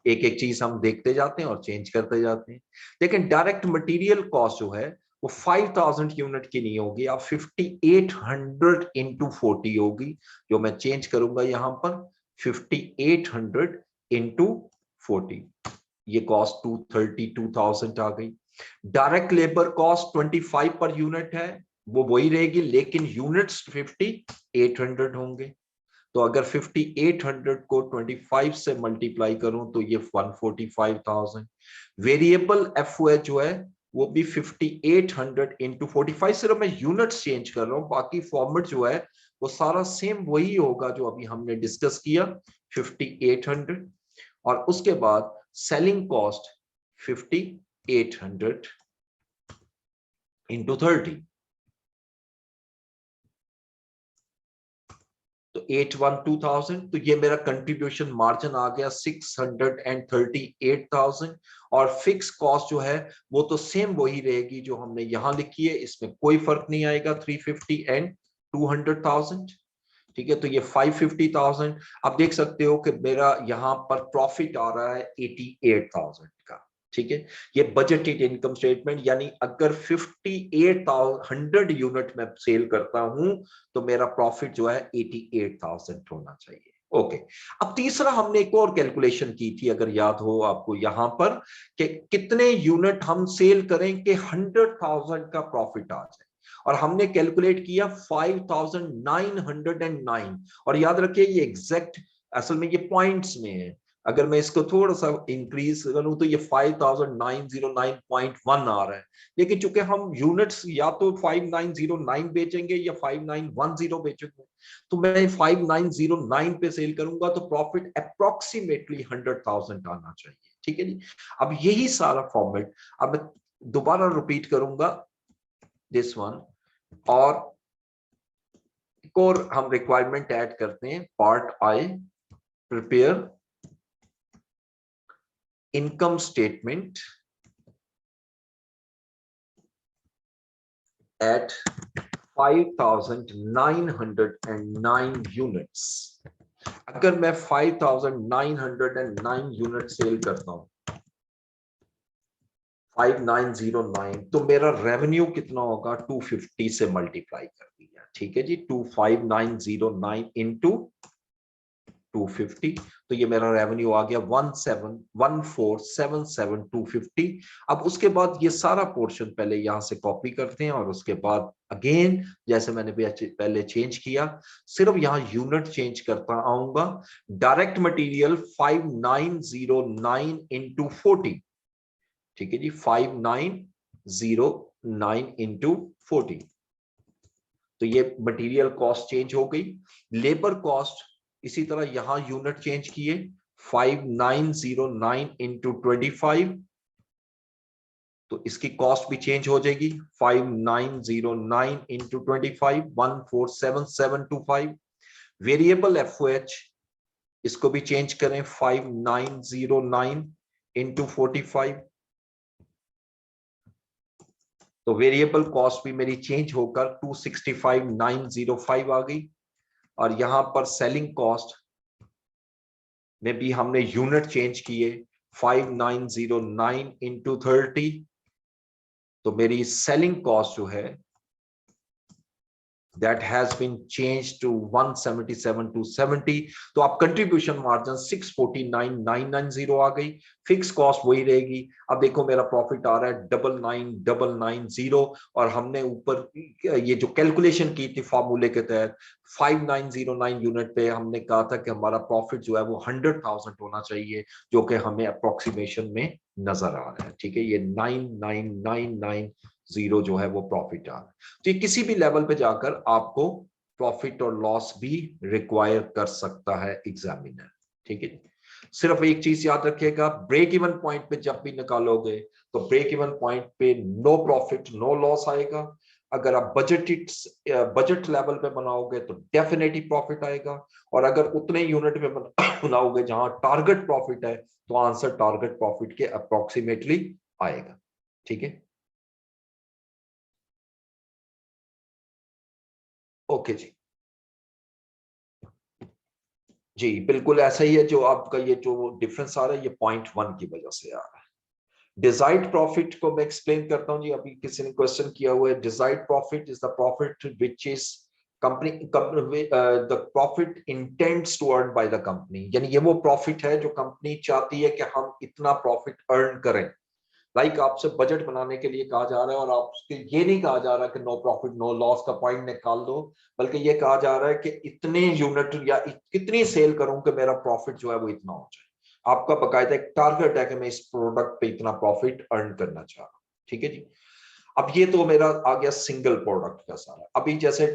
एक एक चीज हम देखते जाते हैं और चेंज करते जाते हैं। लेकिन डायरेक्ट मटेरियल कॉस्ट जो है वो 5000 यूनिट की नहीं होगी, अब 5800 इंटू 40 होगी, जो मैं चेंज करूंगा यहां पर 5800 इंटू 40, ये कॉस्ट 232,000 आ गई। Direct labour cost 25 per unit है, वो वही रहेगी, लेकिन यूनिट्स 5800 होंगे। तो अगर 5800 को 25 से मल्टीप्लाई करूं तो ये 145,000। वेरिएबल एफओएच जो है वो भी 5800 इंटू 45, सिर्फ मैं यूनिट्स चेंज कर रहा हूं, बाकी फॉर्मेट जो है वो सारा सेम वही होगा जो अभी हमने डिस्कस किया 5800। और उसके बाद सेलिंग कॉस्ट 5800 इंटू 30, तो 812,000। तो ये मेरा कंट्रीब्यूशन मार्जिन आ गया 638,000। और फिक्स कॉस्ट जो है वो तो सेम वही रहेगी जो हमने यहां लिखी है, इसमें कोई फर्क नहीं आएगा, 350 एंड 200,000। ठीक है, तो ये 550,000। आप देख सकते हो कि मेरा यहां पर प्रॉफिट आ रहा है 88,000 का। ठीक है, ये बजटेड इनकम स्टेटमेंट, यानी अगर 58,100 यूनिट में सेल करता हूं तो मेरा प्रॉफिट जो है 88,000 होना चाहिए। ओके, अब तीसरा हमने एक और कैलकुलेशन की थी, अगर याद हो आपको यहां पर, कि कितने यूनिट हम सेल करें कि 100,000 का प्रॉफिट आ जाए, और हमने कैलकुलेट किया 5,909। और याद रखिए ये एग्जैक्ट, असल में ये पॉइंट्स में है, अगर मैं इसको थोड़ा सा इंक्रीज करूं तो ये 5,909.1 आ रहा है, लेकिन चूंकि हम यूनिट्स या तो 5,909 बेचेंगे या 5,910 बेचेंगे, तो मैं 5,909 पे सेल करूंगा तो प्रॉफिट अप्रोक्सीमेटली 100,000 आना चाहिए। ठीक है जी, अब यही सारा फॉर्मेट अब मैं दोबारा रिपीट करूंगा दिस वन, और एक और हम रिक्वायरमेंट ऐड करते हैं, part I, prepare income statement at 5,909 units। अगर मैं 5,909 यूनिट सेल करता हूं 5,909, तो मेरा रेवेन्यू कितना होगा, 250 से मल्टीप्लाई कर दिया। ठीक है जी, 25,909 इंटू 250, तो ये मेरा रेवेन्यू आ गया 1,1477,250। अब उसके बाद ये सारा पोर्शन पहले यहां से कॉपी करते हैं, और उसके बाद अगेन जैसे मैंने पहले चेंज किया, सिर्फ यहां यूनिट चेंज करता आऊंगा। डायरेक्ट मटेरियल 5,909 इंटू 40, ठीक है जी, 5,909 इंटू 40, तो ये मटेरियल कॉस्ट चेंज हो गई। लेबर कॉस्ट इसी तरह यहां यूनिट चेंज किए, 5,909 इंटू 25, तो इसकी कॉस्ट भी चेंज हो जाएगी, 5,909 इंटू 25, 1,47725। वेरिएबल एफओएच इसको भी चेंज करें, 5,909 इंटू 45, तो वेरिएबल कॉस्ट भी मेरी चेंज होकर 265,905 आ गई। और यहां पर सेलिंग कॉस्ट में भी हमने यूनिट चेंज किए, 5,909 इंटू 30, तो मेरी सेलिंग कॉस्ट जो है that has been changed to 177,270। तो आप कंट्रीब्यूशन मार्जिन 649,990 आ गई, फिक्स कॉस्ट वही रहेगी। अब देखो मेरा प्रॉफिट आ रहा है 99,990, और हमने ऊपर ये जो कैलकुलेशन की थी फॉर्मूले के तहत 5,909 यूनिट पे हमने कहा था कि हमारा प्रॉफिट जो है वो 100,000 होना चाहिए, जो कि हमें अप्रोक्सीमेशन में नजर आ रहा है। ठीक है, ये 99,990 जो है वो प्रॉफिट आ रहा है। तो ये किसी भी लेवल पे जाकर आपको प्रॉफिट और लॉस भी रिक्वायर कर सकता है एग्जामिनर। ठीक है, सिर्फ एक चीज याद रखिएगा, ब्रेक इवन पॉइंट पे जब भी निकालोगे तो ब्रेक इवन पॉइंट पे नो प्रॉफिट नो लॉस आएगा, अगर आप बजट लेवल पे बनाओगे तो डेफिनेटली प्रॉफिट आएगा, और अगर उतने यूनिट पे बनाओगे जहां टारगेट प्रॉफिट है तो आंसर टारगेट प्रॉफिट के अप्रोक्सीमेटली आएगा। ठीक है, ओके जी। जी बिल्कुल ऐसा ही है, जो आपका ये जो डिफरेंस आ रहा है ये पॉइंट 1 की वजह से आ रहा है। डिजायर्ड प्रॉफिट को मैं एक्सप्लेन करता हूं जी, अभी किसी ने क्वेश्चन किया हुआ है। Desired profit is the profit which is company the profit intends to earn by the company, यानी ये वो प्रॉफिट है जो कंपनी चाहती है कि हम इतना प्रॉफिट अर्न करें। लाइक आपसे बजट बनाने के लिए कहा जा रहा है और आपसे ये नहीं कहा जा रहा कि नो प्रॉफिट नो लॉस का पॉइंट निकाल दो, बल्कि ये कहा जा रहा है कि इतने यूनिट या कितनी सेल करूं कि मेरा प्रॉफिट जो है वो इतना हो जाए। आपका बकायदा एक टारगेट है कि मैं इस प्रोडक्ट पे इतना प्रॉफिट अर्न करना चाह रहा हूं। ठीक है जी। अब ये तो मेरा आ गया सिंगल प्रोडक्ट का सारा। अभी जैसे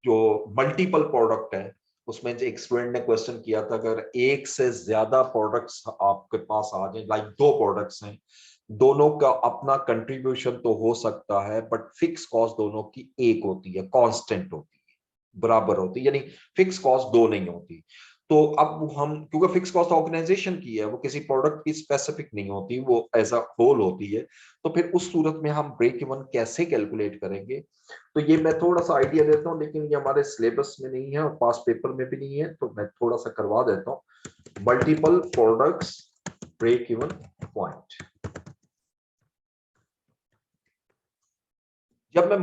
जो मल्टीपल प्रोडक्ट है उसमें एक स्टूडेंट ने क्वेश्चन किया था, अगर एक से ज्यादा प्रोडक्ट्स आपके पास आ जाए, लाइक 2 प्रोडक्ट्स हैं, दोनों का अपना कंट्रीब्यूशन तो हो सकता है बट फिक्स कॉस्ट दोनों की एक होती है, कांस्टेंट होती है, बराबर होती है, यानी फिक्स कॉस्ट 2 नहीं होती। तो अब हम, क्योंकि फिक्स कॉस्ट ऑर्गेनाइजेशन की है, वो किसी प्रोडक्ट की स्पेसिफिक नहीं होती, वो एज अ होल होती है, तो फिर उस सूरत में हम ब्रेक इवन कैसे कैलकुलेट करेंगे, तो ये मैं थोड़ा सा आइडिया देता हूं, लेकिन ये हमारे सिलेबस में नहीं है और पास पेपर में भी नहीं है, तो मैं थोड़ा सा करवा देता हूं। Multiple products break even point. जब मैं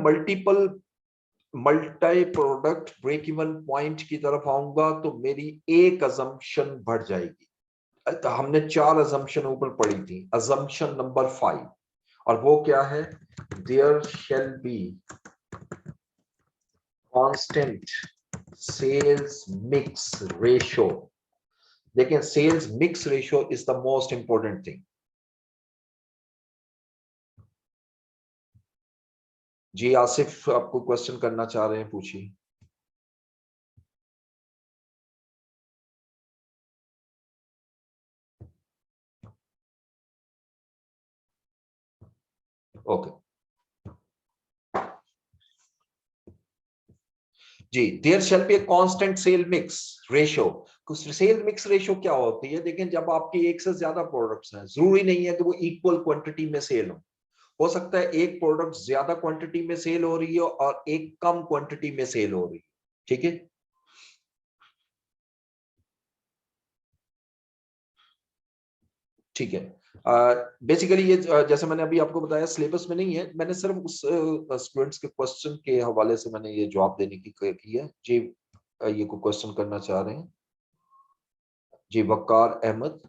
multi product break even point की तरफ आऊंगा तो मेरी एक अजम्पशन बढ़ जाएगी। हमने 4 अजम्पशन ऊपर पढ़ी थी, अजम्पशन नंबर 5, और वो क्या है? There shall be constant sales mix ratio. देखिए, sales mix ratio is the most important thing. जी आसिफ, आपको क्वेश्चन करना चाह रहे हैं, पूछिए। ओके जी, there shall be a constant sale mix ratio. Sale mix ratio क्या होती है? देखिए, जब आपकी एक से ज्यादा प्रोडक्ट्स हैं, जरूरी नहीं है कि वो इक्वल क्वांटिटी में सेल हो सकता है एक प्रोडक्ट ज्यादा क्वांटिटी में सेल हो रही हो और एक कम क्वांटिटी में सेल हो रही है। ठीक है, ठीक है। बेसिकली ये जैसे मैंने अभी आपको बताया सिलेबस में नहीं है, मैंने सिर्फ उस स्टूडेंट्स के क्वेश्चन के हवाले से मैंने ये जवाब देने की है जी। ये को क्वेश्चन करना चाह रहे हैं जी, वकार अहमद।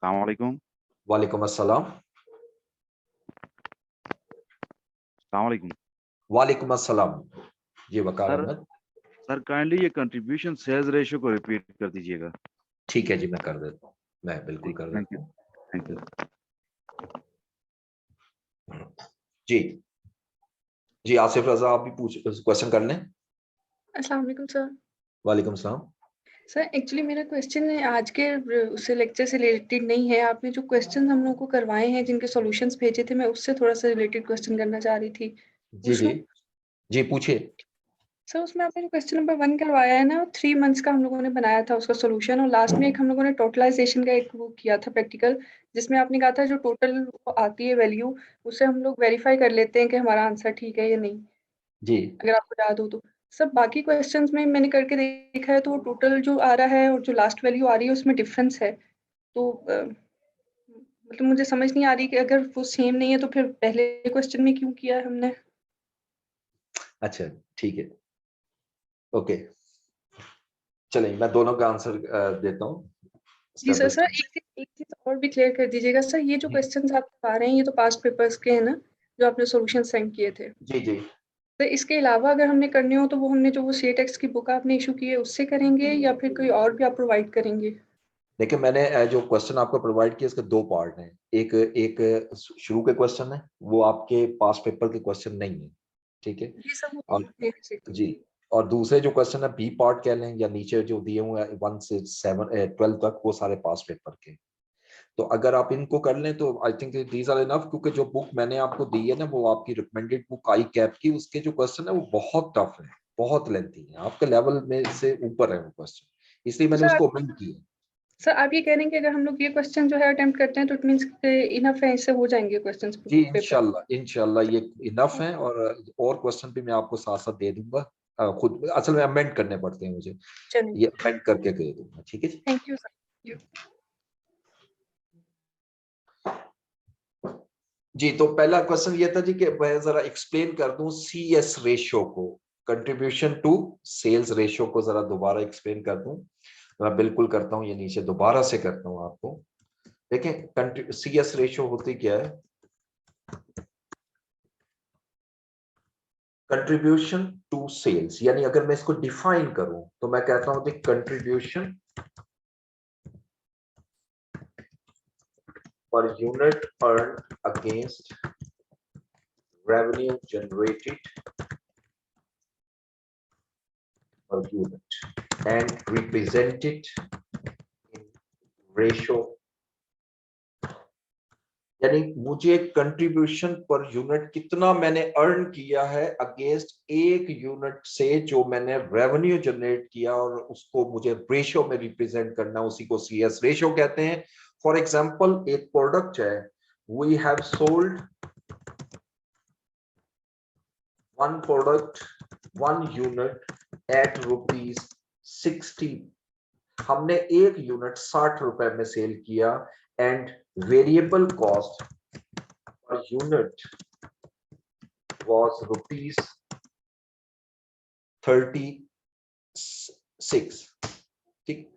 अस्सलाम वालेकुम। वालेकुम अस्सलाम। अस्सलाम वालेकुम। वालेकुम अस्सलाम जी, वकार सर अहमद। सर काइंडली ये कंट्रीब्यूशन सेल्स रेशियो को रिपीट कर दीजिएगा। ठीक है जी, मैं कर देता हूँ, मैं बिल्कुल कर थैंक देता यू, हूँ थैंक यू। जी। जी आसिफ रजा, आप भी पूछ क्वेश्चन कर लें। अस्सलाम वालेकुम सर। वालेकुम सलाम। सर एक्चुअली मेरा क्वेश्चन आज के उससे लेक्चर से रिलेटेड नहीं है। आपने जो क्वेश्चन हम लोग को करवाए हैं, जिनके सॉल्यूशंस भेजे थे, मैं उससे थोड़ा सा रिलेटेड क्वेश्चन करना चाह रही थी। जी जी पूछूं? जी, पूछिए। सर उसमें आपने जो क्वेश्चन नंबर 1 करवाया है ना, 3 मंथ्स का हम लोगों ने बनाया था उसका सॉल्यूशन, और लास्ट में एक हम लोगों ने टोटलाइजेशन का एक वो किया था प्रैक्टिकल, जिसमें आपने कहा था जो टोटल आती है वैल्यू, उससे हम लोग वेरीफाई कर लेते हैं कि हमारा आंसर ठीक है या नहीं, जी अगर आपको याद हो तो। सब बाकी क्वेश्चंस में मैंने करके देखा है, तो वो टोटल जो आ रहा है और जो लास्ट वैल्यू आ रही है उसमें डिफरेंस है। तो मतलब मुझे समझ नहीं आ रही कि अगर वो सेम नहीं है तो फिर पहले क्वेश्चन में क्यों किया है हमने। अच्छा, ठीक है, ओके। चलिए, मैं दोनों का आंसर देता हूँ जी step sir. By sir step. एक चीज और भी क्लियर कर दीजिएगा सर, ये जो जी क्वेश्चंस आप बता रहे हैं ये तो पास्ट पेपर्स के हैं ना, जो आपने सॉल्यूशन सेंड किए थे। जी जी। तो इसके अलावा अगर हमने करने हो तो वो हमने जो वो सीटेक्स की बुक आपने इशू की है उससे करेंगे, या फिर कोई और भी आप प्रोवाइड करेंगे? देखिए, मैंने जो क्वेश्चन आपको प्रोवाइड किया इसके 2 पार्ट हैं। एक एक शुरू के क्वेश्चन है, वो आपके पास पेपर के क्वेश्चन नहीं है, ठीक है। जी सर, वो और बेसिकली। जी, और दूसरे जो क्वेश्चन है बी पार्ट कह लें या नीचे जो दिए हुए हैं 1 से 12 तक, वो सारे पास पेपर के। तो अगर आप इनको कर लें तो I think these are enough, क्योंकि जो बुक मैंने आपको दी है ना वो आपकी रिकमेंडेड बुक आई कैप की, उसके जो क्वेश्चन है वो बहुत टफ है, बहुत लेंथी है, आपके लेवल में से ऊपर है वो क्वेश्चन, इसलिए मैंने उसको अमेंड किया। सर आप ये कह रहे हैं कि अगर हम लोग ये क्वेश्चन जो है अटेम्प्ट करते हैं तो इट मींस इनफ है, इससे हो जाएंगे क्वेश्चंस जी पेपर? इंशाल्लाह ये इनफ है, और क्वेश्चन भी मैं आपको साथ साथ दे दूंगा। खुद असल में अमेंड करने पड़ते हैं मुझे, चलिए ये अमेंड करके दे दूंगा, ठीक है जी। Thank you sir. जी तो पहला क्वेश्चन ये था जी कि मैं जरा एक्सप्लेन कर दूं CS रेशियो को, कंट्रीब्यूशन टू सेल्स रेशियो को जरा दोबारा एक्सप्लेन कर दूं। मैं बिल्कुल करता हूं, ये नीचे दोबारा से करता हूं आपको। देखें CS रेशियो होती क्या है, कंट्रीब्यूशन टू सेल्स, यानी अगर मैं इसको डिफाइन करूं तो मैं कहता हूं कि contribution per unit earned against revenue generated per unit and represented in ratio, यानी मुझे कंट्रीब्यूशन पर यूनिट कितना मैंने अर्न किया है अगेंस्ट एक यूनिट से जो मैंने रेवेन्यू जनरेट किया, और उसको मुझे रेशियो में रिप्रेजेंट करना, उसी को CS रेशियो कहते हैं। फॉर एग्जांपल एक प्रोडक्ट है, we have sold one product 1 unit at ₹60, हमने एक यूनिट 60 रुपए में सेल किया, and variable cost per unit was ₹36। ठीक,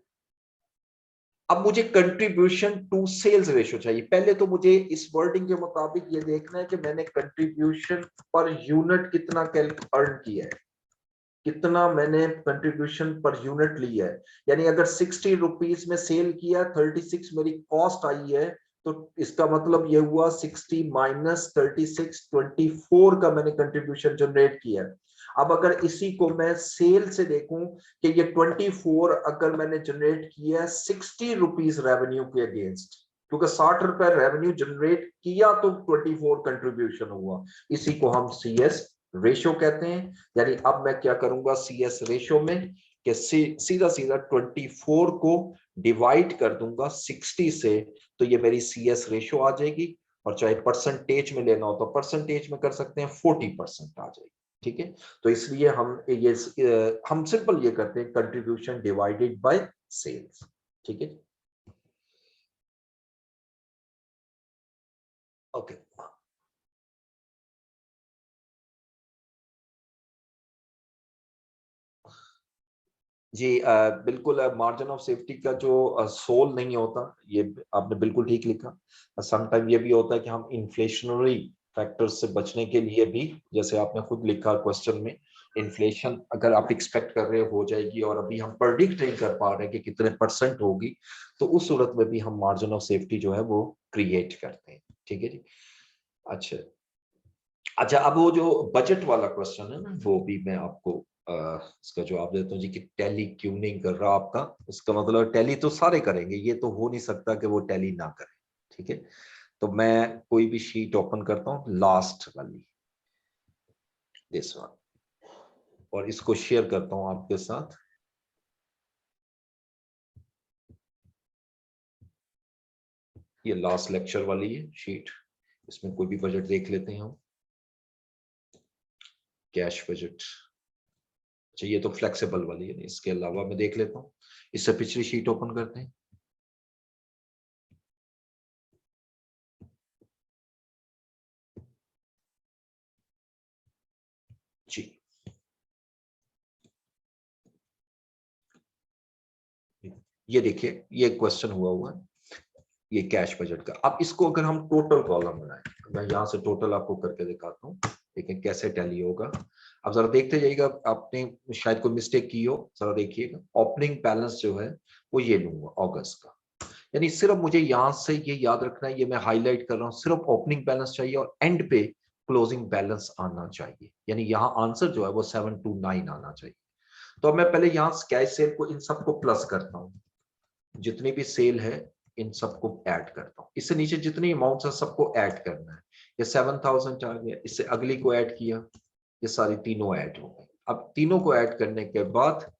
अब मुझे कंट्रीब्यूशन टू सेल्स रेशियो चाहिए। पहले तो मुझे इस वर्डिंग के मुताबिक ये देखना है कि मैंने कंट्रीब्यूशन पर यूनिट कितना अर्न किया है, कितना मैंने कंट्रीब्यूशन पर यूनिट लिया है। यानी अगर 60 रुपीस में सेल किया, 36 मेरी कॉस्ट आई है, तो इसका मतलब ये हुआ 60 माइनस 36, 24 का मैंने कंट्रीब्यूशन जनरेट किया है। अब अगर इसी को मैं सेल से देखूं कि ये 24 अगर मैंने जनरेट किया है 60 रुपीस रेवेन्यू के अगेंस्ट, क्योंकि 60 रुपए रेवेन्यू जनरेट किया तो 24 कंट्रीब्यूशन हुआ, इसी को हम CS रेशियो कहते हैं। यानी अब मैं क्या करूंगा CS रेशियो में कि सीधा सीधा 24 को डिवाइड कर दूंगा 60 से, तो ये मेरी CS रेशियो आ जाएगी। और चाहे परसेंटेज में लेना हो तो परसेंटेज में कर सकते हैं, 40% आ जाएगी। ठीक है, तो इसलिए हम सिंपल ये करते हैं कंट्रीब्यूशन डिवाइडेड बाय सेल्स। ठीक है, ओके। जी बिल्कुल, मार्जिन ऑफ सेफ्टी का जो सोल नहीं होता, ये आपने बिल्कुल ठीक लिखा। समटाइम ये भी होता है कि हम इन्फ्लेशनरी फैक्टर्स से बचने के लिए भी, जैसे आपने खुद लिखा क्वेश्चन में, इन्फ्लेशन अगर आप एक्सपेक्ट कर रहे हो जाएगी और अभी हम प्रेडिक्ट नहीं कर पा रहे कि कितने % होगी, तो उस सूरत में भी हम मार्जिन ऑफ सेफ्टी जो है वो क्रिएट करते हैं। ठीक है जी, अच्छा अब वो जो बजट वाला क्वेश्चन है ना, वो भी मैं आपको इसका जवाब देता हूँ जी कि टैली क्यों नहीं कर रहा आपका। इसका मतलब टैली तो सारे करेंगे, ये तो हो नहीं सकता कि वो टैली ना करें। ठीक है, तो मैं कोई भी शीट ओपन करता हूँ, लास्ट वाली, दिस वन, और इसको शेयर करता हूँ आपके साथ। ये लास्ट लेक्चर वाली है शीट, इसमें कोई भी बजट देख लेते हैं हम। कैश बजट, अच्छा ये तो फ्लेक्सिबल वाली है, इसके अलावा मैं देख लेता हूँ, इससे पिछली शीट ओपन करते हैं। जी, ये देखिए, ये क्वेश्चन हुआ है, ये कैश बजट का। अब इसको अगर हम टोटल कॉलम बनाएं, मैं यहाँ से टोटल आपको करके दिखाता हूँ, देखिए कैसे टैली होगा। अब जरा देखते जाइएगा, आपने शायद कोई मिस्टेक की हो, जरा देखिएगा। ओपनिंग बैलेंस जो है वो ये लूंगा अगस्त का, यानी सिर्फ मुझे यहाँ से ये याद रखना है, ये मैं हाईलाइट कर रहा हूँ, सिर्फ ओपनिंग बैलेंस चाहिए और एंड पे क्लोजिंग बैलेंस आना चाहिए। यानी यहाँ आंसर जो है वो 729 आना चाहिए। तो मैं पहले यहाँ कैश सेल को इन सबको प्लस करता हूँ, जितनी भी सेल है इन सबको ऐड करता हूँ। इससे नीचे जितनी अमाउंट है सबको ऐड करना है। ये 7000 आ गया, इससे अगली को ऐड किया, ये सारी तीनों ऐड हो गए। अब तीनों को ऐड करने के बाद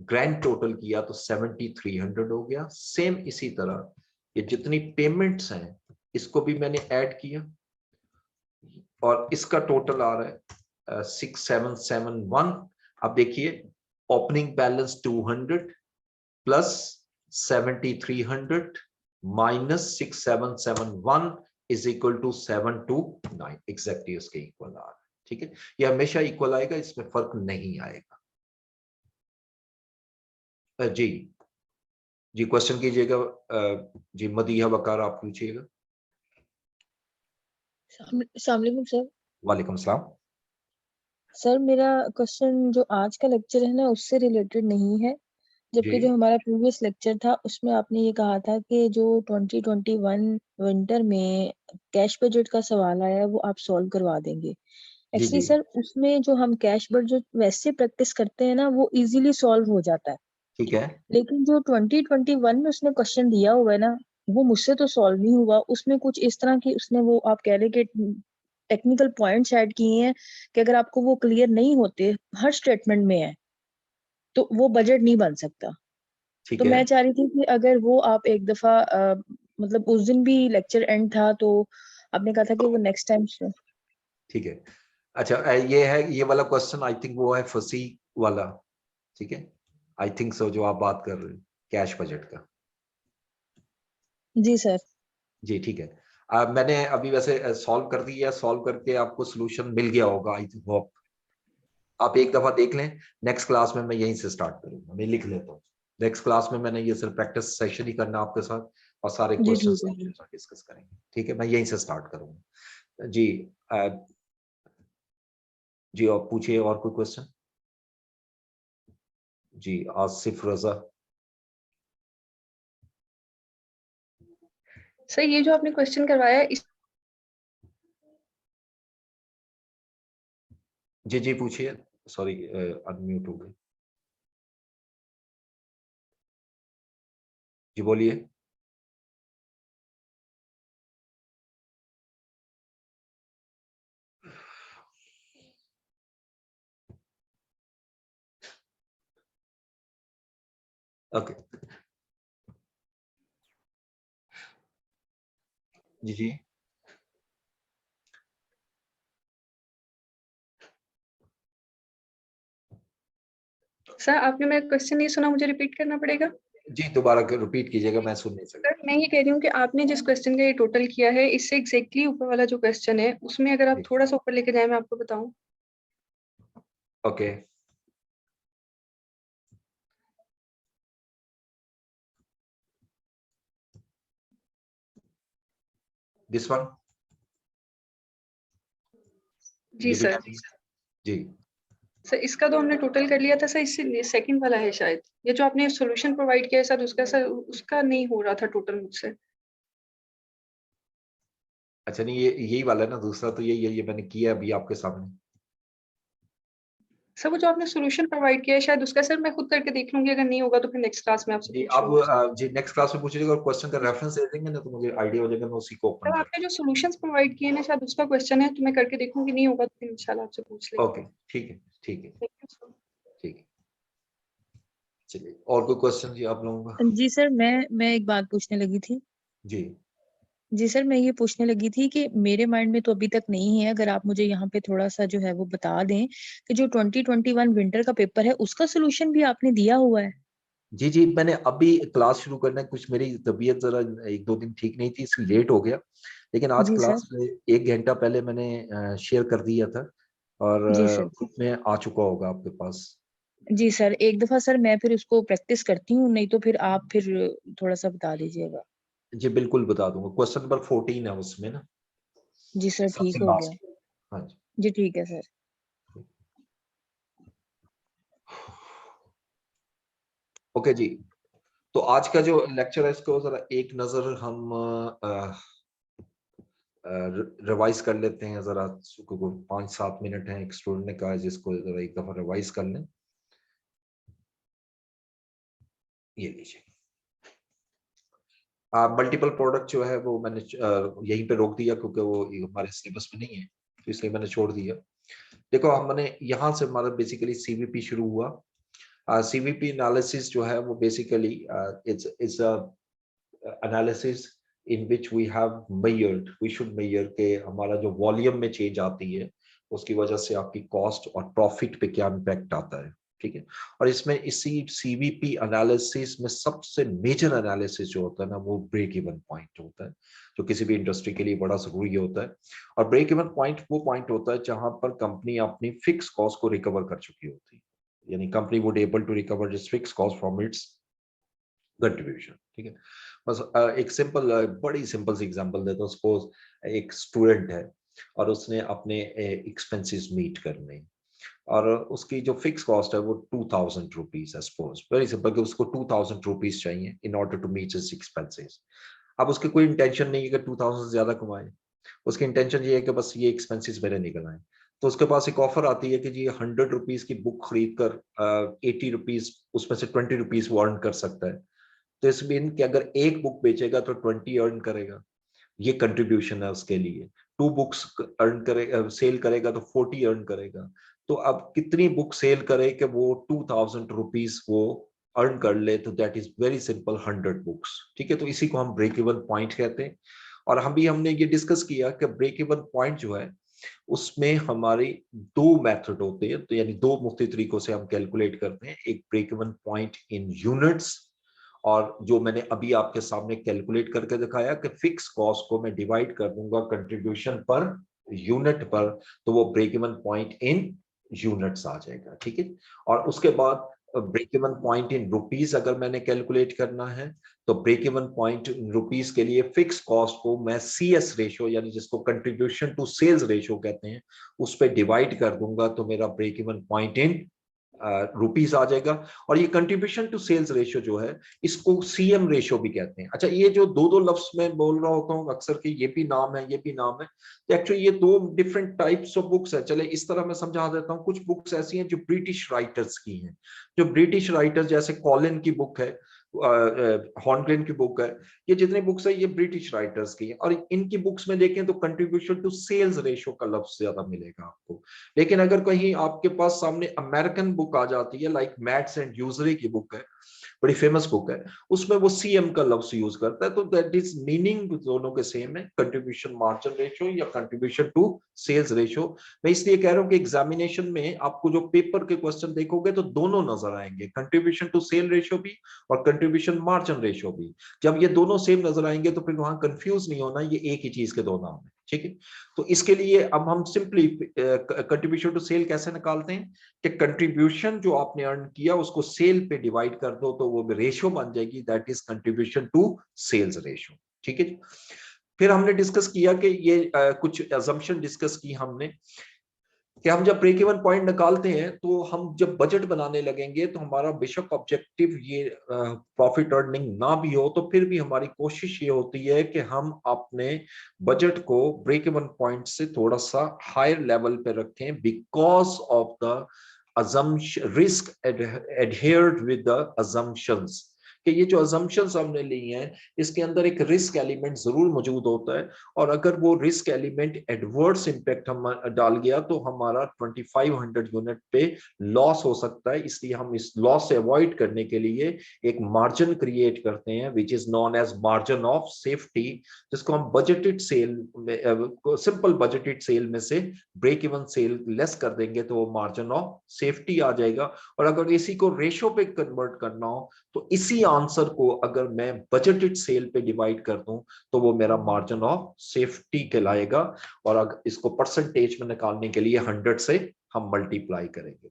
ग्रैंड टोटल किया तो 7300 हो गया। सेम इसी तरह ये जितनी पेमेंट्स हैं इसको भी मैंने ऐड किया और इसका टोटल आ रहा है 6771। अब देखिए opening balance 200 plus 7300 minus 6771 is equal to 729, exactly उसके इक्वल आ रहा है। ठीक है, ये हमेशा इक्वल आएगा, इसमें फर्क नहीं आएगा। जी जी क्वेश्चन कीजिएगा। जी मदीहा वकार आप पूछिएगा। अस्सलाम वालेकुम सर। वालेकुम सलाम। सर मेरा क्वेश्चन जो आज का लेक्चर है ना उससे रिलेटेड नहीं है, जबकि जी जो हमारा प्रीवियस लेक्चर था उसमें आपने ये कहा था कि जो 2021 विंटर में कैश बजट का सवाल आया है वो आप सॉल्व करवा देंगे। जी एक्चुअली जी सर उसमें जो हम कैश बजट वैसे प्रैक्टिस करते हैं ना वो इजीली सॉल्व हो जाता है, ठीक है। लेकिन जो 2021 में उसने क्वेश्चन दिया हुआ है ना वो मुझसे तो सॉल्व नहीं हुआ। उसमें कुछ इस तरह की उसने वो आप कह रहे कि टेक्निकल पॉइंट्स ऐड किए हैं कि अगर आपको वो क्लियर नहीं होते हर स्टेटमेंट में है तो वो बजट नहीं बन सकता। ठीक तो है। मैं चाह रही थी कि अगर वो आप एक दफा मतलब उस दिन भी लेक्चर एंड था तो आपने कहा था कि वो नेक्स्ट टाइम से। ठीक है। अच्छा ये है, ये वाला क्वेश्चन आई थिंक वो है फसी वाला। ठीक है, आई थिंक सो जो आप बात कर रहे हैं कैश बजट का। जी सर। जी ठीक है। मैंने अभी वैसे सॉल्व कर दिया, सॉल्व करके आपको सोल्यूशन मिल गया होगा आई होप। आप एक दफा देख लें, नेक्स्ट क्लास में मैं यहीं से स्टार्ट करूंगा, मैं लिख लेता हूँ। नेक्स्ट क्लास में मैंने ये सिर्फ प्रैक्टिस सेशन ही करना आपके साथ और सारे जी क्वेश्चंस ठीक है आपके साथ डिस्कस करेंगे। ठीक है, मैं यहीं से स्टार्ट करूंगा। जी जी और पूछिए और कोई क्वेश्चन। जी आसिफ रजा। सर ये जो आपने क्वेश्चन करवाया है जी जी पूछिए, सॉरी अनम्यूट हो गए। जी बोलिए। ओके जी जी सर आपने मेरा क्वेश्चन नहीं सुना, मुझे रिपीट करना पड़ेगा। जी दोबारा रिपीट कीजिएगा, मैं सुन नहीं सर सका। मैं ये कह रही हूँ कि आपने जिस क्वेश्चन का ये टोटल किया है इससे एग्जैक्टली ऊपर वाला जो क्वेश्चन है उसमें अगर आप जी थोड़ा सा ऊपर लेके जाए मैं आपको बताऊं। Okay this one. जी जी सर। बिल्कुल। जी सर इसका तो हमने टोटल कर लिया था सर, इससे सेकंड वाला है शायद, ये जो आपने सॉल्यूशन प्रोवाइड किया है सर उसका, सर उसका नहीं हो रहा था टोटल मुझसे। अच्छा नहीं, ये यही वाला है ना, दूसरा तो ये मैंने किया अभी आपके सामने। सर वो जो आपने सॉल्यूशन प्रोवाइड किया है शायद उसका, सर मैं खुद करके देख लूंगी, अगर नहीं होगा तो फिर नेक्स्ट क्लास में आपसे जी पूछ अब लूंगी। जी नेक्स्ट क्लास में पूछिएगा और क्वेश्चन का रेफरेंस दे देंगे ना तो मुझे आइडिया हो जाएगा, मैं उसी को ओपन सर कर। आपने जो सॉल्यूशंस प्रोवाइड किए हैं ना शायद उसका क्वेश्चन है, तो मैं करके देखूंगी, नहीं होगा तो फिर इंशाल्लाह आपसे पूछ लेंगे। ओके ठीक है ठीक है थैंक यू सर। ठीक है। चलिए और कोई क्वेश्चन जी आप लोगों का। जी सर मैं एक बात पूछने लगी थी। जी जी सर मैं ये पूछने लगी थी कि मेरे माइंड में तो अभी तक नहीं है, अगर आप मुझे यहाँ पे थोड़ा सा जो है वो बता दें कि जो 2021 विंटर का पेपर है उसका सोल्यूशन भी आपने दिया हुआ है। जी जी मैंने अभी क्लास शुरू करना है, कुछ मेरी तबीयत जरा एक दो दिन ठीक नहीं थी इसलिए लेट हो गया, लेकिन आज जी सर। क्लास में 1 घंटा पहले मैंने शेयर कर दिया था और जी सर। ग्रुप में आ चुका होगा आपके पास। जी सर एक दफा सर मैं फिर उसको प्रैक्टिस करती हूँ, नहीं तो फिर आप फिर थोड़ा सा बता दीजिएगा। जी बिल्कुल बता दूंगा, क्वेश्चन नंबर 14 है उसमें ना, जी सर सबसे ठीक हो गया। लास्ट। हाँ जी जी ठीक है सर। ओके जी। तो आज का जो लेक्चर है इसको जरा एक नजर हम रिवाइज कर लेते हैं जरा, 5-7 मिनट है, एक स्टूडेंट ने कहा है जिसको जरा एक दफा रिवाइज कर लें। ये लीजिए मल्टीपल प्रोडक्ट जो है वो मैंने यहीं पे रोक दिया क्योंकि वो हमारे सिलेबस में नहीं है, तो इसलिए मैंने छोड़ दिया। देखो हमने यहाँ से हमारा बेसिकली सीवीपी शुरू हुआ। सीवीपी एनालिसिस जो है वो basically it's analysis in which we have measured, we should measure के हमारा जो वॉल्यूम में चेंज आती है उसकी वजह से आपकी कॉस्ट और प्रॉफिट पे क्या इम्पैक्ट आता है, ठीक है। और इसमें इसी सीवीपी एनालिसिस में सबसे मेजर एनालिसिस जो होता है ना वो ब्रेक इवन पॉइंट होता है, जो किसी भी इंडस्ट्री के लिए बड़ा जरूरी होता है। और ब्रेक इवन पॉइंट वो पॉइंट होता है जहां पर कंपनी अपनी फिक्स कॉस्ट को रिकवर कर चुकी होती है, यानी company would able to recover this fix cost from its contribution, ठीक है। बस एक सिंपल बड़ी सिंपल सी एग्जांपल देता हूँ। सपोज एक स्टूडेंट है और उसने अपने एक्सपेंसेस मीट करने और उसकी जो फिक्स कॉस्ट है वो 2000 रुपीज है, सपोज वेरी सिंपल कि उसको 2000 रुपीज चाहिए in order to meet his expenses. अब उसकी कोई इंटेंशन नहीं है कि 2000 से ज्यादा कमाए, उसकी इंटेंशन ये है कि बस ये एक्सपेंसेस मेरे निकल आए। तो उसके पास एक ऑफर आती है कि जी 100 रुपीज की बुक खरीद कर 80 रुपीज उसमें से 20 रुपीज वो अर्न कर सकता है। तो इस मीन कि अगर एक बुक बेचेगा तो 20 अर्न करेगा, ये कंट्रीब्यूशन है उसके लिए। 2 बुक्स अर्न करेगा, सेल करेगा तो 40 अर्न करेगा। तो अब कितनी बुक सेल करे कि वो 2000 रुपीज वो अर्न कर ले, तो that is very simple 100 books, ठीक है। तो इसी को हम ब्रेक इवन पॉइंट कहते हैं। और हमने ये डिस्कस किया कि ब्रेक इवन पॉइंट जो है उसमें हमारे 2 मेथड होते हैं, तो यानी 2 मुख्तलिफ तरीकों से हम कैलकुलेट करते हैं। एक break even point in units, और जो मैंने अभी आपके सामने कैलकुलेट करके दिखाया कि फिक्स कॉस्ट को मैं डिवाइड कर दूंगा कंट्रीब्यूशन पर यूनिट पर, तो वो break even point in units आ जाएगा, ठीक है। और उसके बाद break even point in rupees अगर मैंने कैलकुलेट करना है तो break even point in rupees के लिए फिक्स कॉस्ट को मैं CS रेशियो यानी जिसको कंट्रीब्यूशन टू सेल्स रेशियो कहते हैं उस पर डिवाइड कर दूंगा, तो मेरा break even point in rupees आ जाएगा। और ये कंट्रीब्यूशन टू सेल्स रेशियो जो है इसको CM रेशियो भी कहते हैं। अच्छा, ये जो 2 लफ्ज में बोल रहा होता हूँ अक्सर कि ये भी नाम है ये भी नाम है, तो एक्चुअली ये 2 डिफरेंट टाइप्स ऑफ बुक्स है। चले इस तरह मैं समझा देता हूँ। कुछ बुक्स ऐसी हैं जो ब्रिटिश राइटर्स की हैं, जो ब्रिटिश राइटर्स जैसे कॉलिन की बुक है, हॉर्नग्रेन की बुक है, ये जितने बुक्स है ये ब्रिटिश राइटर्स की है। और इनकी बुक्स में देखें तो कंट्रीब्यूशन टू सेल्स रेशियो का लफ्ज ज्यादा मिलेगा आपको। लेकिन अगर कहीं आपके पास सामने अमेरिकन बुक आ जाती है, लाइक मैट्स एंड यूजरी की बुक है, बड़ी फेमस बुक है, उसमें वो CM का लफ्ज यूज करता है, तो दैट इज मीनिंग दोनों के सेम है, कंट्रीब्यूशन मार्जिन रेशियो या कंट्रीब्यूशन टू सेल्स रेशियो। मैं इसलिए कह रहा हूं कि एग्जामिनेशन में आपको जो पेपर के क्वेश्चन देखोगे तो दोनों नजर आएंगे, कंट्रीब्यूशन टू सेल रेशियो भी और कंट्रीब्यूशन मार्जिन रेशियो भी। जब ये दोनों सेम नजर आएंगे तो फिर वहां कंफ्यूज नहीं होना, ये एक ही चीज के 2 नाम है, ठीक है। तो इसके लिए अब हम सिंपली कंट्रीब्यूशन टू सेल कैसे निकालते हैं कि कंट्रीब्यूशन जो आपने अर्न किया उसको सेल पे डिवाइड कर दो तो वो रेशियो बन जाएगी, that is contribution to sales ratio, ठीक है। फिर हमने डिस्कस किया कि ये कुछ अजम्पशन डिस्कस की हमने कि हम जब ब्रेक इवन पॉइंट निकालते हैं तो हम जब बजट बनाने लगेंगे तो हमारा बेशक ऑब्जेक्टिव ये प्रॉफिट अर्निंग ना भी हो, तो फिर भी हमारी कोशिश ये होती है कि हम अपने बजट को ब्रेक इवन पॉइंट से थोड़ा सा हायर लेवल पे रखें, because of the assumption risk adhered with the assumptions, कि ये जो assumptions हमने ली हैं इसके अंदर एक रिस्क एलिमेंट जरूर मौजूद होता है, और अगर वो रिस्क एलिमेंट एडवर्स इंपैक्ट हम डाल गया तो हमारा 2500 यूनिट पे लॉस हो सकता है। इसलिए हम इस लॉस से अवॉइड करने के लिए एक मार्जिन क्रिएट करते हैं which is known as margin of safety, जिसको हम बजटेड सेल में सिंपल बजटेड सेल में से ब्रेक इवन सेल लेस कर देंगे तो वो मार्जिन ऑफ सेफ्टी आ जाएगा। और अगर इसी को रेशो पे कन्वर्ट करना हो तो इसी आंसर को अगर मैं बजटेड सेल पे डिवाइड कर दूं तो वो मेरा मार्जिन ऑफ सेफ्टी कहलाएगा। और अगर इसको परसेंटेज में निकालने के लिए 100 से हम मल्टीप्लाई करेंगे।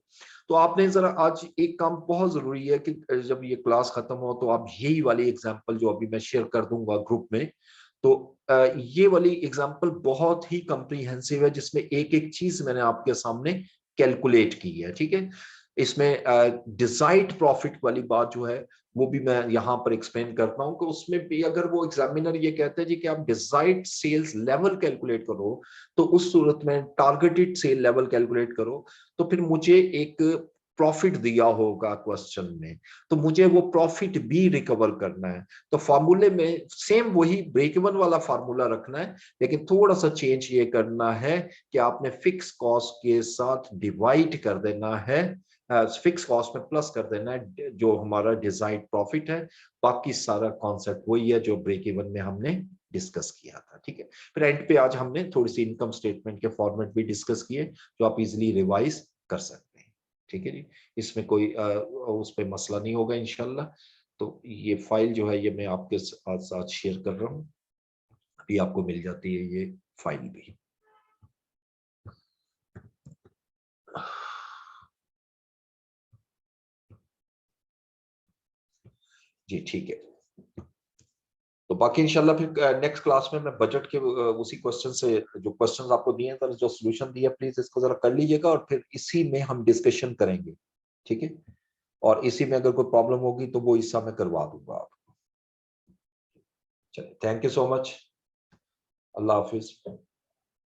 तो आपने जरा आज एक काम बहुत जरूरी है कि जब ये क्लास खत्म हो तो आप यही वाली एग्जांपल जो अभी मैं शेयर कर दूंगा ग्रुप में, तो ये वाली एग्जांपल बहुत ही कॉम्प्रिहेंसिव है जिसमें एक एक चीज मैंने आपके सामने कैलकुलेट की है, ठीक है। इसमें डिजाइर्ड प्रॉफिट वाली बात जो है वो भी मैं यहाँ पर एक्सप्लेन करता हूँ कि उसमें भी अगर वो एग्जामिनर ये कहते हैं जी कि आप डिजाइर्ड सेल्स लेवल कैलकुलेट करो तो उस सूरत में टारगेटेड सेल लेवल कैलकुलेट करो, तो फिर मुझे एक प्रॉफिट दिया होगा क्वेश्चन में, तो मुझे वो प्रॉफिट भी रिकवर करना है। तो फार्मूले में सेम वही ब्रेक इवन वाला फार्मूला रखना है, लेकिन थोड़ा सा चेंज ये करना है कि आपने फिक्स कॉस्ट के साथ डिवाइड कर देना है, फिक्स कॉस्ट में प्लस कर देना है जो हमारा डिजाइन प्रॉफिट है। बाकी सारा कॉन्सेप्ट वही है जो ब्रेक इवन में हमने डिस्कस किया था। ठीक है, फिर एंड पे आज हमने थोड़ी सी इनकम स्टेटमेंट के फॉर्मेट भी डिस्कस किए जो आप इजीली रिवाइज कर सकते हैं। ठीक है जी, इसमें कोई उस पे मसला नहीं होगा इंशाल्लाह। तो ये फाइल जो है ये मैं आपके साथ शेयर कर रहा हूँ, अभी आपको मिल जाती है ये फाइल भी। जी ठीक है, तो बाकी इंशाल्लाह फिर नेक्स्ट क्लास में मैं बजट के उसी क्वेश्चन से जो क्वेश्चंस आपको दिए हैं, जो सॉल्यूशन दिया, प्लीज इसको जरा कर लीजिएगा और फिर इसी में हम डिस्कशन करेंगे। ठीक है, और इसी में अगर कोई प्रॉब्लम होगी तो वो हिस्सा मैं करवा दूंगा आपको। चलिए, thank you so much, Allah Hafiz.